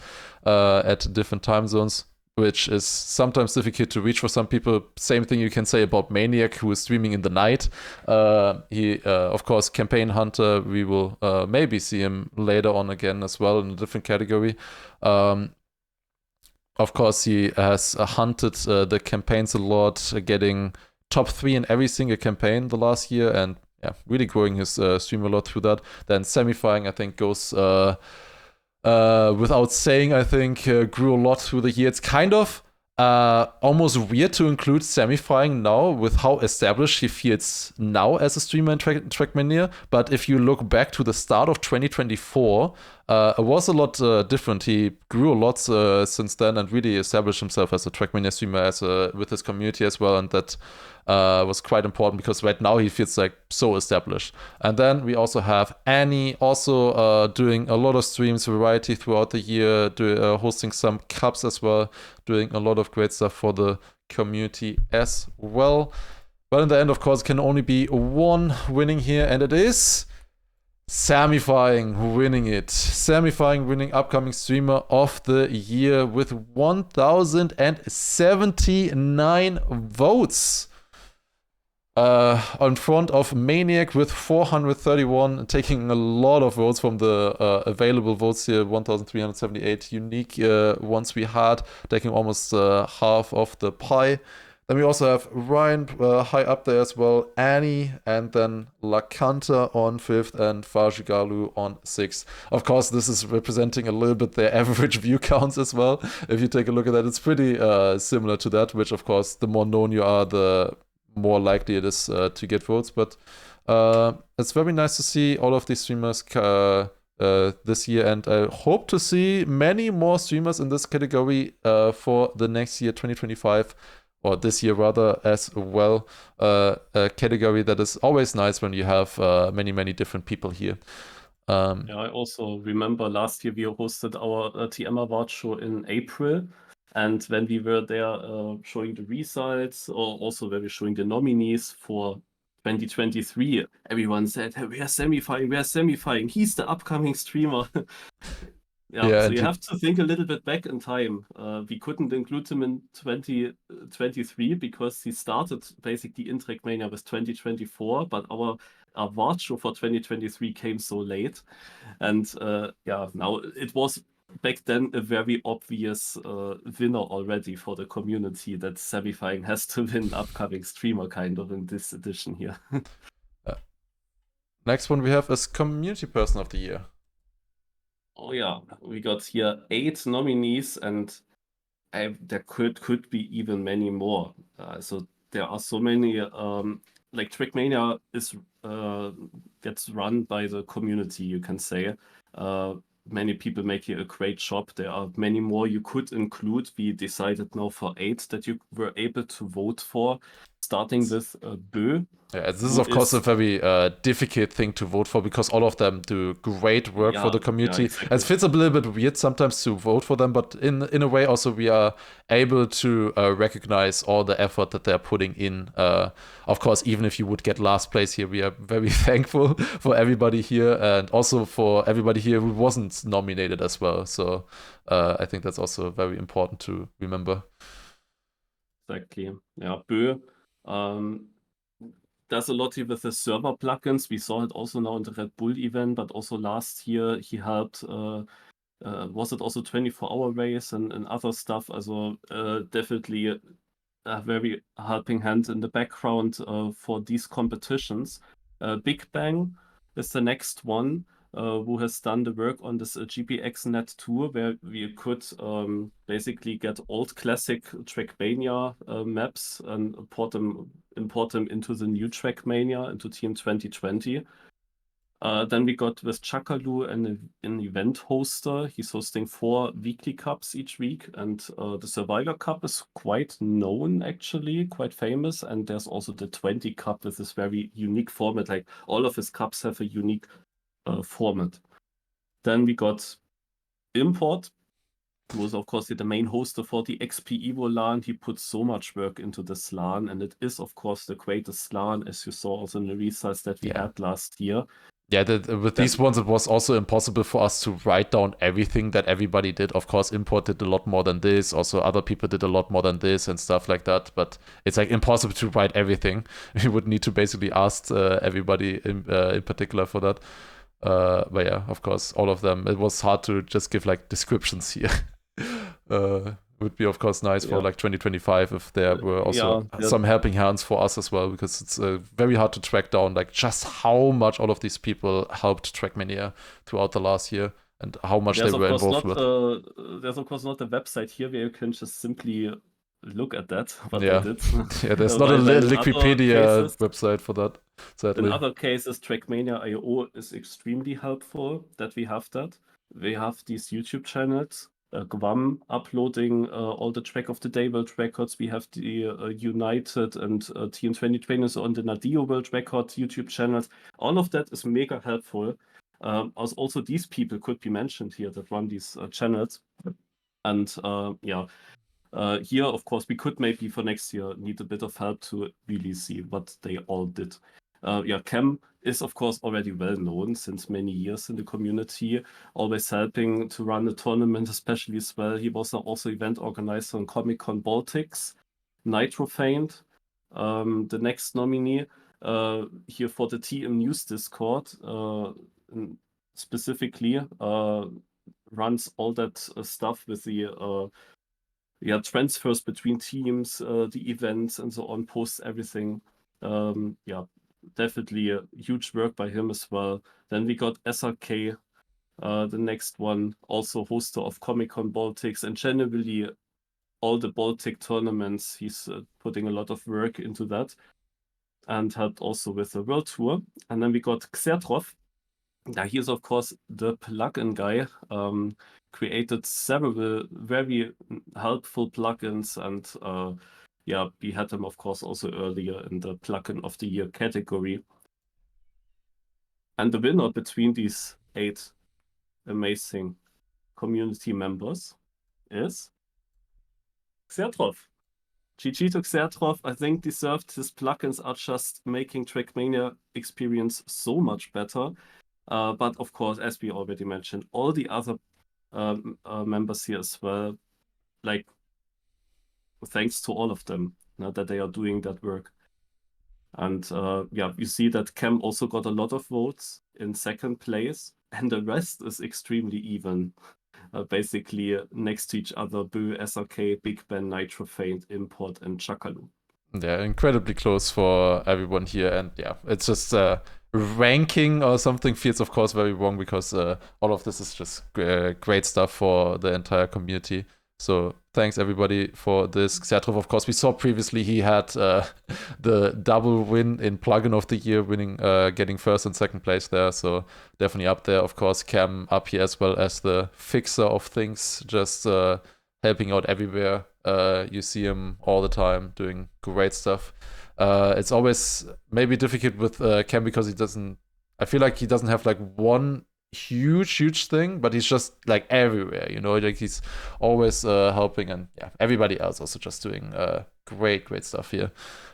at different time zones, which is sometimes difficult to reach for some people. Same thing you can say about Maniac, who is streaming in the night. He, of course, Campaign Hunter, we will maybe see him later on again as well in a different category. Of course, he has hunted the campaigns a lot, getting top 3 in every single campaign the last year, and yeah, really growing his stream a lot through that. Then Semifying, I think, goes... without saying, I think, grew a lot through the year. It's kind of almost weird to include Semifying now with how established he feels now as a streamer in Trackmania. But if you look back to the start of 2024, it was a lot different. He grew a lot since then and really established himself as a Trackmania streamer with his community as well. And that was quite important because right now he feels like so established. And then we also have Annie also doing a lot of streams, variety throughout the year, hosting some cups as well, doing a lot of great stuff for the community as well. But in the end, of course, can only be one winning here, and it is Semifying winning it. Semifying winning upcoming streamer of the year with 1,079 votes. On front of Maniac with 431, taking a lot of votes from the available votes here, 1,378 unique ones we had, taking almost half of the pie. Then we also have Ryan high up there as well, Annie, and then La Canta on 5th, and Fajigalu on 6th. Of course, this is representing a little bit their average view counts as well. If you take a look at that, it's pretty similar to that, which, of course, the more known you are, the more likely it is to get votes. But it's very nice to see all of these streamers this year, and I hope to see many more streamers in this category for the next year, 2025, or this year rather, as well. A category that is always nice when you have many different people here. I also remember last year we hosted our TM Award show in April. And when we were there showing the results, or also when we were showing the nominees for 2023, everyone said, hey, we are Semifying, he's the upcoming streamer. So you have to think a little bit back in time. We couldn't include him in 2023 because he started basically in Trackmania with 2024, but our award show for 2023 came so late. And now it was back then a very obvious winner already for the community that Semifying has to win upcoming streamer kind of in this edition here. Next one we have is Community Person of the Year. Oh yeah, we got here 8 nominees, and there could be even many more. So there are so many. Like Trackmania gets run by the community, you can say. Many people make here a great job. There are many more you could include. We decided now for 8 that you were able to vote for, starting with Bö. Yeah, this is of course a very difficult thing to vote for because all of them do great work for the community. Exactly. It feels a little bit weird sometimes to vote for them, but in a way also we are able to recognize all the effort that they're putting in. Of course, even if you would get last place here, we are very thankful for everybody here and also for everybody here who wasn't nominated as well. So I think that's also very important to remember. Exactly. Yeah, Bö does a lot here with the server plugins. We saw it also now in the Red Bull event, but also last year he helped, was it also 24-hour race and other stuff? Also definitely a very helping hand in the background for these competitions. Big Bang is the next one. Who has done the work on this GPXNet tour, where we could basically get old classic Trackmania maps and import them into the new Trackmania, into Team 2020. Then we got with Chakalu an event hoster. He's hosting 4 weekly cups each week, and the Survivor Cup is quite known, actually, quite famous. And there's also the 20 Cup with this very unique format. Like all of his cups have a unique format. Then we got Import. He was, of course, the main hoster for the XP Evo LAN. He put so much work into this LAN, and it is, of course, the greatest LAN, as you saw also in the results that we had last year. Yeah, with these ones, it was also impossible for us to write down everything that everybody did. Of course, Import did a lot more than this. Also, other people did a lot more than this and stuff like that. But it's like impossible to write everything. We would need to basically ask everybody in particular for that. But yeah, of course, all of them. It was hard to just give like descriptions here. Would be, of course, nice for like 2025 if there were also some helping hands for us as well, because it's very hard to track down like just how much all of these people helped Trackmania throughout the last year and how much they were involved with. There's, of course, not a website here where you can just simply look at that, what they did. Yeah, there's not a Wikipedia website for that, sadly. In other cases, Trackmania.io is extremely helpful that we have that. We have these YouTube channels. Guam uploading all the track of the day world records. We have the United and TN 2020 on the Nadio world record YouTube channels. All of that is mega helpful. Also, these people could be mentioned here that run these channels. And here, of course, we could maybe for next year need a bit of help to really see what they all did. Cam is, of course, already well known since many years in the community, always helping to run the tournament, especially as well. He was also event organizer on Comic-Con Baltics, Nitro Faint, the next nominee here for the TM News Discord, specifically runs all that stuff with the transfers between teams, the events, and so on, posts everything. Definitely a huge work by him as well. Then we got SRK, the next one, also hoster of Comic-Con Baltics, and generally all the Baltic tournaments. He's putting a lot of work into that and helped also with the World Tour. And then we got Xertrov. Now, he is, of course, the plugin guy. Created several very helpful plugins, and we had him, of course, also earlier in the Plugin of the Year category. And the winner between these 8 amazing community members is Xertrov. GG to Xertrov. I think deserved. His plugins are just making Trackmania experience so much better. But of course, as we already mentioned, all the other members here as well, like, thanks to all of them that they are doing that work. And you see that Cam also got a lot of votes in second place, and the rest is extremely even. Basically next to each other: Boo, SRK, Big Ben, Nitro Faint, Import, and Chakalu. Yeah, incredibly close for everyone here, and it's just ranking or something feels, of course, very wrong, because all of this is just great stuff for the entire community. So thanks everybody for this. Xertrov, of course, we saw previously he had the double win in Plugin of the Year, winning, getting first and second place there. So definitely up there. Of course, Cam up here as well as the fixer of things, just helping out everywhere. You see him all the time doing great stuff. It's always maybe difficult with Cam because I feel like he doesn't have like one huge thing, but he's just like everywhere, like he's always helping, and everybody else also just doing great stuff here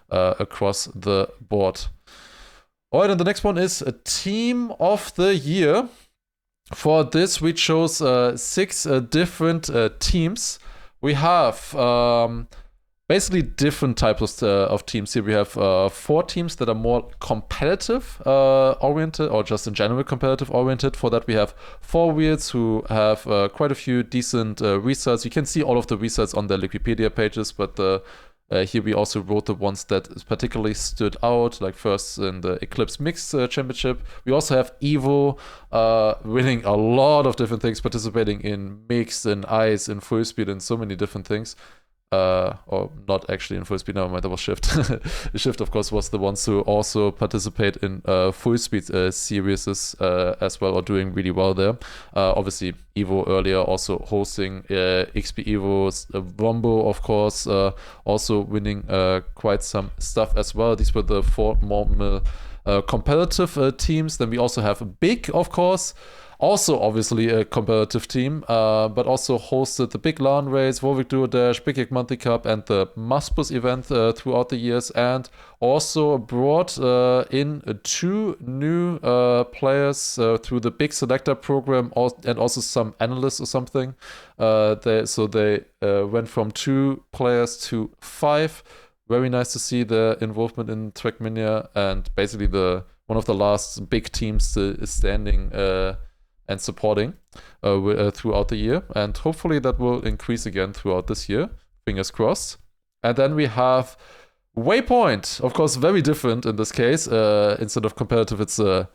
across the board. All right, and the next one is a Team of the Year. For this, we chose 6 different teams. We have basically different types of teams here. We have 4 teams that are more competitive oriented, or just in general competitive oriented. For that, we have 4 wheels who have quite a few decent results. You can see all of the results on the Wikipedia pages, but here we also wrote the ones that particularly stood out, like first in the Eclipse Mixed Championship. We also have Evo winning a lot of different things, participating in Mixed, in Ice, in Full Speed, and so many different things. Or not actually in Full Speed, never mind, that was Shift. Shift, of course, was the ones who also participate in Full Speed series as well, or doing really well there. Obviously, Evo earlier also hosting XP Evo's Wombo, of course, also winning quite some stuff as well. These were the 4 normal competitive teams. Then we also have Big, of course. Also, obviously, a competitive team, but also hosted the big LAN race, Warwick Duo Dash, Big Egg Monthly Cup, and the Muspus event throughout the years, and also brought in 2 new players through the Big Selector program, and also some analysts or something. They went from 2 players to 5. Very nice to see the involvement in Trackmania, and basically one of the last big teams is standing and supporting throughout the year. And hopefully that will increase again throughout this year. Fingers crossed. And then we have Waypoint. Of course, very different in this case. Instead of competitive, it's a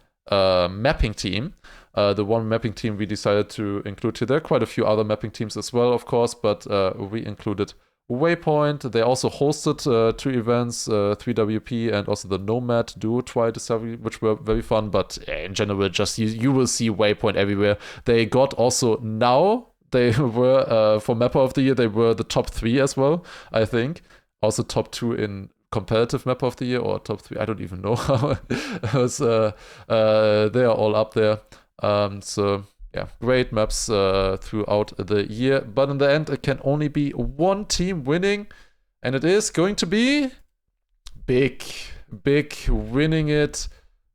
mapping team. The one mapping team we decided to include here. There are quite a few other mapping teams as well, of course, but we included Waypoint. They also hosted 2 events, 3WP and also the Nomad Duo Trial Discovery, which were very fun. But in general, just you will see Waypoint everywhere. They got also now, they were, for Mapper of the Year, they were the top 3 as well, I think. Also top 2 in competitive Mapper of the Year, or top 3, I don't even know how. They are all up there. Yeah, great maps throughout the year. But in the end, it can only be one team winning. And it is going to be Big. Big winning it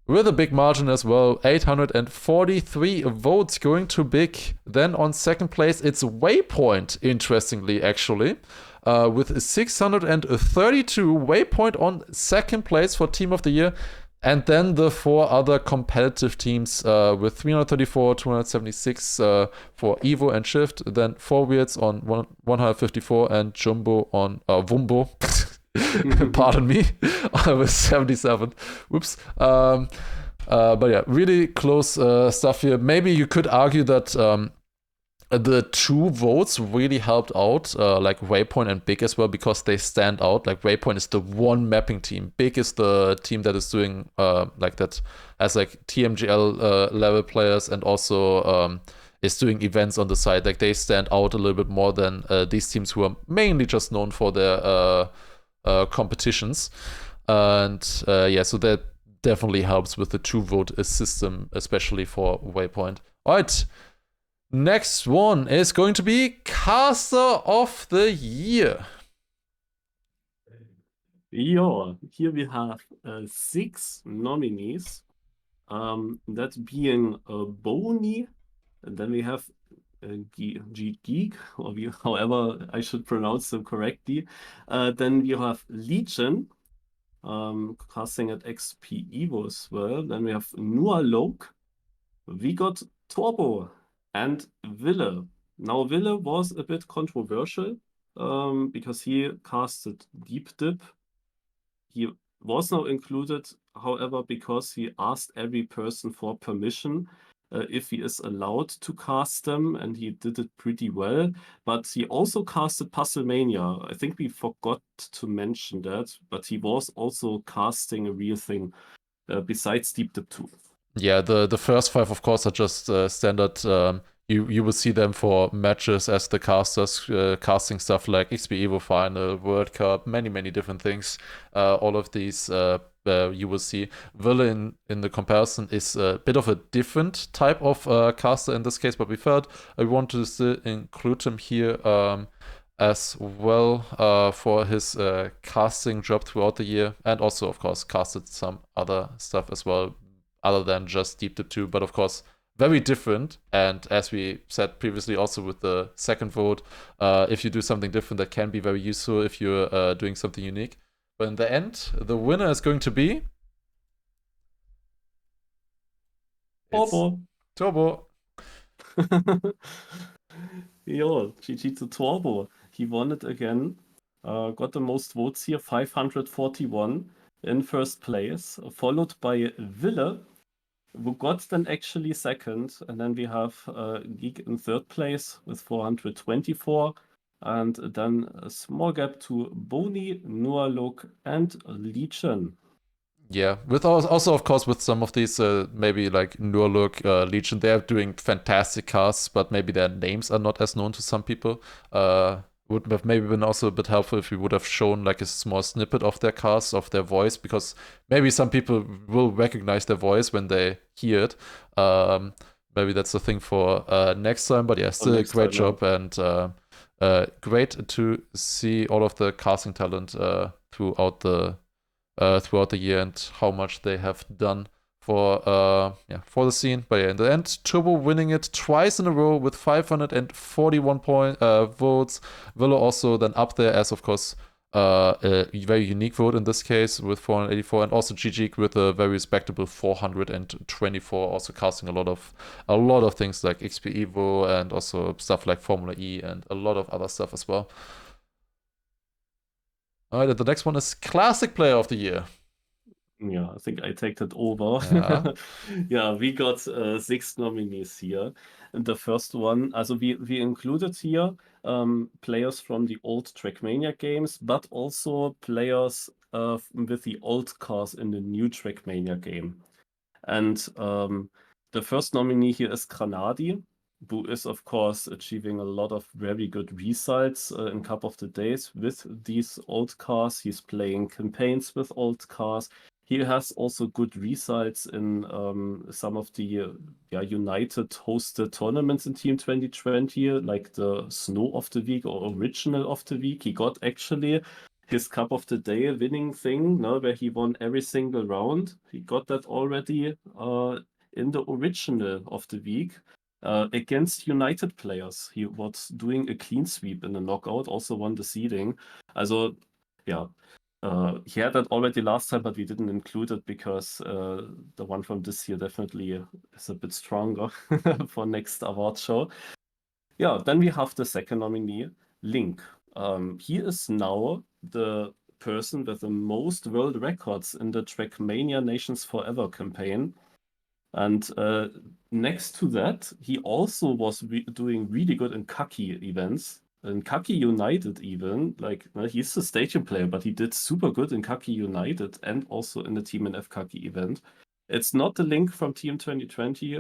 with a big margin as well. 843 votes going to Big. Then on second place, it's Waypoint, interestingly, actually. With 632. Waypoint on second place for Team of the Year. And then the 4 other competitive teams with 334, 276 for Evo and Shift. Then 4 Weirds on 154 and Jumbo on Wumbo. Pardon me, with 77. Whoops. But yeah, really close stuff here. Maybe you could argue that the 2 votes really helped out, like Waypoint and Big as well, because they stand out. Like Waypoint is the one mapping team. Big is the team that is doing like that, has like TMGL level players, and also is doing events on the side. Like they stand out a little bit more than these teams who are mainly just known for their competitions. And yeah, so that definitely helps with the 2 vote system, especially for Waypoint. All right. Next one is going to be Caster of the Year. Yeah, here we have 6 nominees. That being Boni, and then we have Geek, or however I should pronounce them correctly. Then we have Legion, casting at XP Evo as well. Then we have Nualok. We got Turbo and Wille. Now, Wille was a bit controversial because he casted Deep Dip. He was now included, however, because he asked every person for permission if he is allowed to cast them, and he did it pretty well. But he also casted Puzzlemania. I think we forgot to mention that, but he was also casting a real thing besides Deep Dip 2. Yeah, the first 5, of course, are just standard. You will see them for matches as the casters, casting stuff like XP Evo Final, World Cup, many different things. All of these you will see. Wille in the comparison is a bit of a different type of caster in this case, but we felt I wanted to include him here as well for his casting job throughout the year, and also, of course, casted some other stuff as well, other than just Deep Dip 2, but of course, very different. And as we said previously, also with the second vote, if you do something different, that can be very useful if you're doing something unique. But in the end, the winner is going to be Turbo. Yo, GG to Turbo. He won it again. Got the most votes here, 541 in first place, followed by Wille, who got then actually second. And then we have Geek in third place with 424. And then a small gap to Boni, Nualok, and Legion. Yeah, with also, of course, with some of these, maybe like Nualok, Legion, they're doing fantastic casts, but maybe their names are not as known to some people. would have maybe been also a bit helpful if we would have shown like a small snippet of their cast, of their voice, because maybe some people will recognize their voice when they hear it. Maybe that's the thing for next time. But yeah, still a great job, and great to see all of the casting talent throughout the year and how much they have done for the scene. But yeah, in the end, Turbo winning it twice in a row with 541 votes. Willow also then up there as, of course, a very unique vote in this case with 484, and also GG with a very respectable 424, also casting a lot of things like XP Evo and also stuff like Formula E and a lot of other stuff as well. All right, and the next one is Classic Player of the Year. Yeah, I think I take that over. Yeah. Yeah, we got 6 nominees here. And the first one, also we included here players from the old Trackmania games, but also players with the old cars in the new Trackmania game. And the first nominee here is Granadi, who is, of course, achieving a lot of very good results in Cup of the Days with these old cars. He's playing campaigns with old cars. He has also good results in some of the United hosted tournaments in Team 2020, like the Snow of the Week or Original of the Week. He got actually his Cup of the Day winning thing, no, where he won every single round. He got that already in the Original of the Week against United players. He was doing a clean sweep in the knockout, also won the seeding. Also, yeah. He had that already last time, but we didn't include it because the one from this year definitely is a bit stronger for next award show. Yeah, then we have the second nominee, Link. He is now the person with the most world records in the Trackmania Nations Forever campaign. And next to that, he also was doing really good in Kaki events. In Kaki United even, like he's a stadium player, but he did super good in Kaki United and also in the Team NF Kaki event. It's not the Link from Team 2020,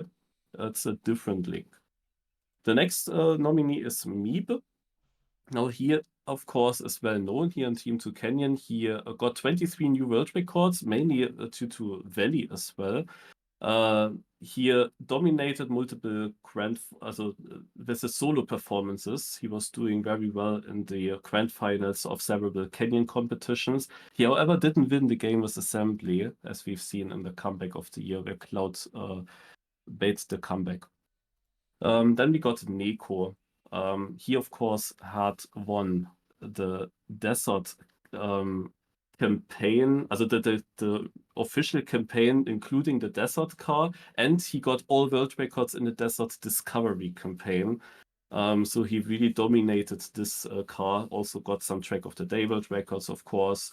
it's a different Link. The next nominee is Miebe. Now here, of course, is well known here in Team 2 Canyon. He got 23 new world records, mainly due to Valley as well. He dominated multiple with his solo performances. He was doing very well in the grand finals of several Canyon competitions. He, however, didn't win the game with Assembly, as we've seen in the comeback of the year, where Cloud baits the comeback. Then we got Neko. He, of course, had won the Desert campaign, also the official campaign, including the Desert car, and he got all world records in the Desert Discovery campaign. So he really dominated this car, also got some Track of the Day world records, of course,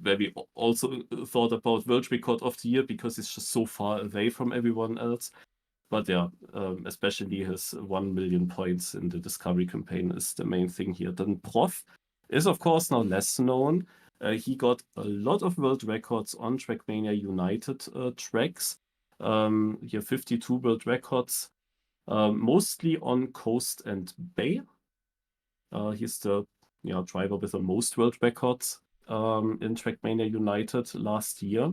where we also thought about world record of the year because it's just so far away from everyone else. But yeah, especially his 1 million points in the Discovery campaign is the main thing here. Then Prof is, of course, now less known. He got a lot of world records on Trackmania United tracks. Here, 52 world records, mostly on Coast and Bay. He's the driver with the most world records in Trackmania United last year.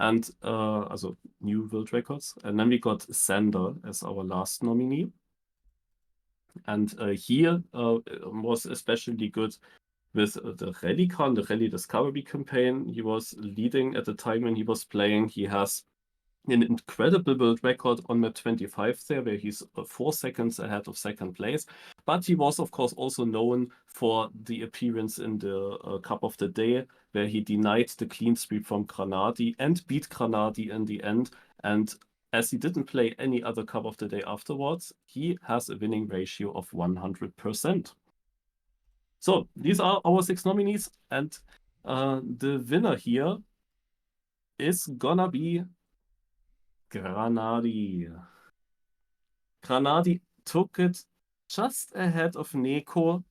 And also new world records. And then we got Sander as our last nominee. And here was especially good with the rally car, the Rally Discovery campaign. He was leading at the time when he was playing. He has an incredible world record on map 25 there, where he's 4 seconds ahead of second place. But he was, of course, also known for the appearance in the Cup of the Day, where he denied the clean sweep from Granadi and beat Granadi in the end. And as he didn't play any other Cup of the Day afterwards, he has a winning ratio of 100%. So these are our 6 nominees, and the winner here is gonna be Granadi. Granadi took it just ahead of Neko,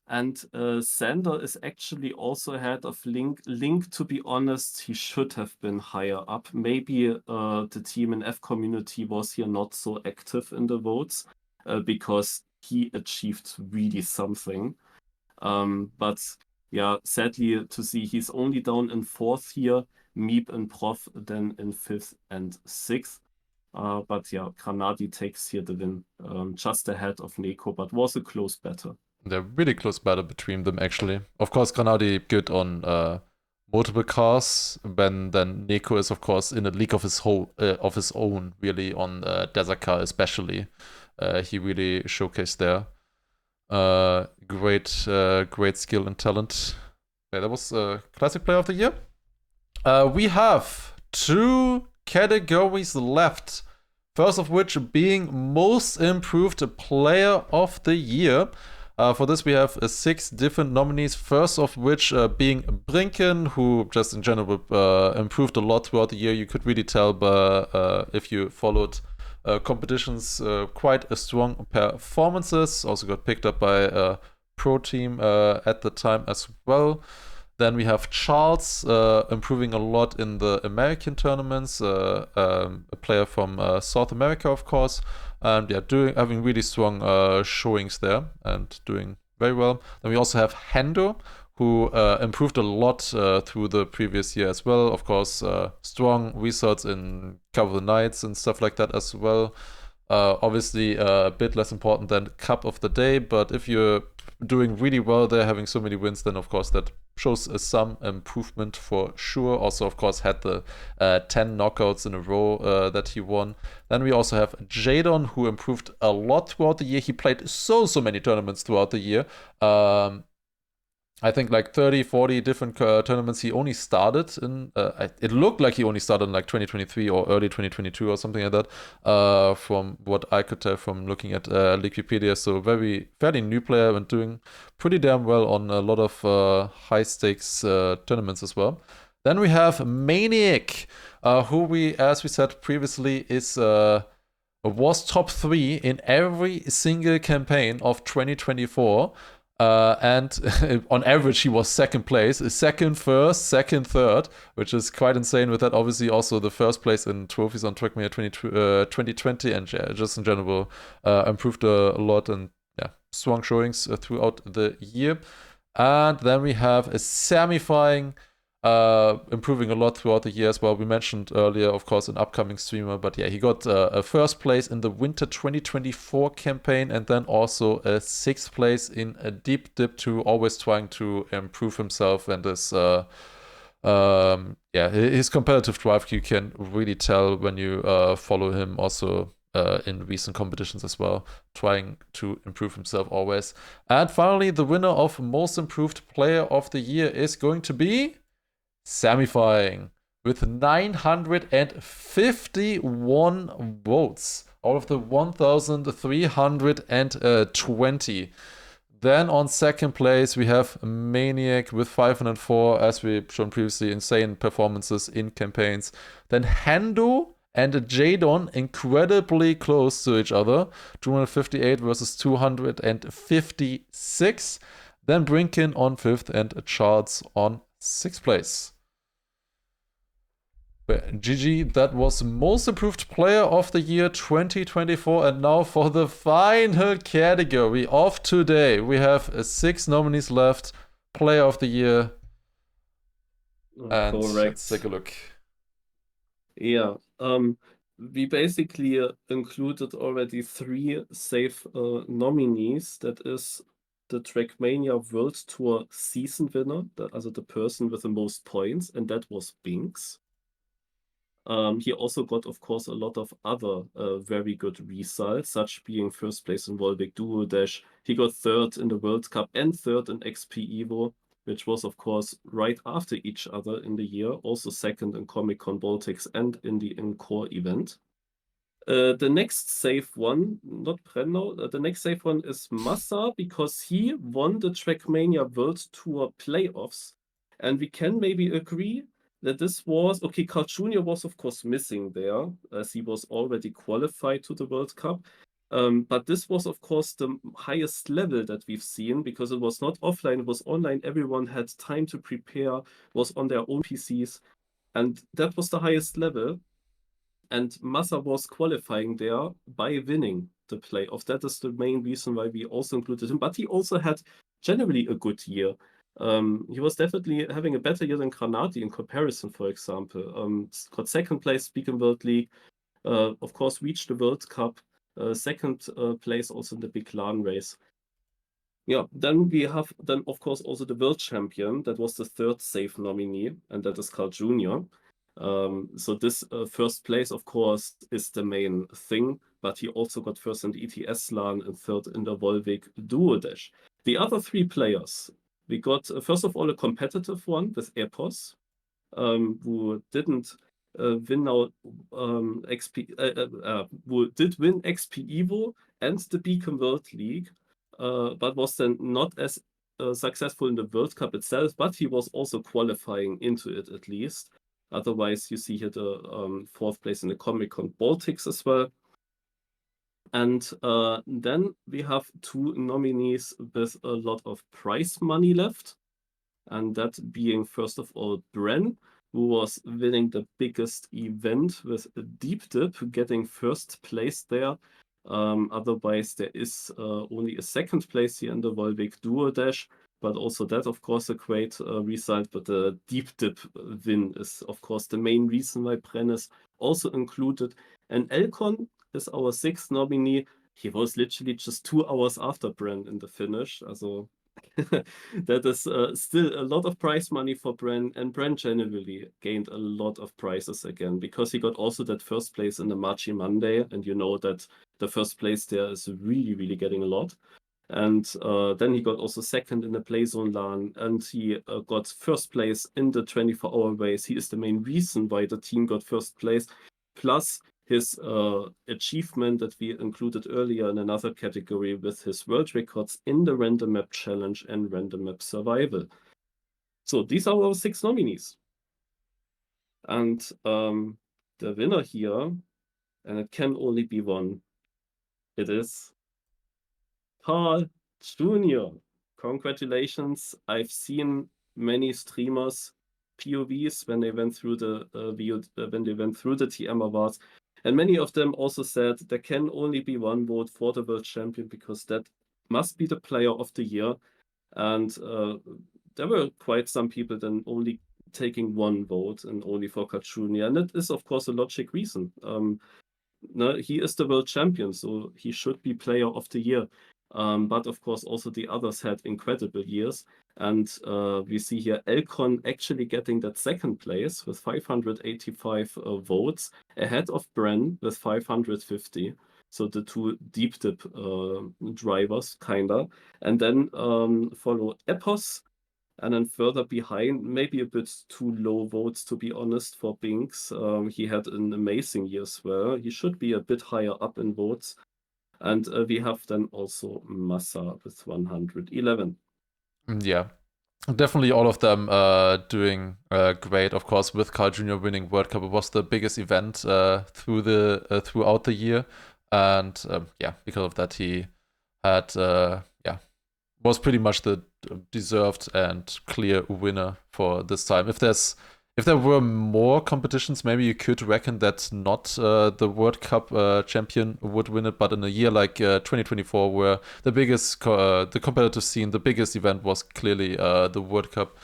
and Sander is actually also ahead of Link. Link, to be honest, he should have been higher up. Maybe the Team NF community was here not so active in the votes because he achieved really something. But yeah, sadly to see he's only down in 4th here, Meep and Prof then in 5th and 6th. But yeah, Granadi takes here the win, just ahead of Neko, but was a close battle. They're really close battle between them, actually. Of course, Granadi good on multiple cars. Then Neko is, of course, in a league of his own, really, on Desert Car especially. He really showcased there. Great skill and talent. Yeah, that was Classic Player of the Year. We have 2 categories left. First of which being Most Improved Player of the Year. For this, we have 6 different nominees. First of which being Brinken, who just in general improved a lot throughout the year. You could really tell, if you followed competitions, quite a strong performances. Also got picked up by a pro team at the time as well. Then we have Charles improving a lot in the American tournaments, a player from South America, of course, and yeah, having really strong showings there and doing very well. Then we also have Hendo, who improved a lot through the previous year as well. Of course, strong results in Cup of the Nights and stuff like that as well. Obviously, a bit less important than Cup of the Day, but if you're doing really well there, having so many wins, then of course that shows some improvement for sure. Also, of course, had the 10 knockouts in a row that he won. Then we also have Jadon, who improved a lot throughout the year. He played so many tournaments throughout the year. I think like 30, 40 different tournaments he only started in. It looked like he only started in like 2023 or early 2022 or something like that, from what I could tell from looking at Wikipedia. So fairly new player and doing pretty damn well on a lot of high stakes tournaments as well. Then we have Maniac, who as we said previously, was top 3 in every single campaign of 2024. And on average, he was 2nd place, 2nd, 1st, 2nd, 3rd, which is quite insane. With that, obviously, also the 1st place in trophies on Trackmania 2020, and yeah, just in general, improved a lot and yeah, strong showings throughout the year. And then we have a Samifying, improving a lot throughout the year as well. We mentioned earlier, of course, an upcoming streamer, but yeah, he got a 1st place in the Winter 2024 campaign, and then also a 6th place in a Deep Dip 2, always trying to improve himself and his his competitive drive. You can really tell when you follow him also in recent competitions as well, trying to improve himself always. And finally, the winner of Most Improved Player of the Year is going to be Samifying, with 951 votes out of the 1,320. Then on 2nd place, we have Maniac with 504, as we've shown previously, insane performances in campaigns. Then Hendo and Jadon incredibly close to each other, 258 versus 256. Then Brinken on 5th and Charles on 6th place. GG, that was Most Improved Player of the Year 2024. And now for the final category of today. We have 6 nominees left. Player of the Year. And let's take a look. Yeah, we basically included already 3 safe nominees. That is the Trackmania World Tour season winner, also the person with the most points, and that was Binks. He also got, of course, a lot of other very good results, such being 1st place in Volbeck Duo Dash. He got 3rd in the World Cup and 3rd in XP Evo, which was, of course, right after each other in the year. Also 2nd in Comic Con Baltics and in the in-core event. The next safe one, not Brenno, the next safe one is Massa, because he won the Trackmania World Tour playoffs. And we can maybe agree that this was, okay, Carl Jr. was of course missing there, as he was already qualified to the World Cup. But this was of course the highest level that we've seen, because it was not offline, it was online. Everyone had time to prepare, was on their own PCs, and that was the highest level. And Massa was qualifying there by winning the playoff. That is the main reason why we also included him. But he also had generally a good year. He was definitely having a better year than Granati in comparison, for example. Got second place Speaking World League, of course reached the World Cup, second place also in the big LAN race. Yeah, then we have of course also the world champion. That was the third safe nominee, and that is Carl Jr. So this first place, of course, is the main thing, but he also got first in the ETS LAN and third in the Volvic Duo Dash. The other three players, we got first of all a competitive one with Epos, who didn't win now who did win XP Evo and the Beacon World League, but was then not as successful in the World Cup itself, but he was also qualifying into it at least. Otherwise, you see here the fourth place in the Comic-Con Baltics as well. And then we have two nominees with a lot of prize money left. And that being, first of all, Bren, who was winning the biggest event with a Deep Dip, getting first place there. Otherwise, there is only a second place here in the Volvic Duo Dash, but also that, of course, a great result. But the Deep Dip win is, of course, the main reason why Bren is also included. And Elcon is our sixth nominee. He was literally just 2 hours after Bren in the finish. Also, that is still a lot of prize money for Bren, and Bren generally gained a lot of prizes again because he got also that first place in the Marchi Monday, and you know that the first place there is really, really getting a lot. And then he got also second in the Playzone LAN, and he got first place in the 24-hour race. He is the main reason why the team got first place, plus his achievement that we included earlier in another category with his world records in the random map challenge and random map survival. So these are our 6 nominees. And the winner here, and it can only be one, it is Carl Jr. Congratulations. I've seen many streamers POVs when they went through the TM Awards. And many of them also said there can only be one vote for the world champion because that must be the player of the year. And there were quite some people then only taking one vote and only for Carl Jr. And that is, of course, a logic reason. No, he is the world champion, so he should be player of the year. But of course, also the others had incredible years. And we see here Elcon actually getting that second place with 585 votes, ahead of Bren with 550. So the two deep dip drivers, kinda. And then follow Epos. And then further behind, maybe a bit too low votes, to be honest, for Binks. He had an amazing year as well. He should be a bit higher up in votes. And we have then also Massa with 111. Yeah, definitely all of them doing great. Of course, with Carl Jr. winning World Cup, it was the biggest event throughout the year. And yeah, because of that, he had was pretty much the deserved and clear winner for this time. If there were more competitions, maybe you could reckon that not the World Cup champion would win it, but in a year like 2024, where the biggest the competitive scene, the biggest event was clearly the World Cup,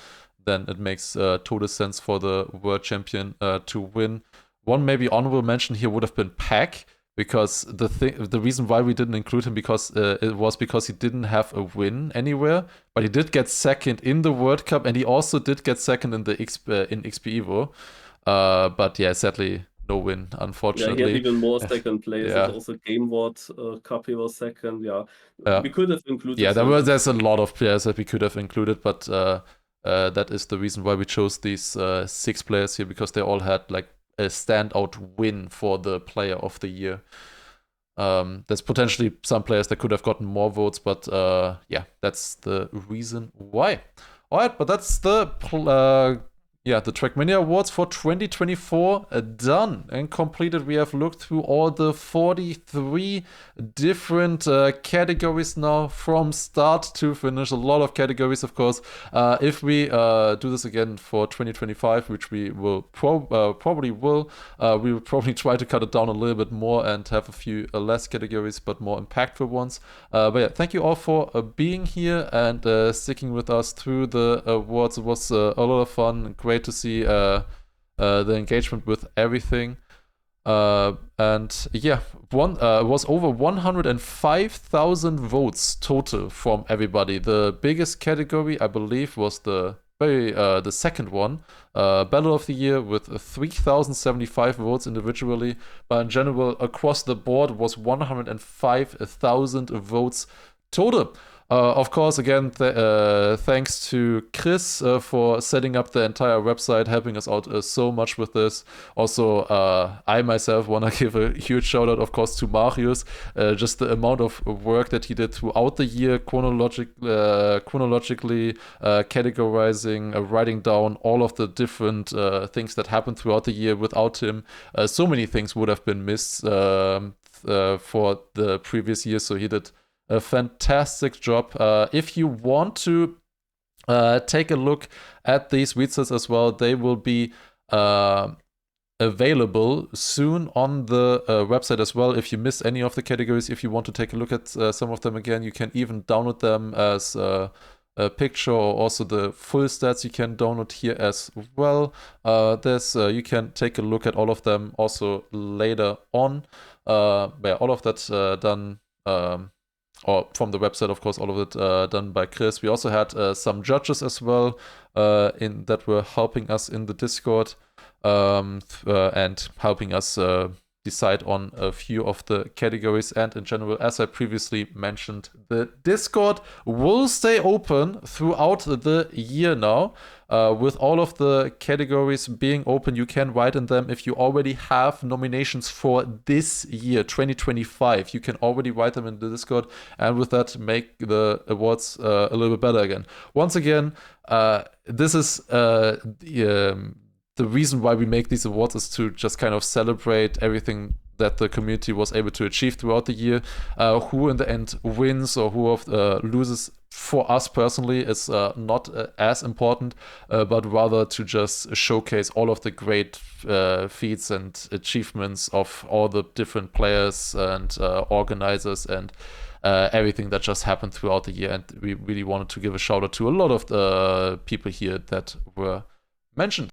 then it makes total sense for the world champion to win. One maybe honorable mention here would have been Pack, because the reason why we didn't include him it was because he didn't have a win anywhere, but he did get second in the World Cup, and he also did get second in the XP Evo. But yeah, sadly no win, unfortunately. Yeah, he had even more second places. Yeah. Also Game Ward Cup he was second. Yeah, we could have included. Yeah, there's a lot of players that we could have included, but that is the reason why we chose these 6 players here, because they all had like a standout win for the player of the year. There's potentially some players that could have gotten more votes, but yeah, that's the reason why. All right, but that's the yeah, the Trackmania Awards for 2024 done and completed. We have looked through all the 43 different categories now from start to finish. A lot of categories, of course. If we do this again for 2025, which we will probably will, we will probably try to cut it down a little bit more and have a few less categories, but more impactful ones. But yeah, thank you all for being here and sticking with us through the awards. It was a lot of fun. Great to see the engagement with everything. And yeah, was over 105,000 votes total from everybody. The biggest category, I believe, was the second one, Battle of the Year, with 3,075 votes individually. But in general, across the board, was 105,000 votes total. Of course, again, thanks to Chris for setting up the entire website, helping us out so much with this. Also, I myself want to give a huge shout out, of course, to Marius. Just the amount of work that he did throughout the year, chronologically categorizing, writing down all of the different things that happened throughout the year. Without him, so many things would have been missed for the previous year. So he did a fantastic job. If you want to take a look at these widgets as well, they will be available soon on the website as well. If you miss any of the categories, if you want to take a look at some of them again, you can even download them as a picture, or also the full stats you can download here as well. You can take a look at all of them also later on. All of that done or from the website, of course, all of it done by Chris. We also had some judges as well that were helping us in the Discord and helping us decide on a few of the categories. And in general, as I previously mentioned, the Discord will stay open throughout the year now. With all of the categories being open, you can write in them. If you already have nominations for this year, 2025, you can already write them in the Discord, and with that, make the awards a little bit better again. Once again, this is the reason why we make these awards, is to just kind of celebrate everything that the community was able to achieve throughout the year. Who in the end wins or who loses, for us personally, is not as important, but rather to just showcase all of the great feats and achievements of all the different players and organizers and everything that just happened throughout the year. And we really wanted to give a shout out to a lot of the people here that were mentioned.